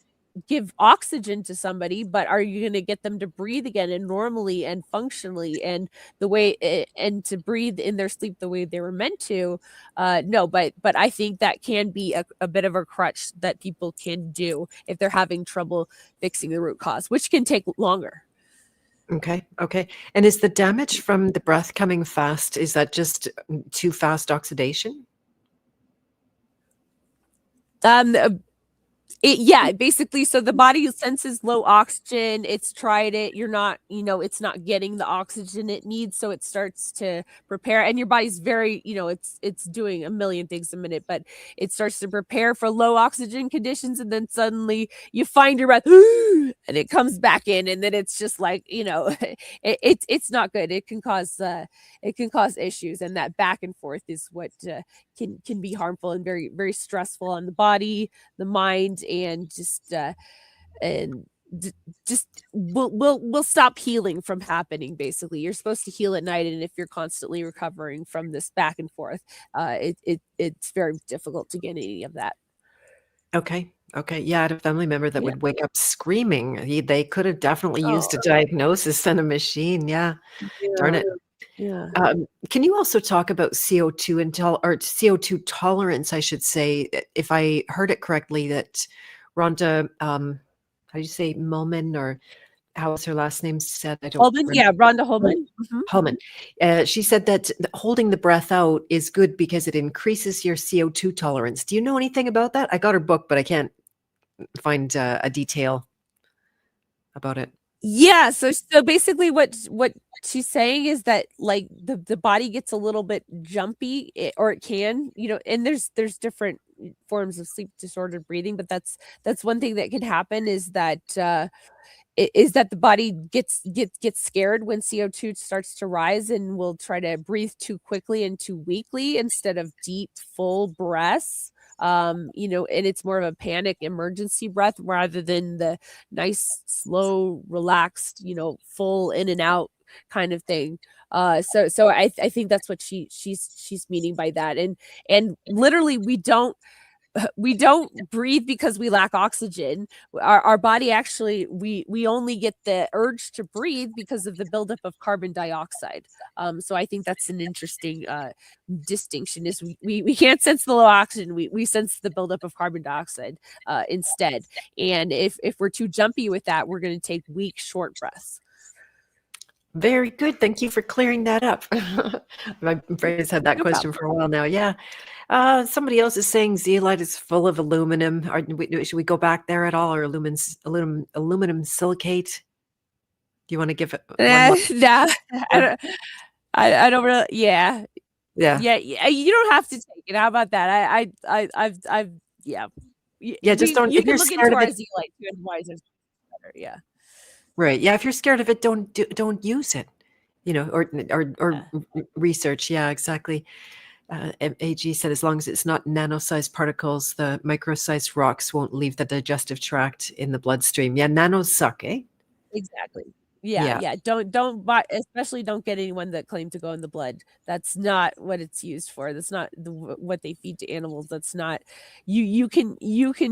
[SPEAKER 2] give oxygen to somebody, but are you going to get them to breathe again and normally and functionally and the way and to breathe in their sleep the way they were meant to? No, but I think that can be a bit of a crutch that people can do if they're having trouble fixing the root cause, which can take longer.
[SPEAKER 1] Okay. And is the damage from the breath coming fast, is that just too fast oxidation?
[SPEAKER 2] Basically, so the body senses low oxygen. It's tried it. You're not, it's not getting the oxygen it needs. So it starts to prepare, and your body's very, it's doing a million things a minute, but it starts to prepare for low oxygen conditions. And then suddenly you find your breath and it comes back in. And then it's just like, it's not good. It can cause issues. And that back and forth is what can be harmful and very, very stressful on the body, the mind, and just we'll stop healing from happening. Basically, you're supposed to heal at night, and if you're constantly recovering from this back and forth, it's very difficult to get any of that.
[SPEAKER 1] Okay. Yeah, I had a family member that would wake up screaming. They could have definitely used a diagnosis and a machine. Yeah. Darn it.
[SPEAKER 2] Yeah.
[SPEAKER 1] Can you also talk about CO2 or CO2 tolerance, I should say, if I heard it correctly, that Rhonda, how do you say, Mulman, or how was her last name said? I don't
[SPEAKER 2] Holman, Rhonda Holman.
[SPEAKER 1] Holman. She said that holding the breath out is good because it increases your CO2 tolerance. Do you know anything about that? I got her book, but I can't find a detail about it.
[SPEAKER 2] Yeah, so basically what she's saying is that like the body gets a little bit jumpy, or it can, and there's different forms of sleep disordered breathing, but that's one thing that can happen is that the body gets scared when CO2 starts to rise and will try to breathe too quickly and too weakly instead of deep full breaths. And it's more of a panic emergency breath rather than the nice, slow, relaxed, full in and out kind of thing. So I think that's what she's meaning by that. And literally we don't breathe because we lack oxygen. Our body actually, we only get the urge to breathe because of the buildup of carbon dioxide. So I think that's an interesting distinction, is we can't sense the low oxygen. We sense the buildup of carbon dioxide instead. And if we're too jumpy with that, we're going to take weak, short breaths.
[SPEAKER 1] Very good. Thank you for clearing that up. My brain has had that question for a while now. Yeah. Somebody else is saying zeolite is full of aluminum. Should we go back there at all, or aluminum silicate? Do you want to give it?
[SPEAKER 2] No, I don't really. Yeah. You don't have to take it. How about that? I've
[SPEAKER 1] yeah. Just don't.
[SPEAKER 2] You can look into our zeolite too, and why is it better? Yeah.
[SPEAKER 1] Right. Yeah. If you're scared of it, don't use it. Or research. Yeah. Exactly. AG said, as long as it's not nano-sized particles, the micro-sized rocks won't leave the digestive tract in the bloodstream. Yeah, nanos suck, eh?
[SPEAKER 2] Exactly. Yeah. Don't buy, especially don't get anyone that claim to go in the blood. That's not what it's used for. That's not what they feed to animals. That's not, you can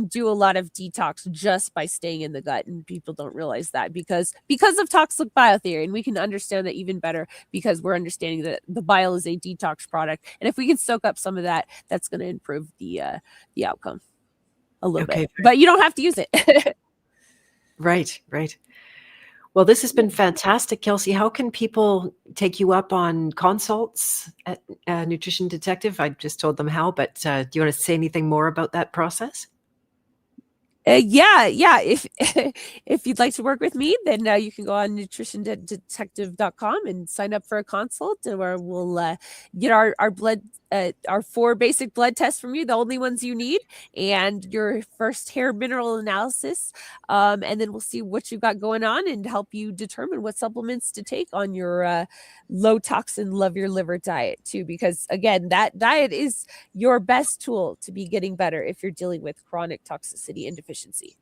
[SPEAKER 2] do a lot of detox just by staying in the gut, and people don't realize that because of toxic biotheory, and we can understand that even better because we're understanding that the bile is a detox product, and if we can soak up some of that, that's going to improve the outcome a little bit. But you don't have to use it.
[SPEAKER 1] Right. Well, this has been fantastic, Kelsey. How can people take you up on consults at Nutrition Detective? I just told them how, but do you want to say anything more about that process?
[SPEAKER 2] Yeah. If you'd like to work with me, then you can go on nutritiondetective.com and sign up for a consult, where we'll get our blood our 4 basic blood tests from you, the only ones you need, and your first hair mineral analysis. And then we'll see what you've got going on and help you determine what supplements to take on your low toxin, love your liver diet too. Because again, that diet is your best tool to be getting better if you're dealing with chronic toxicity and deficiency.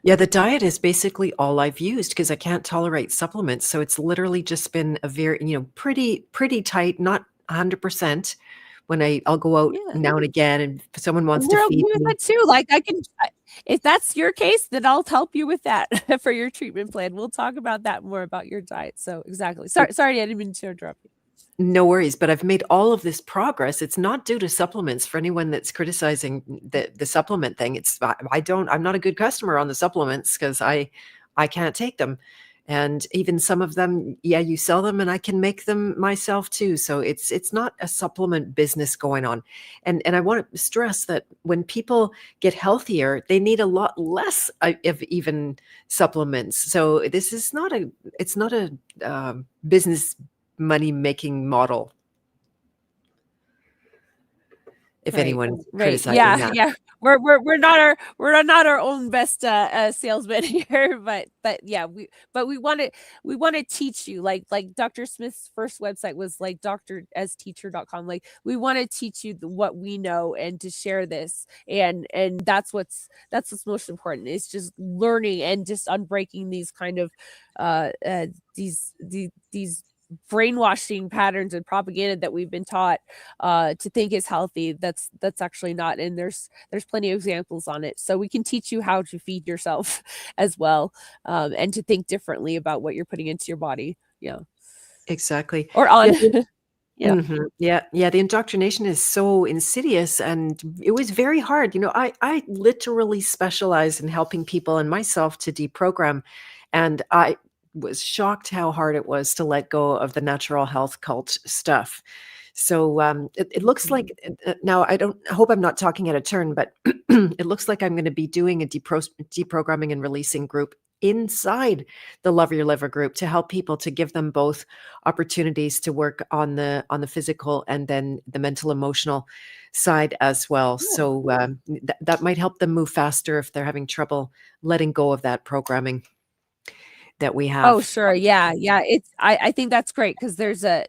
[SPEAKER 1] Yeah, the diet is basically all I've used because I can't tolerate supplements. So it's literally just been a very, pretty tight, not 100%. When I'll go out
[SPEAKER 2] Yeah.
[SPEAKER 1] now and again, and if someone wants
[SPEAKER 2] We're
[SPEAKER 1] to
[SPEAKER 2] okay
[SPEAKER 1] feed
[SPEAKER 2] with
[SPEAKER 1] me.
[SPEAKER 2] that too. Like if that's your case, then I'll help you with that for your treatment plan. We'll talk about that more about your diet. So exactly. Sorry, I didn't mean to interrupt you.
[SPEAKER 1] No worries, but I've made all of this progress. It's not due to supplements. For anyone that's criticizing the supplement thing, I'm not a good customer on the supplements because I can't take them. And even some of them, yeah, you sell them and I can make them myself too. So it's not a supplement business going on. And I want to stress that when people get healthier, they need a lot less of even supplements. So this is it's not a business money making model, if
[SPEAKER 2] Right.
[SPEAKER 1] anyone's
[SPEAKER 2] Right.
[SPEAKER 1] criticizing
[SPEAKER 2] Yeah.
[SPEAKER 1] that.
[SPEAKER 2] Yeah. We're not our own best salesman here, but yeah, we want to teach you like Dr. Smith's first website was like doctorasteacher.com. Like we want to teach you what we know and to share this, and that's what's most important is just learning and just unbreaking these kind of these brainwashing patterns and propaganda that we've been taught to think is healthy. That's actually not. And there's plenty of examples on it. So we can teach you how to feed yourself as well, and to think differently about what you're putting into your body. Yeah.
[SPEAKER 1] Exactly.
[SPEAKER 2] Or on.
[SPEAKER 1] Yeah.
[SPEAKER 2] Yeah.
[SPEAKER 1] Yeah. The indoctrination is so insidious, and it was very hard. I literally specialize in helping people and myself to deprogram, and I was shocked how hard it was to let go of the natural health cult stuff. So it looks like now I hope I'm not talking out of turn, but it looks like I'm going to be doing a deprogramming and releasing group inside the Love Your Liver group to help people, to give them both opportunities to work on the physical and then the mental emotional side as well.
[SPEAKER 2] Yeah.
[SPEAKER 1] So that might help them move faster if they're having trouble letting go of that programming that we have.
[SPEAKER 2] Oh, sure. Yeah. Yeah. I think that's great because there's a,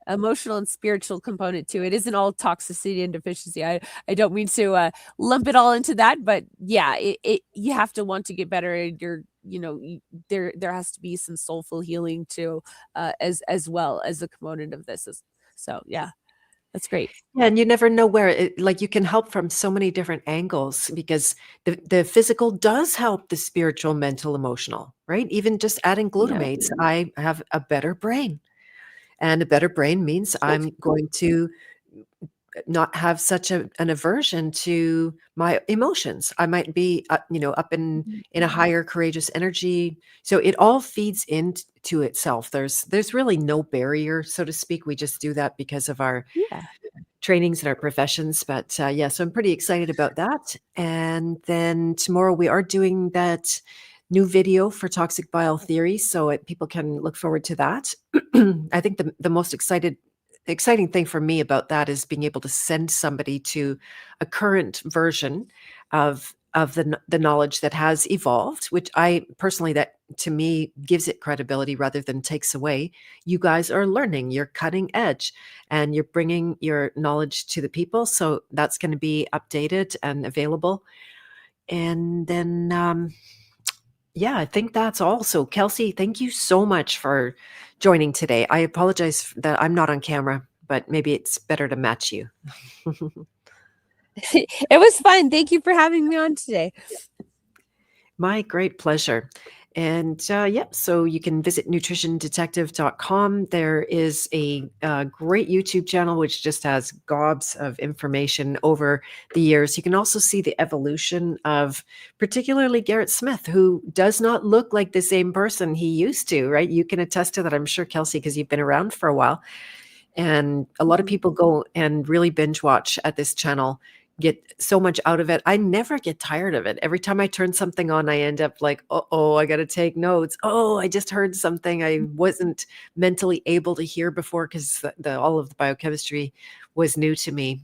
[SPEAKER 2] emotional and spiritual component to it. It isn't all toxicity and deficiency. I don't mean to lump it all into that, but yeah, you have to want to get better, and there has to be some soulful healing too, as well as a component of this. So yeah, that's great.
[SPEAKER 1] Yeah, and you never know where like you can help from so many different angles, because the physical does help the spiritual, mental, emotional, right? Even just adding
[SPEAKER 2] Yeah.
[SPEAKER 1] glutamates, I have a better brain. And a better brain means I'm going to not have such an aversion to my emotions. I might be, up in a higher courageous energy. So it all feeds into itself. There's really no barrier, so to speak. We just do that because of our
[SPEAKER 2] Yeah.
[SPEAKER 1] trainings and our professions. But yeah, so I'm pretty excited about that. And then tomorrow we are doing that new video for toxic bile theory, so people can look forward to that. I think the most exciting thing for me about that is being able to send somebody to a current version of the knowledge that has evolved, which I personally, that to me gives it credibility rather than takes away. You guys are learning, you're cutting edge, and you're bringing your knowledge to the people. So that's going to be updated and available. And then, yeah, I think that's all. So Kelsey, thank you so much for joining today. I apologize that I'm not on camera, but maybe it's better to match you.
[SPEAKER 2] It was fun. Thank you for having me on today.
[SPEAKER 1] My great pleasure. And yeah, so you can visit nutritiondetective.com. There is a great YouTube channel which just has gobs of information over the years. You can also see the evolution of particularly Garrett Smith, who does not look like the same person he used to, right? You can attest to that, I'm sure, Kelsey, because you've been around for a while. And a lot of people go and really binge watch at this channel get so much out of it. I never get tired of it. Every time I turn something on, I end up like, oh, I got to take notes. Oh, I just heard something I wasn't mentally able to hear before because all of the biochemistry was new to me.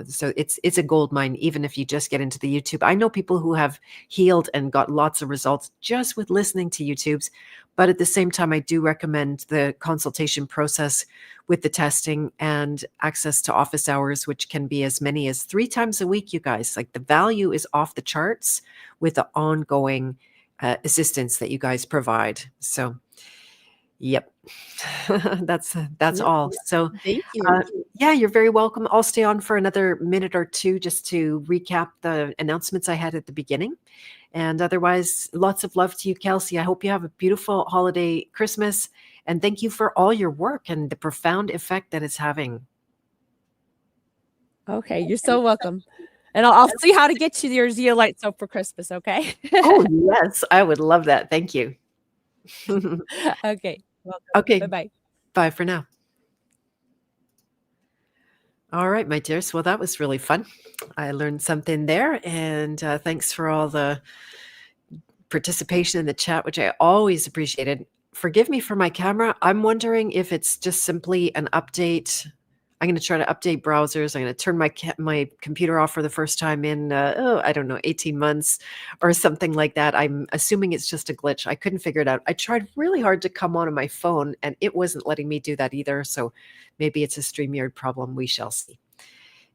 [SPEAKER 1] So it's a gold mine, even if you just get into the YouTube. I know people who have healed and got lots of results just with listening to YouTubes. But at the same time, I do recommend the consultation process with the testing and access to office hours, which can be as many as 3 times a week, you guys. Like, the value is off the charts with the ongoing assistance that you guys provide. So, yep, that's
[SPEAKER 2] Yeah,
[SPEAKER 1] all. So,
[SPEAKER 2] thank you.
[SPEAKER 1] yeah, you're very welcome. I'll stay on for another minute or two just to recap the announcements I had at the beginning. And otherwise, lots of love to you, Kelsey. I hope you have a beautiful holiday Christmas. And thank you for all your work and the profound effect that it's having.
[SPEAKER 2] Okay, you're so welcome. And I'll see how to get you your zeolite soap for Christmas, okay?
[SPEAKER 1] Oh, yes, I would love that. Thank you.
[SPEAKER 2] Okay, welcome.
[SPEAKER 1] Okay,
[SPEAKER 2] Bye-bye.
[SPEAKER 1] bye for now. All right, my dears. Well, that was really fun. I learned something there. And thanks for all the participation in the chat, which I always appreciated. Forgive me for my camera. I'm wondering if it's just simply an update. I'm going to try to update browsers. I'm going to turn my computer off for the first time in, I don't know, 18 months or something like that. I'm assuming it's just a glitch. I couldn't figure it out. I tried really hard to come on my phone, and it wasn't letting me do that either. So maybe it's a StreamYard problem. We shall see.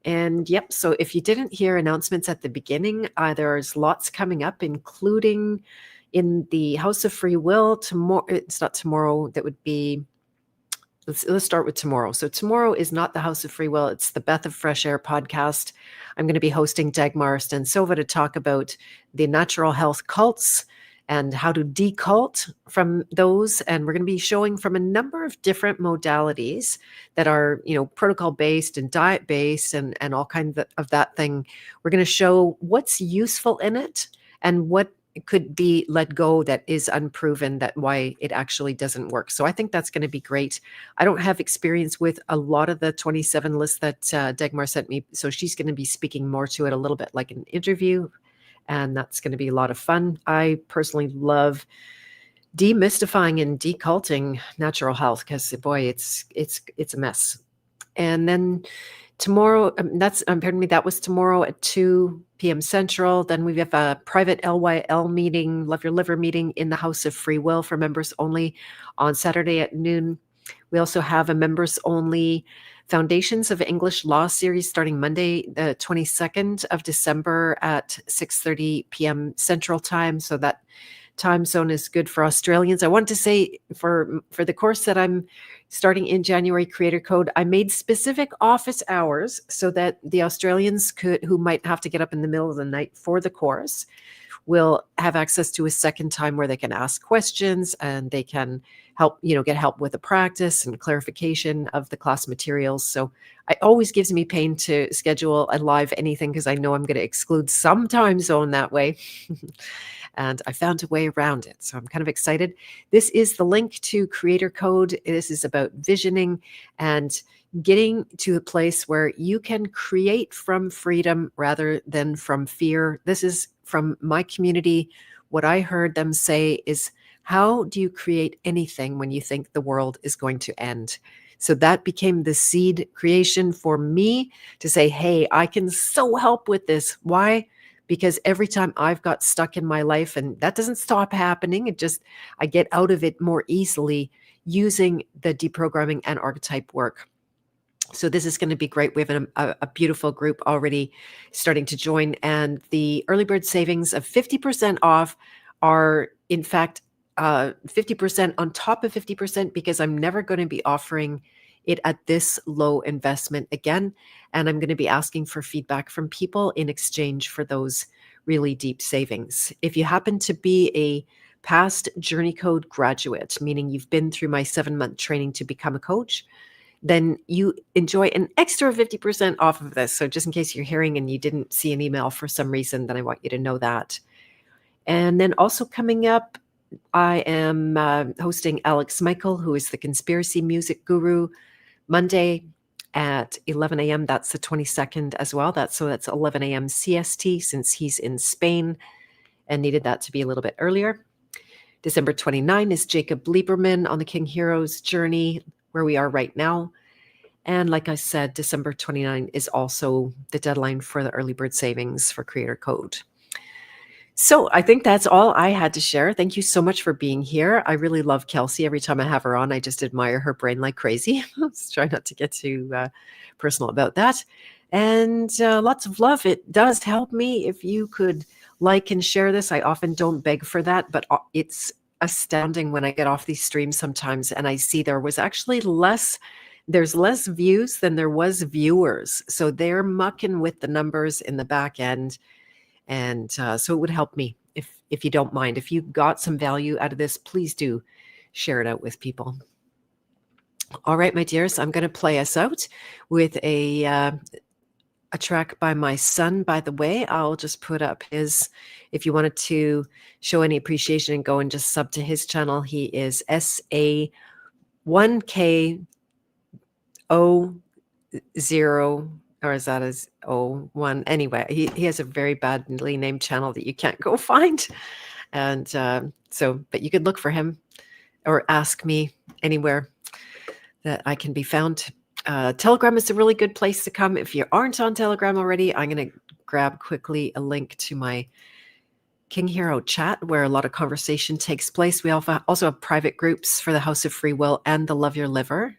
[SPEAKER 1] And yep, so if you didn't hear announcements at the beginning, there's lots coming up, including in the House of Free Will tomorrow. It's not tomorrow. That would be, let's start with tomorrow. So tomorrow is not the House of Free Will. It's the Beth of Fresh Air podcast. I'm going to be hosting Dagmarst and Sova to talk about the natural health cults and how to decult from those. And we're going to be showing from a number of different modalities that are, protocol based and diet based and all kinds of that thing. We're going to show what's useful in it and what could be let go that is unproven, that why it actually doesn't work. So I think that's going to be great. I don't have experience with a lot of the 27 lists that Dagmar sent me. So she's going to be speaking more to it, a little bit like an interview. And that's going to be a lot of fun. I personally love demystifying and deculting natural health because, boy, it's a mess. And then tomorrow, that was tomorrow at 2 p.m. Central. Then we have a private LYL meeting, Love Your Liver meeting in the House of Free Will for members only on Saturday at noon. We also have a members only Foundations of English Law series starting Monday, the 22nd of December at 6:30 p.m. Central Time. So that time zone is good for Australians. I want to say for the course that I'm starting in January, Creator Code, I made specific office hours so that the Australians who might have to get up in the middle of the night for the course will have access to a second time where they can ask questions and they can help, get help with the practice and clarification of the class materials. So it always gives me pain to schedule a live anything because I know I'm going to exclude some time zone that way. And I found a way around it. So I'm kind of excited. This is the link to Creator Code. This is about visioning and getting to a place where you can create from freedom rather than from fear. This is from my community. What I heard them say is, how do you create anything when you think the world is going to end? So that became the seed creation for me to say, hey, I can so help with this. Why? Because every time I've got stuck in my life, and that doesn't stop happening, I get out of it more easily using the deprogramming and archetype work. So this is going to be great. We have a beautiful group already starting to join, and the early bird savings of 50% off are in fact 50% on top of 50%, because I'm never going to be offering it at this low investment again. And I'm going to be asking for feedback from people in exchange for those really deep savings. If you happen to be a past Journey Code graduate, meaning you've been through my 7-month training to become a coach, then you enjoy an extra 50% off of this. So just in case you're hearing and you didn't see an email for some reason, then I want you to know that. And then also coming up, I am hosting Alex Michael, who is the conspiracy music guru, Monday at 11 a.m. That's the 22nd as well. That's 11 a.m. CST, since he's in Spain and needed that to be a little bit earlier. December 29 is Jacob Lieberman on the King Heroes journey, where we are right now. And like I said, December 29 is also the deadline for the early bird savings for Creator Code. So I think that's all I had to share. Thank you so much for being here. I really love Kelsey. Every time I have her on, I just admire her brain like crazy. Let's try not to get too personal about that. And lots of love. It does help me if you could like and share this. I often don't beg for that, but it's astounding when I get off these streams sometimes and I see there's less views than there was viewers. So they're mucking with the numbers in the back end. And so it would help me if you don't mind. If you got some value out of this, please do share it out with people. All right, my dears, I'm going to play us out with a track by my son. By the way, I'll just put up his, if you wanted to show any appreciation and go and just sub to his channel, he is SA1K0, or is that his 01? Anyway, he has a very badly named channel that you can't go find. And but you could look for him or ask me anywhere that I can be found. Telegram is a really good place to come. If you aren't on Telegram already, I'm going to grab quickly a link to my King Hero chat, where a lot of conversation takes place. We also have private groups for the House of Free Will and the Love Your Liver,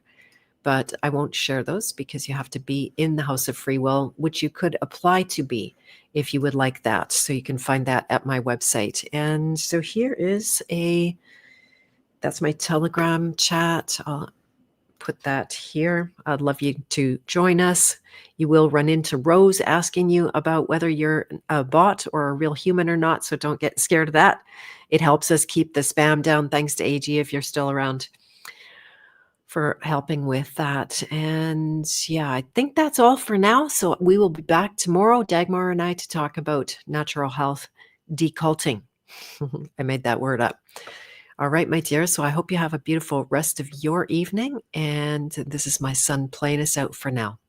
[SPEAKER 1] but I won't share those because you have to be in the House of Free Will, which you could apply to be if you would like that. So you can find that at my website. And so that's my Telegram chat. I'll put that here. I'd love you to join us. You will run into Rose asking you about whether you're a bot or a real human or not, so don't get scared of that. It helps us keep the spam down. Thanks to AG, if you're still around, for helping with that. And yeah, I think that's all for now. So we will be back tomorrow, Dagmar and I, to talk about natural health deculting. I made that word up. All right, my dear. So I hope you have a beautiful rest of your evening. And this is my son playing us out for now.